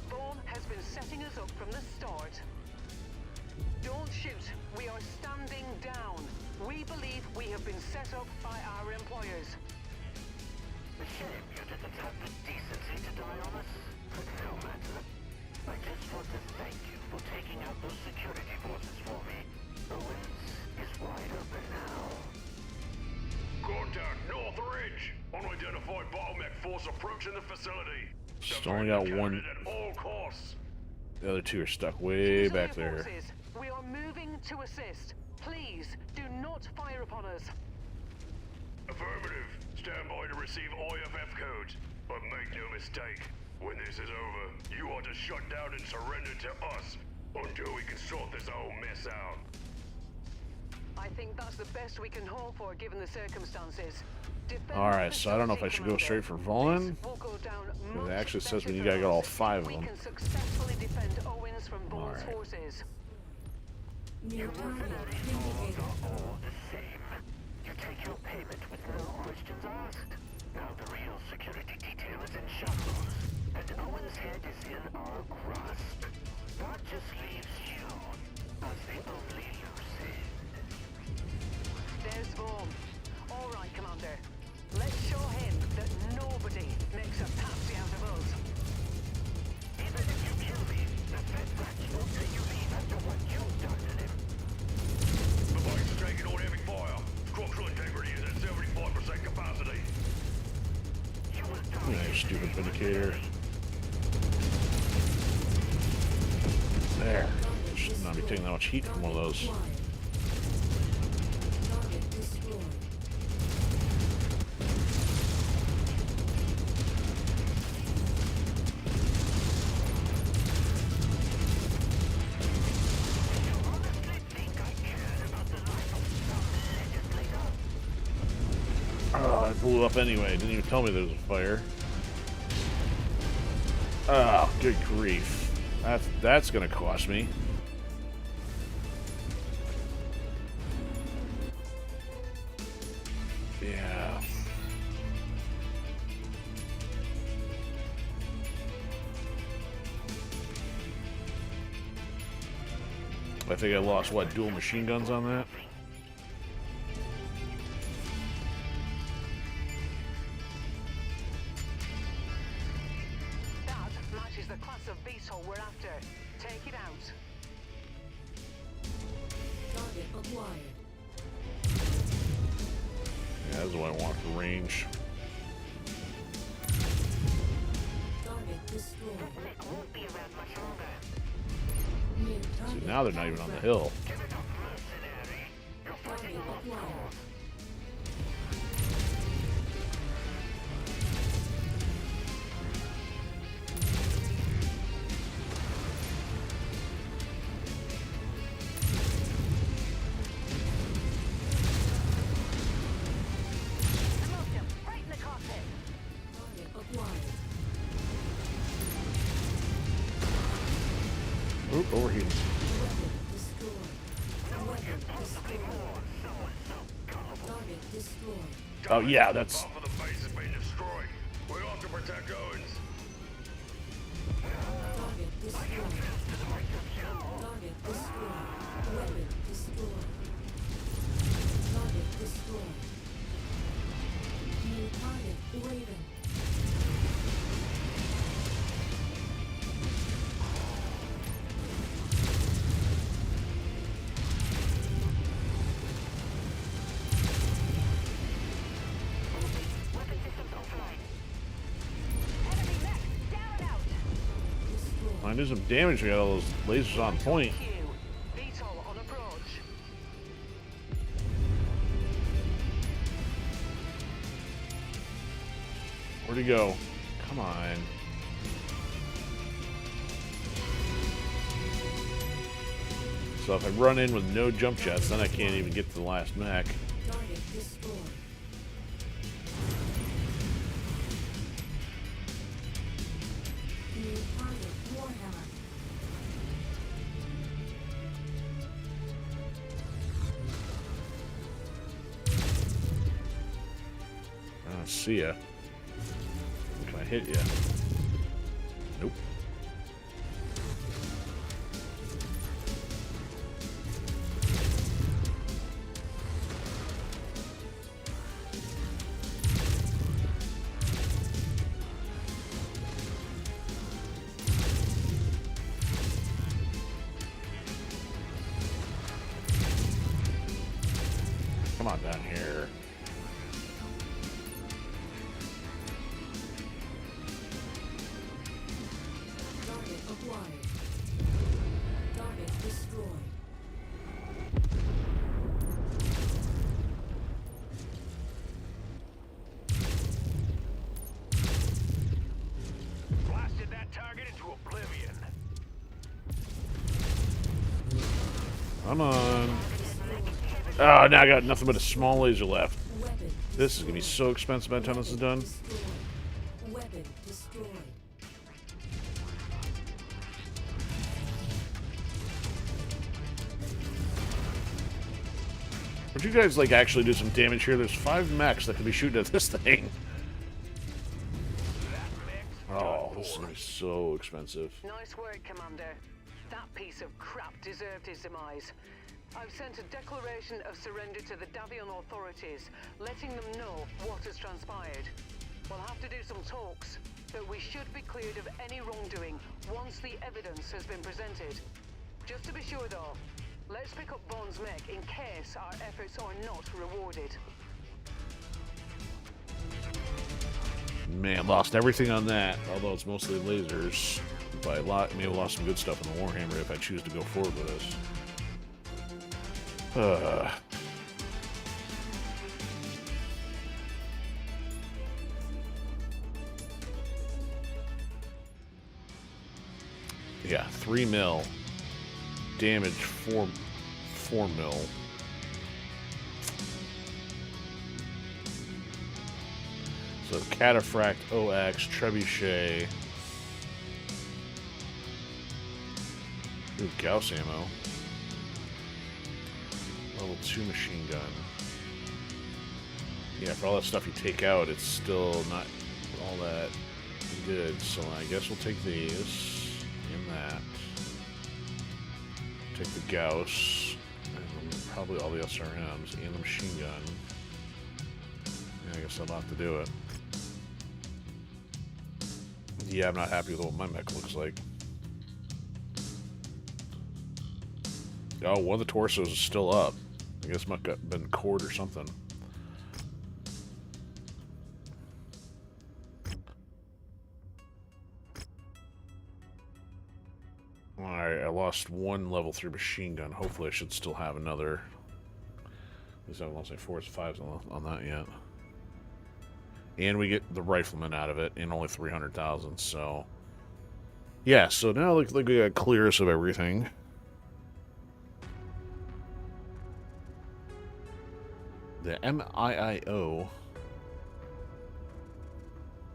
Vaughn has been setting us up from the start. Don't shoot. We are standing down. We believe we have been set up by our employers. A shame you didn't have the decency to die on us. But no matter. I just want to thank you for taking out those security forces for me. Owens is wide open now. Contact North Ridge. Unidentified bottleneck force approaching the facility. Just only got one. At all costs. The other two are stuck way Fusilier back there. forces, we are moving to assist. Please, do not fire upon us. Affirmative. Stand by to receive IFF codes. But make no mistake, when this is over, you are to shut down and surrender to us until we can sort this whole mess out. I think that's the best we can hope for given the circumstances. Alright, so I don't know if I should go straight for Vaughn. It actually says we gotta get all 5 of them. We can successfully defend Owens from Vaughn's Alright. forces. New target indicated. All the same. You take your payment with no questions asked. Now the real security detail is in shambles, and Owen's head is in our grasp. That just leaves you as the only loose end. There's Vorm. All right, Commander. Let's show him that nobody makes a patsy out of us. Even if you kill me, the Fed won't let you leave after what you've done to them. The body's taking on heavy fire. Structural integrity is at 75% capacity. You will die. Nice, stupid vindicator. There. Should not be taking that much heat from one of those. Target destroyed. Oh, it blew up anyway. Didn't even tell me there was a fire. Oh, good grief. That's gonna cost me. Yeah. I think I lost, what, dual machine guns on that? That matches the class of beasthole we're after. Take it out. Target acquired. Yeah, that's what I want for range. Target destroyed. Won't be around much longer. New See, target. now they're not even on the hill. Target acquired. Right in the cockpit. Target acquired. Oop, overheating. Weapon destroyed. Weapon destroyed. Target destroyed. Oh, yeah, that's... Half of the base has been destroyed. We ought to protect Owens. Target destroyed. Target destroyed. Weapon destroyed. Target destroyed. New target Raven. Weapon systems offline. Enemy mech down and out. Destroyed. I do some damage. We got all those lasers on point. Q. Beasthole on approach. Where'd he go? Come on. So if I run in with no jump jets, then I can't even get to the last mech. Target destroyed. New target Warhammer. See ya. Can I hit ya? Nope. Come on down here. Target acquired. Target destroyed. Blasted that target into oblivion. Come on. Oh, now I got nothing but a small laser left. Weapon This is gonna be so expensive by the time this is done. destroyed. Weapon destroyed. Would you guys like actually do some damage here? There's 5 mechs that could be shooting at this thing. Oh, this is gonna be so expensive. Nice work, Commander. That piece of crap deserved his demise. I've sent a declaration of surrender to the Davion authorities, letting them know what has transpired. We'll have to do some talks, but we should be cleared of any wrongdoing once the evidence has been presented. Just to be sure though, let's pick up Vaughn's mech in case our efforts are not rewarded. Man, lost everything on that, although it's mostly lasers. By a lot, may have lost some good stuff in the Warhammer if I choose to go forward with this. Yeah, 3 mil. Damage 4 mil. So Cataphract, OX, Trebuchet. Ooh, Gauss ammo. Level 2 machine gun. Yeah, for all that stuff you take out, it's still not all that good. So I guess we'll take these and that. Take the Gauss and probably all the SRMs and the machine gun. Yeah, I guess I'll have to do it. Yeah, I'm not happy with what my mech looks like. Oh, one of the torsos is still up. I guess it might have been cored or something. Alright, I lost one level 3 machine gun. Hopefully I should still have another. At least I haven't lost any 4s, 5s on that yet. And we get the rifleman out of it in only 300,000, so... Yeah, so now looks like we got clearest of everything. The MIIO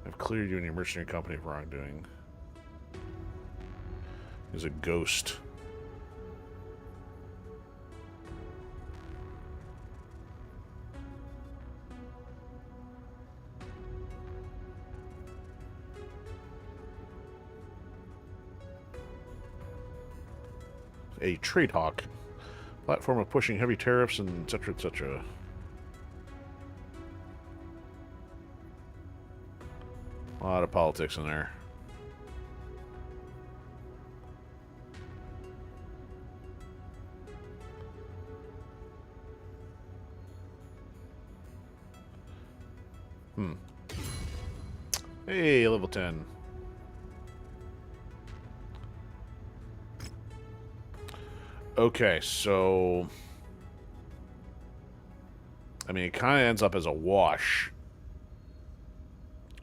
have cleared you and your mercenary company of wrongdoing. Is a ghost. A trade hawk. Platform of pushing heavy tariffs and etc. etc. A lot of politics in there. Hey, level 10. Okay, so... I mean, it kind of ends up as a wash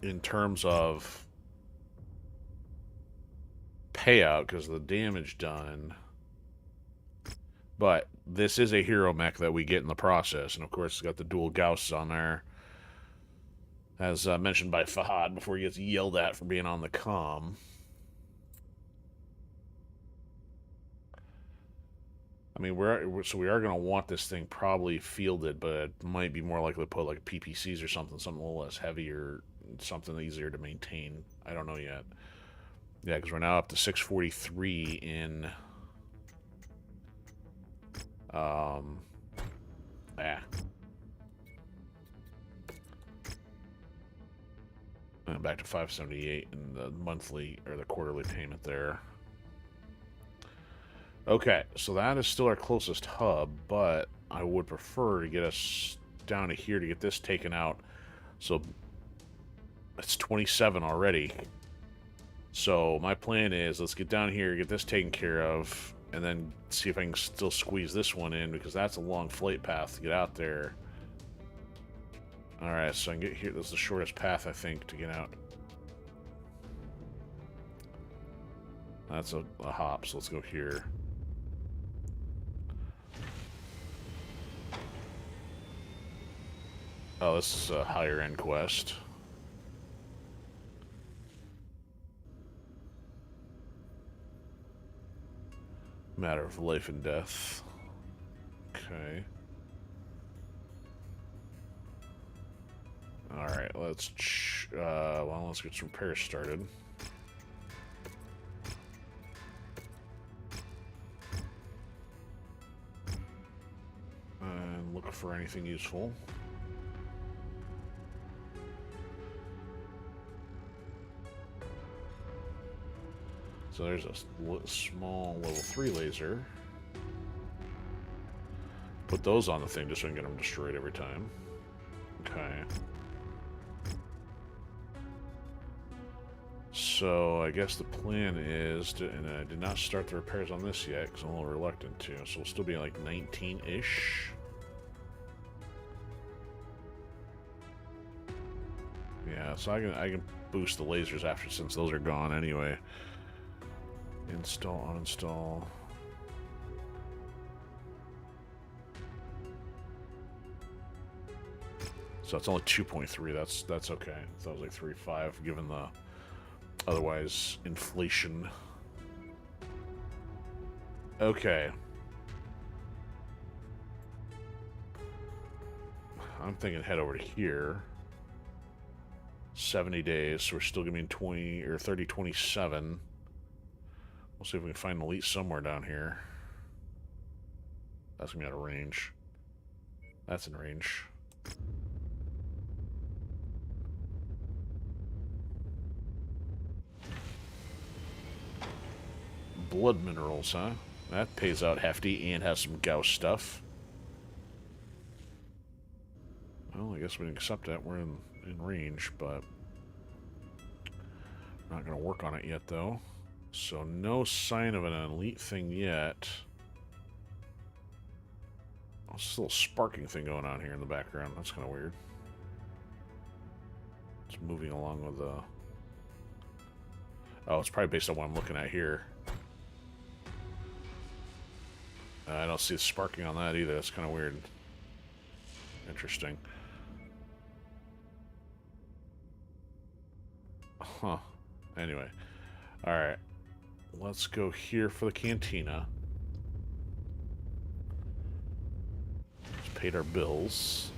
in terms of payout because of the damage done. But this is a hero mech that we get in the process. And of course, it's got the dual Gauss on there. As mentioned by Fahad before he gets yelled at for being on the comm. I mean, we are going to want this thing probably fielded, but it might be more likely to put like PPCs or something a little less heavy or something easier to maintain. I don't know yet. Yeah, because we're now up to 643 in... And back to 578 in the monthly or the quarterly payment there. Okay, so that is still our closest hub, but I would prefer to get us down to here to get this taken out. So it's 27 already. So my plan is let's get down here, get this taken care of, and then see if I can still squeeze this one in because that's a long flight path to get out there. Alright, so I can get here. This is the shortest path, I think, to get out. That's a hop, so let's go here. Oh, this is a higher end quest. Matter of life and death. Okay. Alright, let's get some repairs started. look for anything useful. So there's a small level 3 laser. Put those on the thing just so I can get them destroyed every time. Okay. So I guess the plan is to, and I did not start the repairs on this yet because I'm a little reluctant to. So we'll still be like 19-ish. Yeah, so I can boost the lasers after since those are gone anyway. Install, uninstall. So it's only 2.3. That's okay. That was like 3.5 given the otherwise inflation. Okay. I'm thinking head over to here. 70 days, so we're still gonna be in 20 or 3027. We'll see if we can find an elite somewhere down here. That's gonna be out of range. That's in range. Blood minerals, huh? That pays out hefty and has some Gauss stuff. Well, I guess we can accept that. We're in range, but not going to work on it yet, though. So no sign of an elite thing yet. Oh, this little sparking thing going on here in the background. That's kind of weird. It's moving along with the... Oh, it's probably based on what I'm looking at here. I don't see the sparking on that either. That's kind of weird. Interesting. Huh. Anyway. Alright. Let's go here for the cantina. Just paid our bills.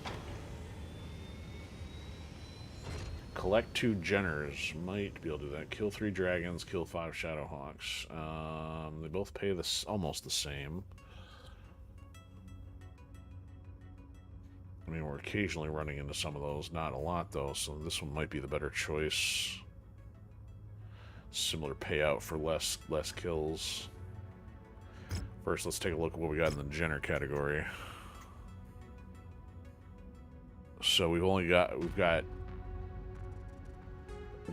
Collect 2 Jenners. Might be able to do that. Kill 3 dragons, kill 5 Shadowhawks. They both pay this almost the same. I mean, we're occasionally running into some of those. Not a lot, though, so this one might be the better choice. Similar payout for less kills. First, let's take a look at what we got in the Jenner category. So we've got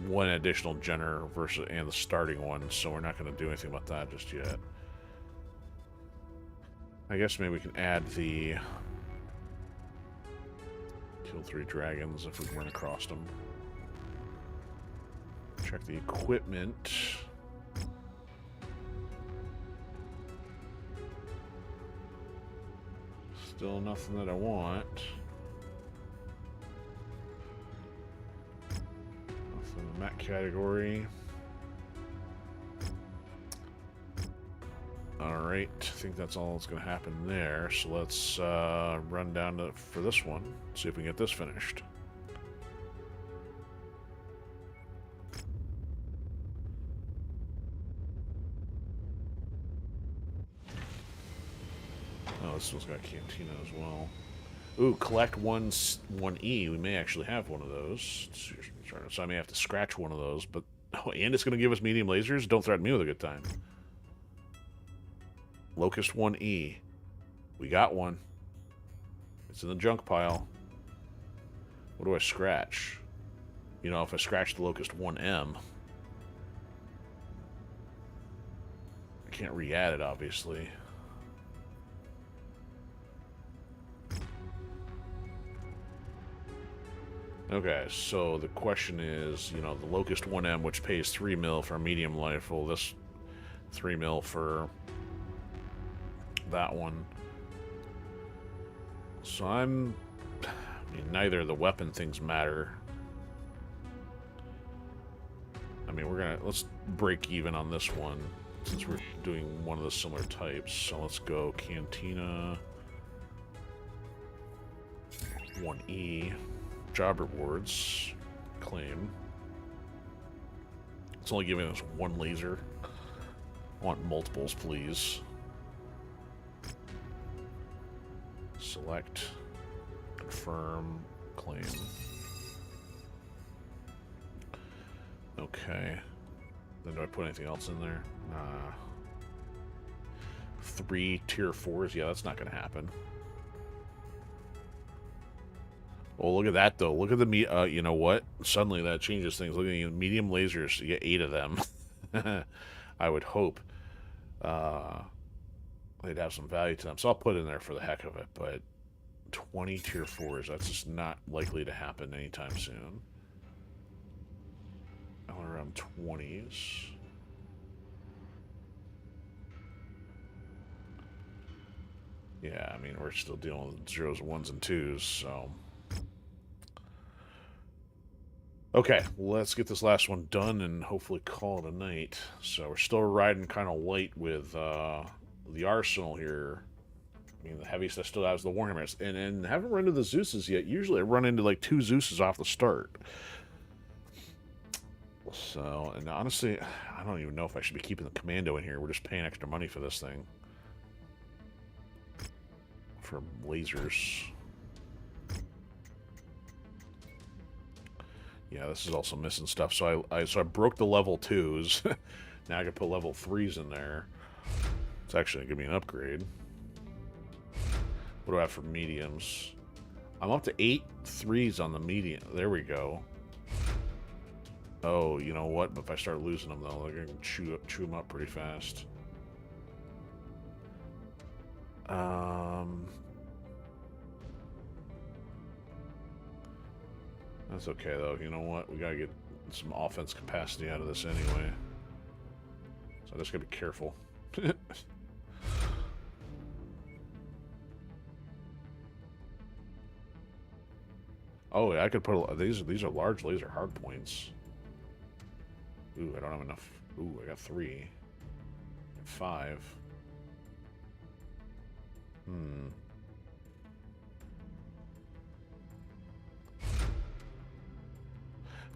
one additional Jenner versus and the starting one, so we're not going to do anything about that just yet. I guess maybe we can add the kill 3 dragons if we run across them. Check the equipment. Still nothing that I want. Nothing in that category. Alright, I think that's all that's going to happen there. So let's run down for this one. See if we can get this finished. Oh, this one's got Cantina as well. Ooh, collect 1E. We may actually have one of those. So I may have to scratch one of those. But oh, and it's going to give us medium lasers? Don't threaten me with a good time. Locust 1E. We got one. It's in the junk pile. What do I scratch? You know, if I scratch the Locust 1M, I can't re-add it, obviously. Okay, so the question is, you know, the Locust 1M, which pays 3 mil for a medium rifle, this 3 mil for that one. So I mean, neither of the weapon things matter. I mean, let's break even on this one, since we're doing one of the similar types. So let's go Cantina 1E. Job rewards. Claim. It's only giving us 1 laser. I want multiples, please. Select. Confirm. Claim. Okay. Then do I put anything else in there? Nah. 3 tier 4s? Yeah, that's not going to happen. Oh, look at that, though. Look at the... you know what? Suddenly that changes things. Look at the medium lasers. You get 8 of them. I would hope. They'd have some value to them. So I'll put it in there for the heck of it. But 20 tier 4s, that's just not likely to happen anytime soon. I want around 20s. Yeah, I mean, we're still dealing with 0s, 1s, and 2s, so... Okay, let's get this last one done and hopefully call it a night. So we're still riding kind of light with the arsenal here. I mean, the heaviest I still have is the Warhammers. And haven't run into the Zeuses yet. Usually I run into like 2 Zeuses off the start. So, and honestly, I don't even know if I should be keeping the Commando in here. We're just paying extra money for this thing. For lasers. Yeah, this is also missing stuff. So I broke the level 2s. Now I can put level 3s in there. It's actually going to give me an upgrade. What do I have for mediums? I'm up to 8 3s on the medium. There we go. Oh, you know what? But if I start losing them, though, they're going to chew them up pretty fast. That's okay, though. You know what? We got to get some offense capacity out of this anyway. So I just got to be careful. Oh, yeah, I could put... These are large laser hard points. Ooh, I don't have enough. Ooh, I got 3. 5.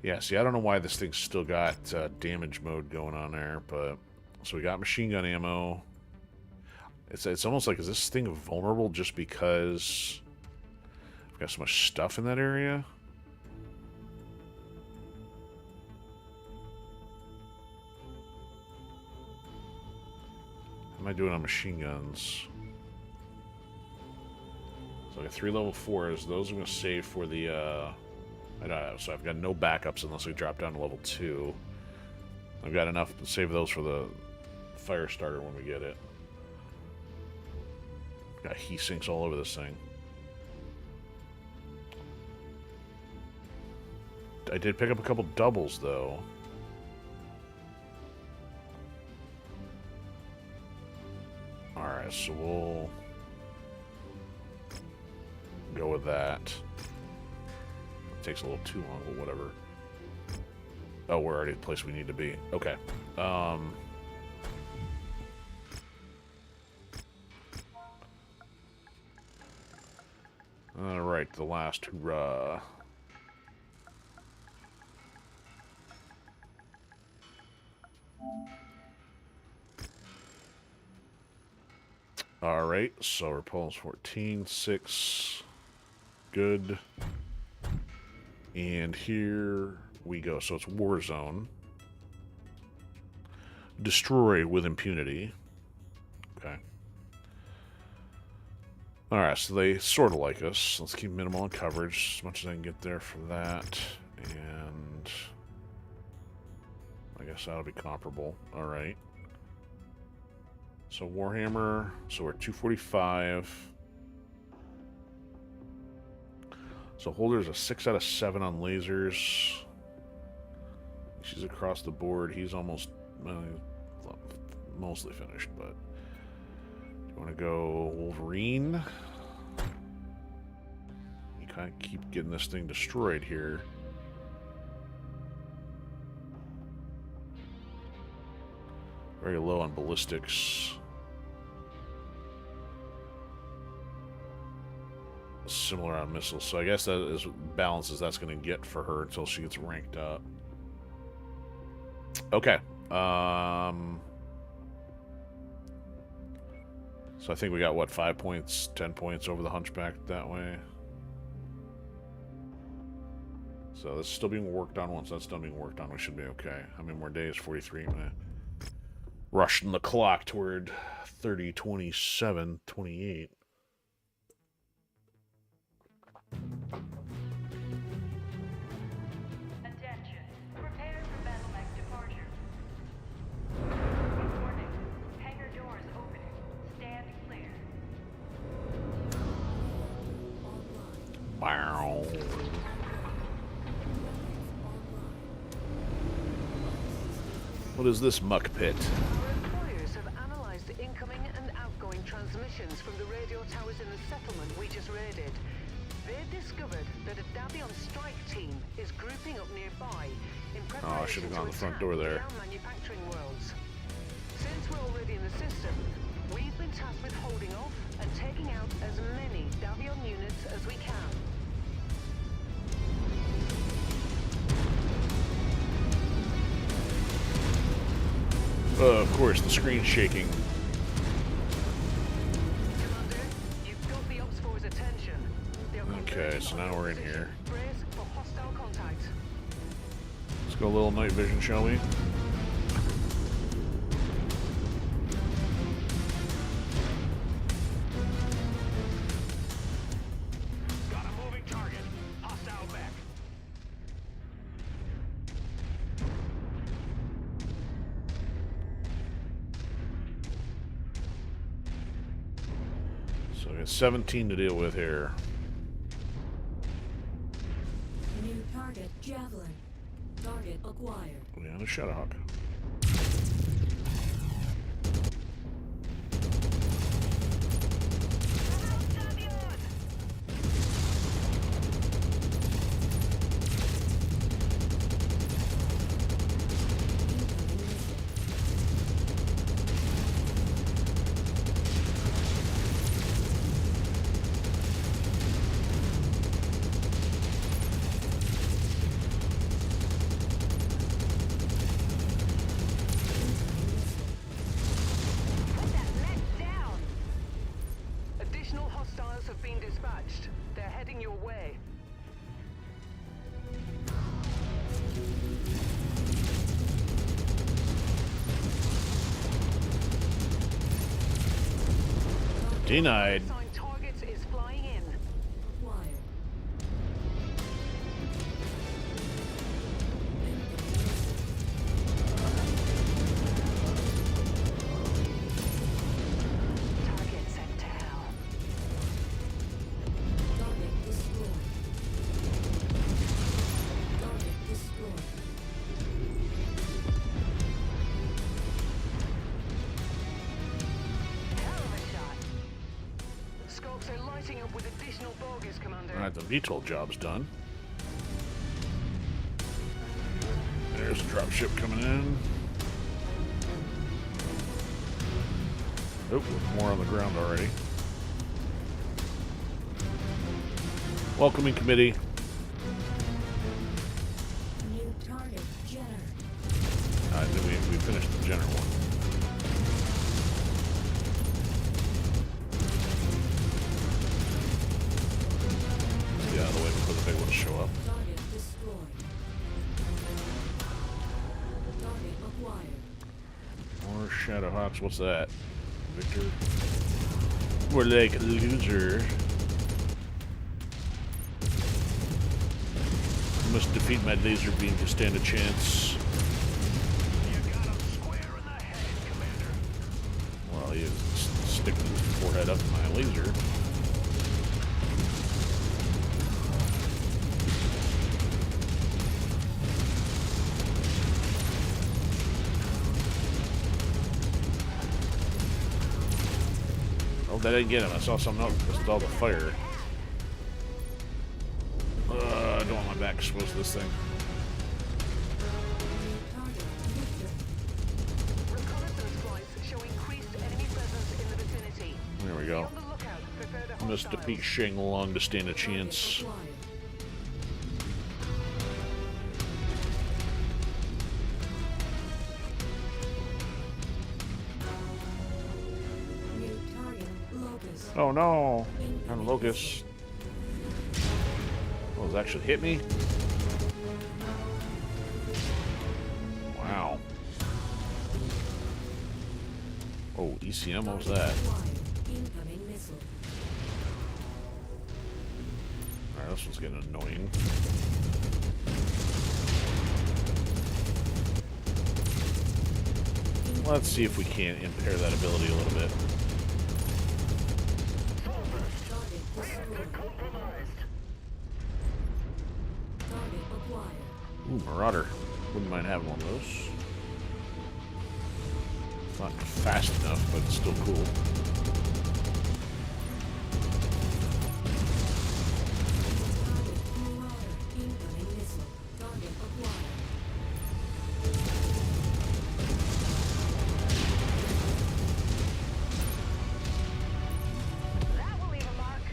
Yeah, see, I don't know why this thing's still got damage mode going on there, but... So we got machine gun ammo. It's almost like, is this thing vulnerable just because... I've got so much stuff in that area? How am I doing on machine guns? So I got 3 level 4s. Those I'm going to save for the... so I've got no backups unless we drop down to level 2. I've got enough to save those for the fire starter when we get it. Got heat sinks all over this thing. I did pick up a couple doubles, though. Alright, so we'll go with that. It takes a little too long, but whatever. Oh, we're already at the place we need to be. Okay. Alright, the last hurrah. Alright, so repulse 14, 6. Good. And here we go. So it's Warzone. Destroy with impunity. Okay. Alright, so they sort of like us. Let's keep minimal on coverage as much as I can get there for that. And I guess that'll be comparable. Alright. So Warhammer, so we're at 245. So Holder's a 6 out of 7 on lasers. She's across the board. He's almost mostly finished, but do you want to go Wolverine? You kind of keep getting this thing destroyed here. Very low on ballistics. Similar on missiles, so I guess that is balances that's going to get for her until she gets ranked up. Okay. So I think we got, what, 5 points, 10 points over the Hunchback that way? So this is still being worked on. Once that's done being worked on, we should be okay. How many more days? 43. I'm gonna rush the clock toward 30, 27, 28. Attention. Prepare for battle mech departure. Warning. Hangar doors opening. Stand clear. Bow. What is this muck pit? Our employers have analyzed the incoming and outgoing transmissions from the radio towers in the settlement we just raided. They've discovered that a Davion strike team is grouping up nearby in preparation I should have gone to the front attack door there. the manufacturing worlds. Since we're already in the system, we've been tasked with holding off and taking out as many Davion units as we can. Of course, the screen's shaking. Commander, you've got the Ops Force's attention. They are Okay, so now we're in here. brace for hostile contact. Let's go a little night vision, shall we? Got a moving target. Hostile back. So we got 17 to deal with here. New target, Javelin. Target acquired. We have a Shadowhawk. Additional hostiles have been dispatched. They're heading your way. Denied. Assigned targets is flying in. Acquired. Target sent to hell. Target destroyed. Target destroyed. Hell of a shot. Scopes are lighting up with additional bogies, Commander. Alright, the VTOL job's done. There's a dropship coming in. Nope, more on the ground already. Welcoming committee. New target, Jenner. Then we finished the Jenner one. Let's get out of the way before the big ones show up. Target destroyed. Target acquired. More Shadowhawks. What's that? Victor. We're like a loser. Must defeat my laser beam to stand a chance. You got him square in the head, Commander. Well, you stick the forehead up my laser. Oh, that didn't get him. I saw something else because of all the fire. I don't want my back exposed to this thing. Target Victor. Reconnaissance flights show increased enemy presence in the vicinity. There we Be go. on the lookout for further Must hostiles. defeat Shang Long to stand a chance. Acquired. New target, Locust. Oh no! Incoming I'm Locust. Oh, it's actually hit me? Oh, ECM, what was that? Incoming missile. Alright, this one's getting annoying. Let's see if we can't impair that ability a little bit. Target acquired. Ooh, Marauder. Wouldn't mind having one of those. It's not fast enough, but it's still cool. Target Marauder. Incoming missile. Target acquired. That will leave a mark.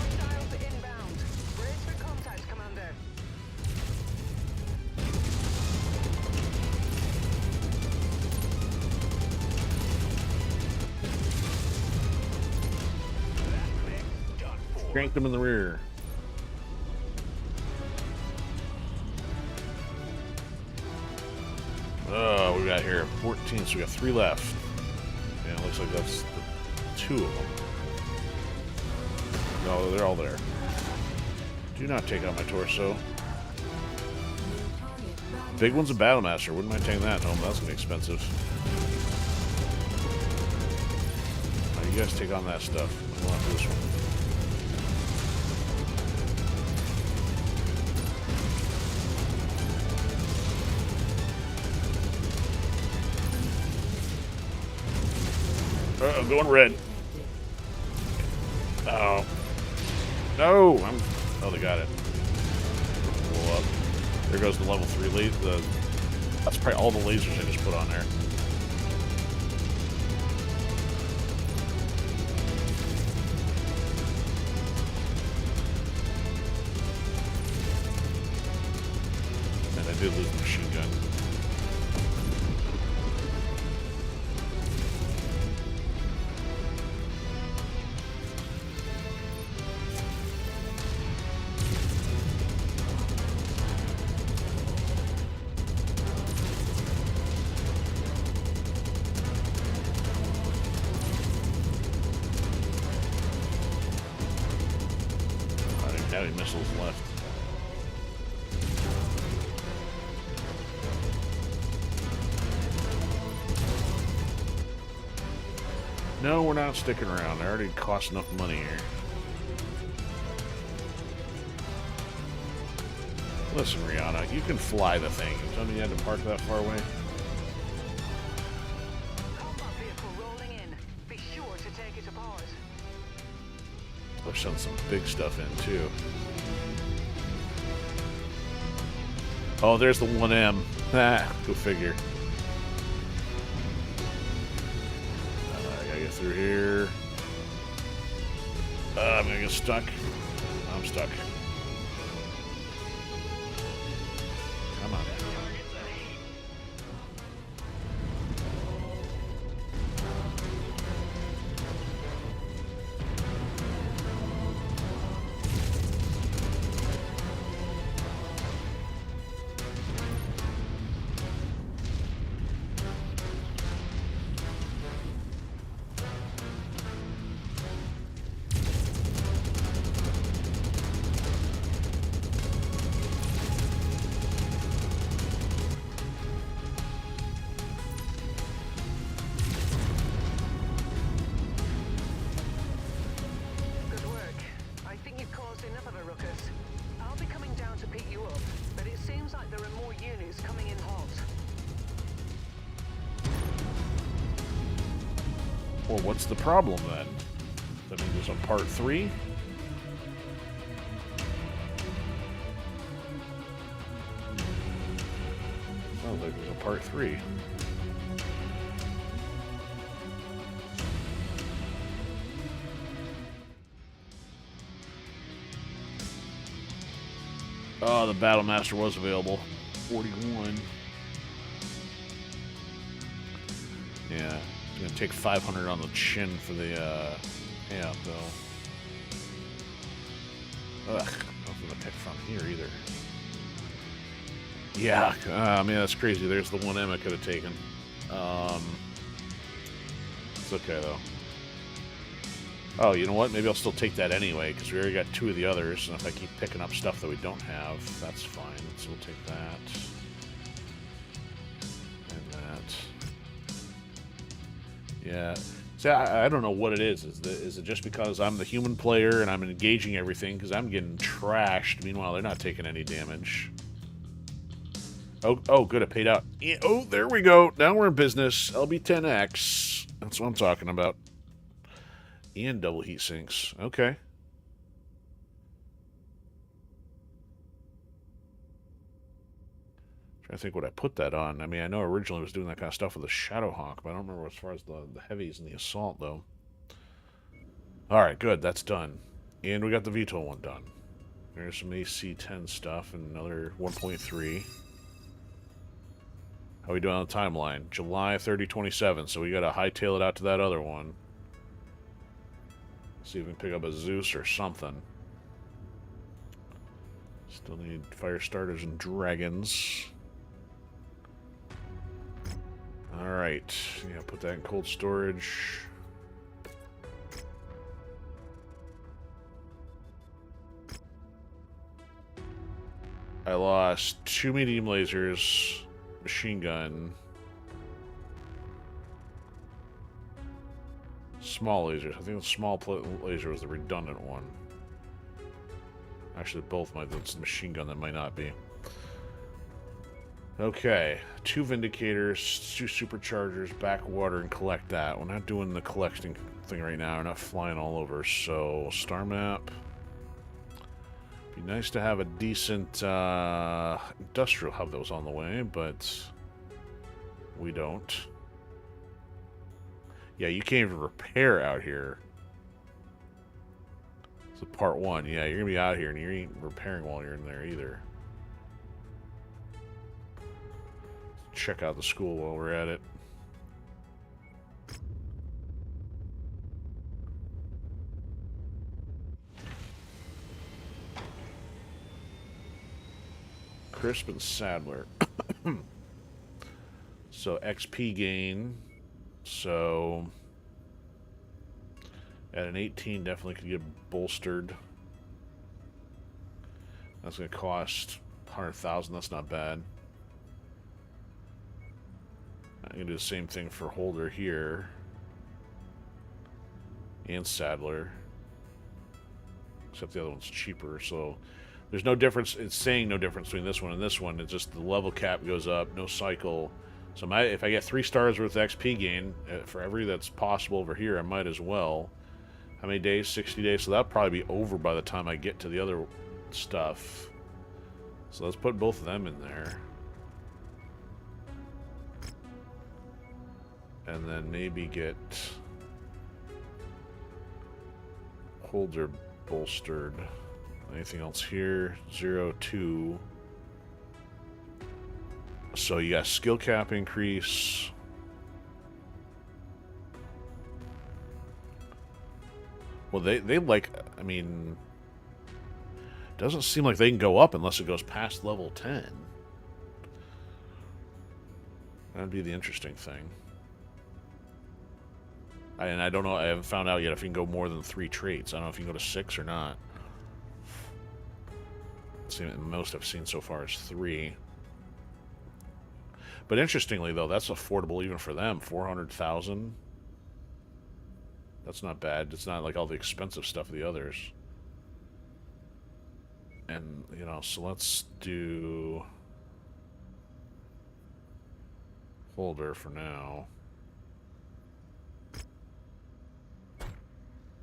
Hostiles inbound. Brace for contact, Commander. Cranked them in the rear. Oh, we got here 14, so we got 3 left. Yeah, it looks like that's the 2 of them. No, they're all there. Do not take out my torso. Big one's a Battlemaster. Wouldn't mind taking that home. That's gonna be expensive. You guys take on that stuff. We'll have to do this one. I'm going red. Oh. No! Oh, they got it. Blow up. There goes the level 3 laser. That's probably all the lasers I just put on there. And I did lose the machine gun. Any missiles left. No, we're not sticking around. They already cost enough money here. Listen, Rihanna, you can fly the thing. You tell me you had to park that far away? Combat vehicle rolling in. Be sure to take it apart. They're showing some big stuff in, too. Oh, there's the 1M. Ah, go figure. I gotta get through here. I'm gonna get stuck. I'm stuck. Come on. Good work. I think you've caused enough of a ruckus. I'll be coming down to pick you up, but it seems like there are more units coming in hot. Well, what's the problem then? That means there's a part 3? Oh, there's a part 3. Oh, the Battlemaster was available. 41. Yeah. It's gonna take 500 on the chin for the hangout, though. Ugh, no nothing to pick from here either. Yeah, man, that's crazy. There's the one M I could have taken. It's okay, though. Oh, you know what? Maybe I'll still take that anyway, because we already got 2 of the others, and if I keep picking up stuff that we don't have, that's fine. So we'll take that. And that. Yeah. See, I don't know what it is. Is it just because I'm the human player and I'm engaging everything, because I'm getting trashed, meanwhile they're not taking any damage. Oh, good, it paid out. Yeah, oh, there we go. Now we're in business. LB10X. That's what I'm talking about. And double heat sinks. Okay. Trying to think what I put that on. I mean, I know originally I was doing that kind of stuff with the Shadowhawk, but I don't remember as far as the heavies and the assault, though. Alright, good. That's done. And we got the VTOL one done. There's some AC-10 stuff and another 1.3. How are we doing on the timeline? July 30, 27. So we got to hightail it out to that other one. See if we can pick up a Zeus or something. Still need fire starters and dragons. Alright. Yeah, put that in cold storage. I lost 2 medium lasers, machine gun, small lasers. I think the small laser was the redundant one. Actually, both might. That's the machine gun that might not be. Okay, 2 Vindicators, 2 Superchargers, backwater, and collect that. We're not doing the collecting thing right now. We're not flying all over. So, star map. Be nice to have a decent industrial hub that was on the way, but we don't. Yeah, you can't even repair out here. So part 1, yeah, you're gonna be out here and you ain't repairing while you're in there either. Check out the school while we're at it. Crisp and Sadler. So XP gain. So at an 18 definitely could get bolstered. That's gonna cost 100,000. That's not bad. I'm gonna do the same thing for Holder here and Sadler, except the other one's cheaper. So there's no difference. It's saying no difference between this one and this one. It's just the level cap goes up, no cycle. So if I get 3 stars worth of XP gain for every that's possible over here, I might as well. How many days? 60 days. So that'll probably be over by the time I get to the other stuff. So let's put both of them in there. And then maybe get Holder bolstered. Anything else here? 02. So you got skill cap increase. Well, they like, I mean, doesn't seem like they can go up unless it goes past level 10. That'd be the interesting thing. And I don't know, I haven't found out yet if you can go more than 3 traits. I don't know if you can go to 6 or not. See, the most I've seen so far is 3. But interestingly, though, that's affordable even for them. 400,000. That's not bad. It's not like all the expensive stuff of the others. And, you know, so let's do Holder for now.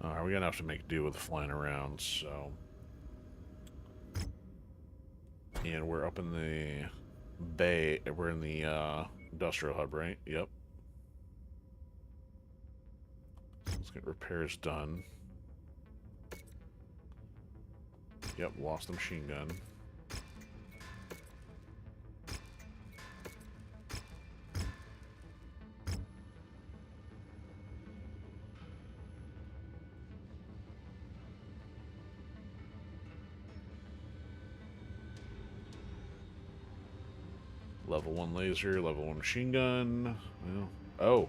Alright, we're gonna have to make do with flying around, so. And we're up in the bay. We're in the industrial hub, right? Yep. So let's get repairs done. Yep, lost the machine gun. Level 1 laser, level 1 machine gun. Well, oh.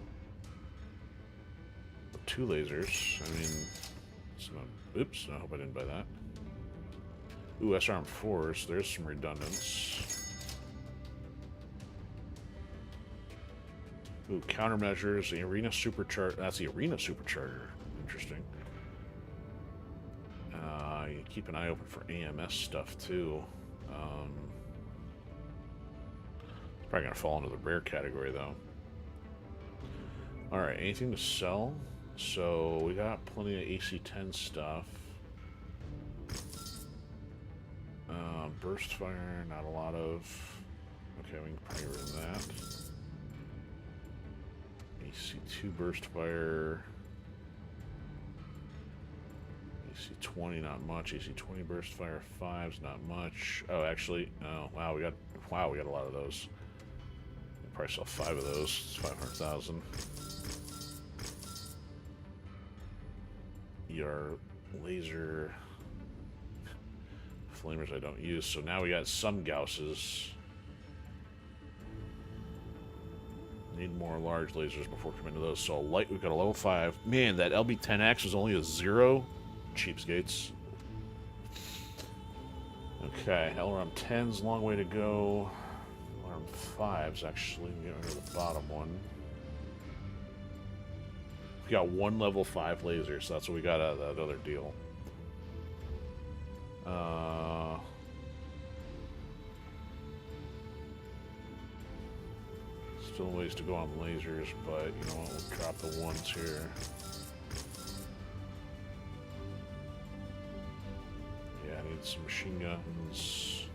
2 lasers. I mean, it's not, oops, I hope I didn't buy that. Ooh, SRM 4s. There's some redundance. Ooh, countermeasures. The arena supercharger. That's the arena supercharger. Interesting. You keep an eye open for AMS stuff too. It's probably gonna fall into the rare category though. All right, anything to sell? So we got plenty of AC-10 stuff. Burst fire, not a lot of. Okay, we can probably get rid of that. AC-2 burst fire. AC-20, not much. AC-20 burst fire 5's not much. Oh, actually, oh wow, we got a lot of those. We'll probably sell 5 of those. It's 500,000. ER laser flamers I don't use. So now we got some Gausses. Need more large lasers before coming to those. So light, we've got a level 5. Man, that LB-10X is only a 0. Cheapskates. Okay, LRM 10's a long way to go. LRM 5's actually, we get rid of the bottom one. We got 1 level 5 laser, so that's what we got out of that other deal. Still ways to go on lasers, but you know what, we'll drop the ones here. Yeah, I need some machine guns.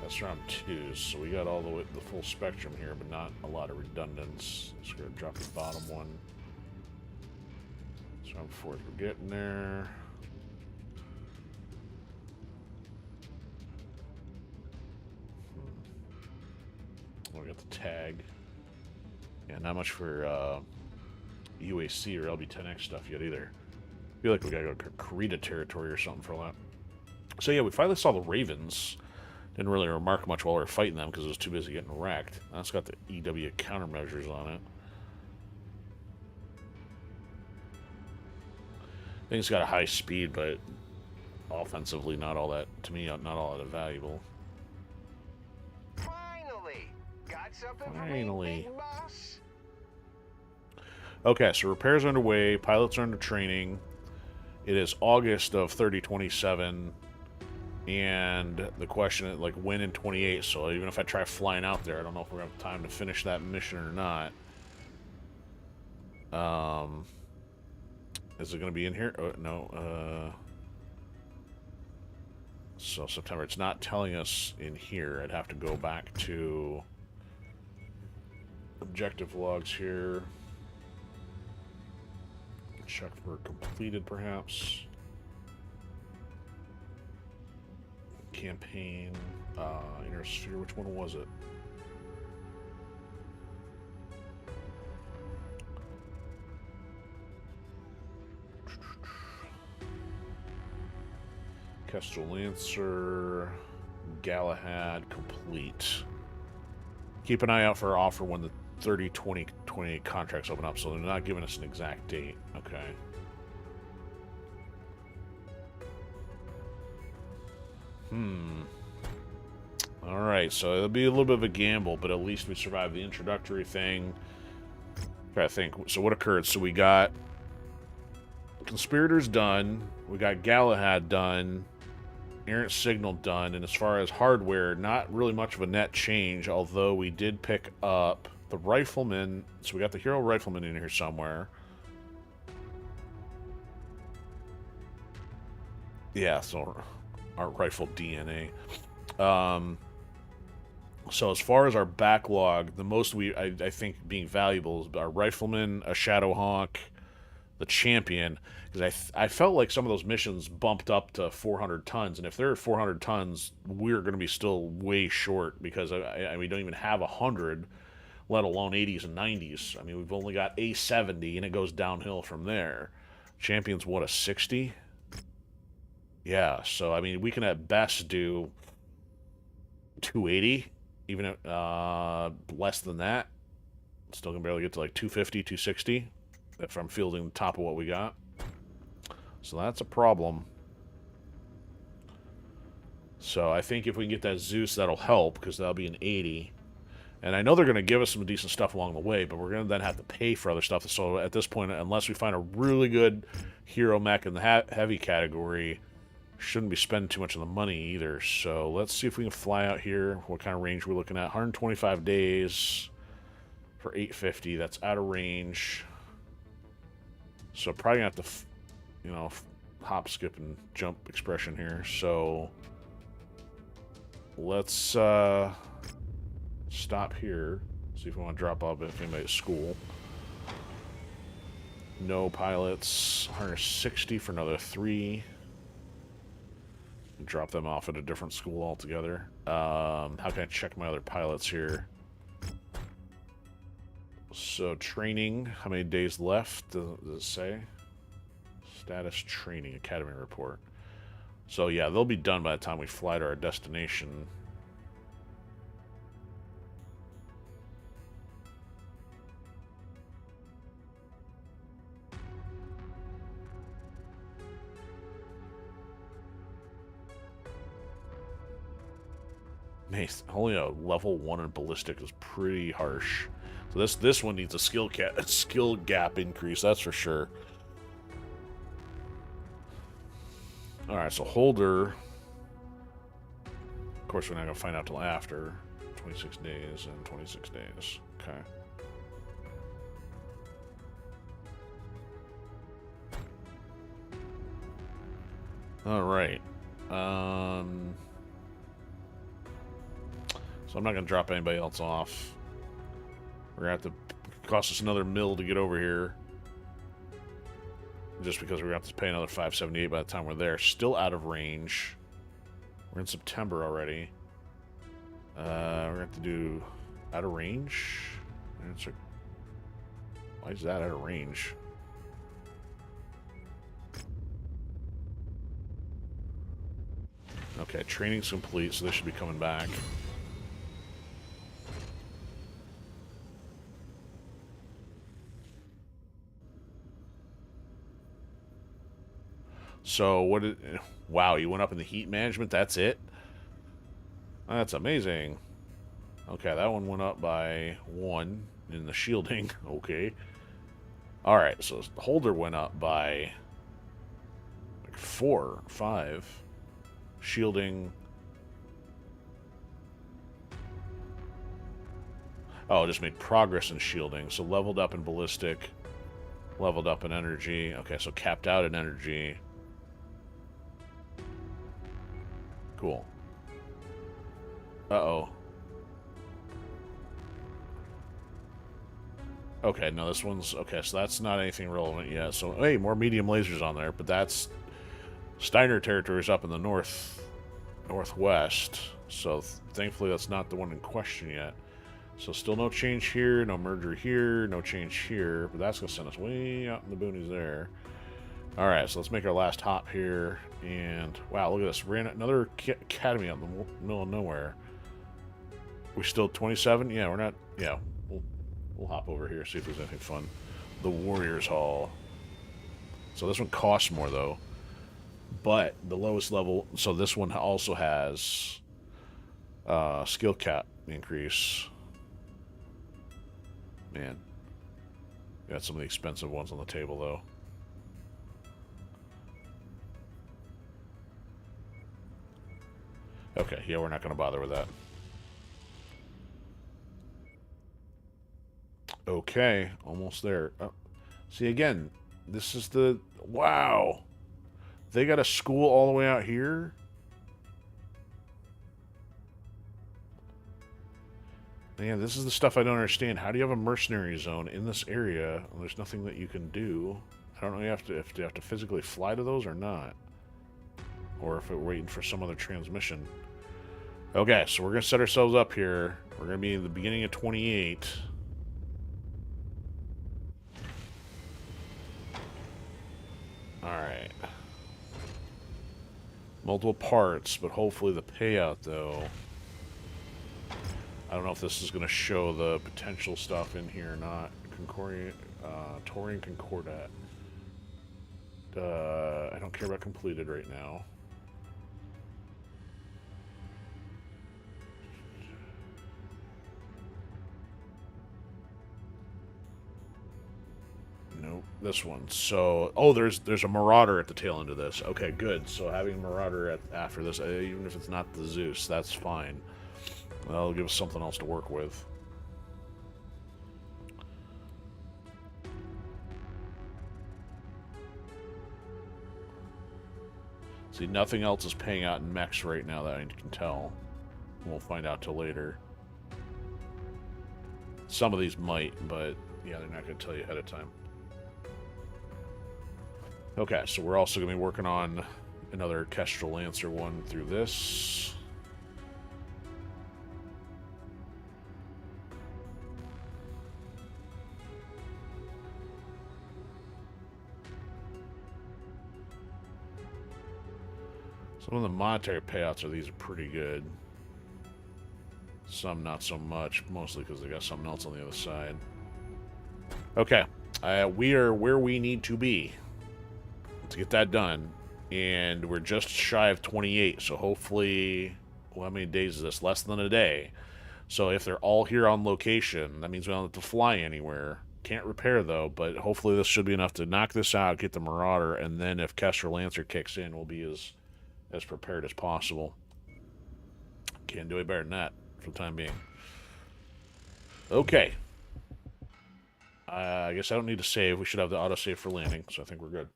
That's round 2, so we got all the way the full spectrum here, but not a lot of redundance. Just gonna drop the bottom one. So round 4, we're getting there. Oh, we got the tag. Yeah, not much for UAC or LB-10X stuff yet either. I feel like we gotta go to Karita territory or something for that. So yeah, we finally saw the Ravens. Didn't really remark much while we were fighting them because I was too busy getting wrecked. That's got the EW countermeasures on it. I think it's got a high speed, but offensively not all that, to me, not all that valuable. Finally! Got something for Finally. me, big boss? Okay, so repairs are underway. Pilots are under training. It is August of 3027. And the question is, like, when in 28? So even if I try flying out there, I don't know if we're going to have time to finish that mission or not. Is it going to be in here? Oh, no. So September. It's not telling us in here. I'd have to go back to objective logs here. Check for completed, perhaps. Campaign, Inner Sphere, which one was it? Kestral Lancer, Galahad, complete. Keep an eye out for our offer when the 30-20-28 contracts open up, so they're not giving us an exact date. Okay. Alright, so it'll be a little bit of a gamble, but at least we survived the introductory thing. I think. So what occurred? So we got Conspirators done, we got Galahad done, Errant Signal done, and as far as hardware, not really much of a net change, although we did pick up the Rifleman. So we got the Hero Rifleman in here somewhere. Yeah, so our rifle DNA. So as far as our backlog, the most I think being valuable is our Rifleman, a Shadowhawk, the Champion, because I felt like some of those missions bumped up to 400 tons, and if they're at 400 tons, we're going to be still way short, because we don't even have 100, let alone 80s and 90s. I mean, we've only got A70, and it goes downhill from there. Champion's what, a 60? Yeah, so I mean we can at best do 280, even if, less than that. Still gonna barely get to like 250, 260 if I'm fielding the top of what we got. So that's a problem. So I think if we can get that Zeus, that'll help, because that'll be an 80. And I know they're going to give us some decent stuff along the way, but we're going to then have to pay for other stuff. So at this point, unless we find a really good hero mech in the heavy category, shouldn't be spending too much of the money either. So let's see if we can fly out here. What kind of range we're looking at. 125 days for 850. That's out of range. So probably going to have to, you know, hop, skip, and jump expression here. So let's stop here. See if we want to drop off if anybody at school. No pilots. 160 for another 3. Drop them off at a different school altogether. How can I check my other pilots here? So training. How many days left? Does it say? Status training academy report. So yeah, they'll be done by the time we fly to our destination. Man, only a level 1 in ballistic is pretty harsh. So this one needs a skill gap increase, that's for sure. Alright, so holder. Of course, we're not going to find out till after. 26 days and 26 days. Okay. Alright. So I'm not going to drop anybody else off. We're going to have to cost us another mil to get over here. Just because we're going to have to pay another 578 by the time we're there. Still out of range. We're in September already. We're going to have to do out of range. Answer. Why is that out of range? Okay, training's complete, so they should be coming back. So what did... Wow, you went up in the heat management? That's it? That's amazing. Okay, that one went up by 1 in the shielding. Okay. Alright, so the holder went up by like 4, 5. Shielding. Oh, it just made progress in shielding. So leveled up in ballistic. Leveled up in energy. Okay, so capped out in energy. Cool. Uh-oh. Okay, no, this one's... Okay, so that's not anything relevant yet. So, hey, more medium lasers on there, but that's... Steiner territory is up in the northwest. So, thankfully, that's not the one in question yet. So, still no change here, no merger here, no change here. But that's going to send us way out in the boonies there. Alright, so let's make our last hop here. And, wow, look at this. Ran another academy out in the middle of nowhere. We still 27? Yeah, we're not... Yeah, we'll hop over here, see if there's anything fun. The Warriors Hall. So this one costs more, though. But the lowest level... So this one also has skill cap increase. Man. Got some of the expensive ones on the table, though. Okay, yeah, we're not going to bother with that. Okay, almost there. Oh, see, again, this is the... Wow! They got a school all the way out here? Man, this is the stuff I don't understand. How do you have a mercenary zone in this area and there's nothing that you can do? I don't know if you have to physically fly to those or not. Or if we're waiting for some other transmission. Okay, so we're going to set ourselves up here. We're going to be in the beginning of 28. Alright. Multiple parts, but hopefully the payout, though. I don't know if this is going to show the potential stuff in here or not. Taurian Concordat. I don't care about completed right now. Nope, this one. So, oh, there's a Marauder at the tail end of this. Okay, good. So having a Marauder after this, even if it's not the Zeus, that's fine. That'll give us something else to work with. See, nothing else is paying out in mechs right now that I can tell. We'll find out till later. Some of these might, but yeah, they're not going to tell you ahead of time. Okay, so we're also going to be working on another Kestral Lancer one through this. Some of the monetary payouts of these are pretty good. Some not so much, mostly because they got something else on the other side. Okay, we are where we need to be to get that done, and we're just shy of 28, so hopefully, well, how many days is this? Less than a day. So if they're all here on location, that means we don't have to fly anywhere. Can't repair, though, but hopefully this should be enough to knock this out, get the Marauder, and then if Kestral Lancer kicks in, we'll be as prepared as possible. Can't do any better than that for the time being. Okay. I guess I don't need to save. We should have the autosave for landing, so I think we're good.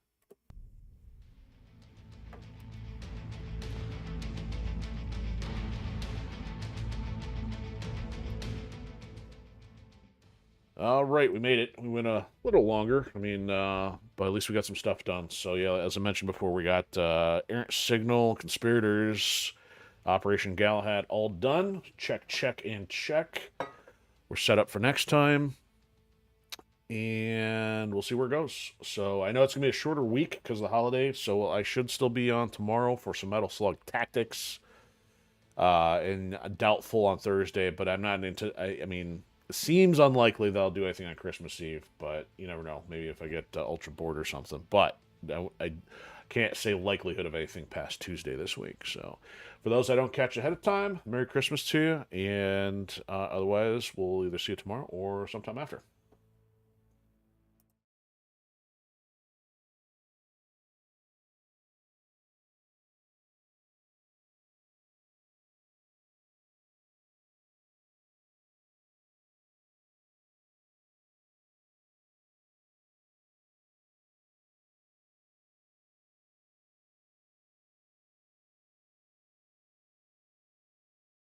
All right, we made it. We went a little longer. I mean, but at least we got some stuff done. So, yeah, as I mentioned before, we got Errant Signal, Conspirators, Operation Galahad all done. Check, check, and check. We're set up for next time. And we'll see where it goes. So, I know it's going to be a shorter week because of the holiday. So, I should still be on tomorrow for some Metal Slug Tactics. And doubtful on Thursday, but I'm not into... I mean... It seems unlikely that I'll do anything on Christmas Eve, but you never know. Maybe if I get ultra bored or something. But I can't say likelihood of anything past Tuesday this week. So for those I don't catch ahead of time, Merry Christmas to you. And otherwise, we'll either see you tomorrow or sometime after.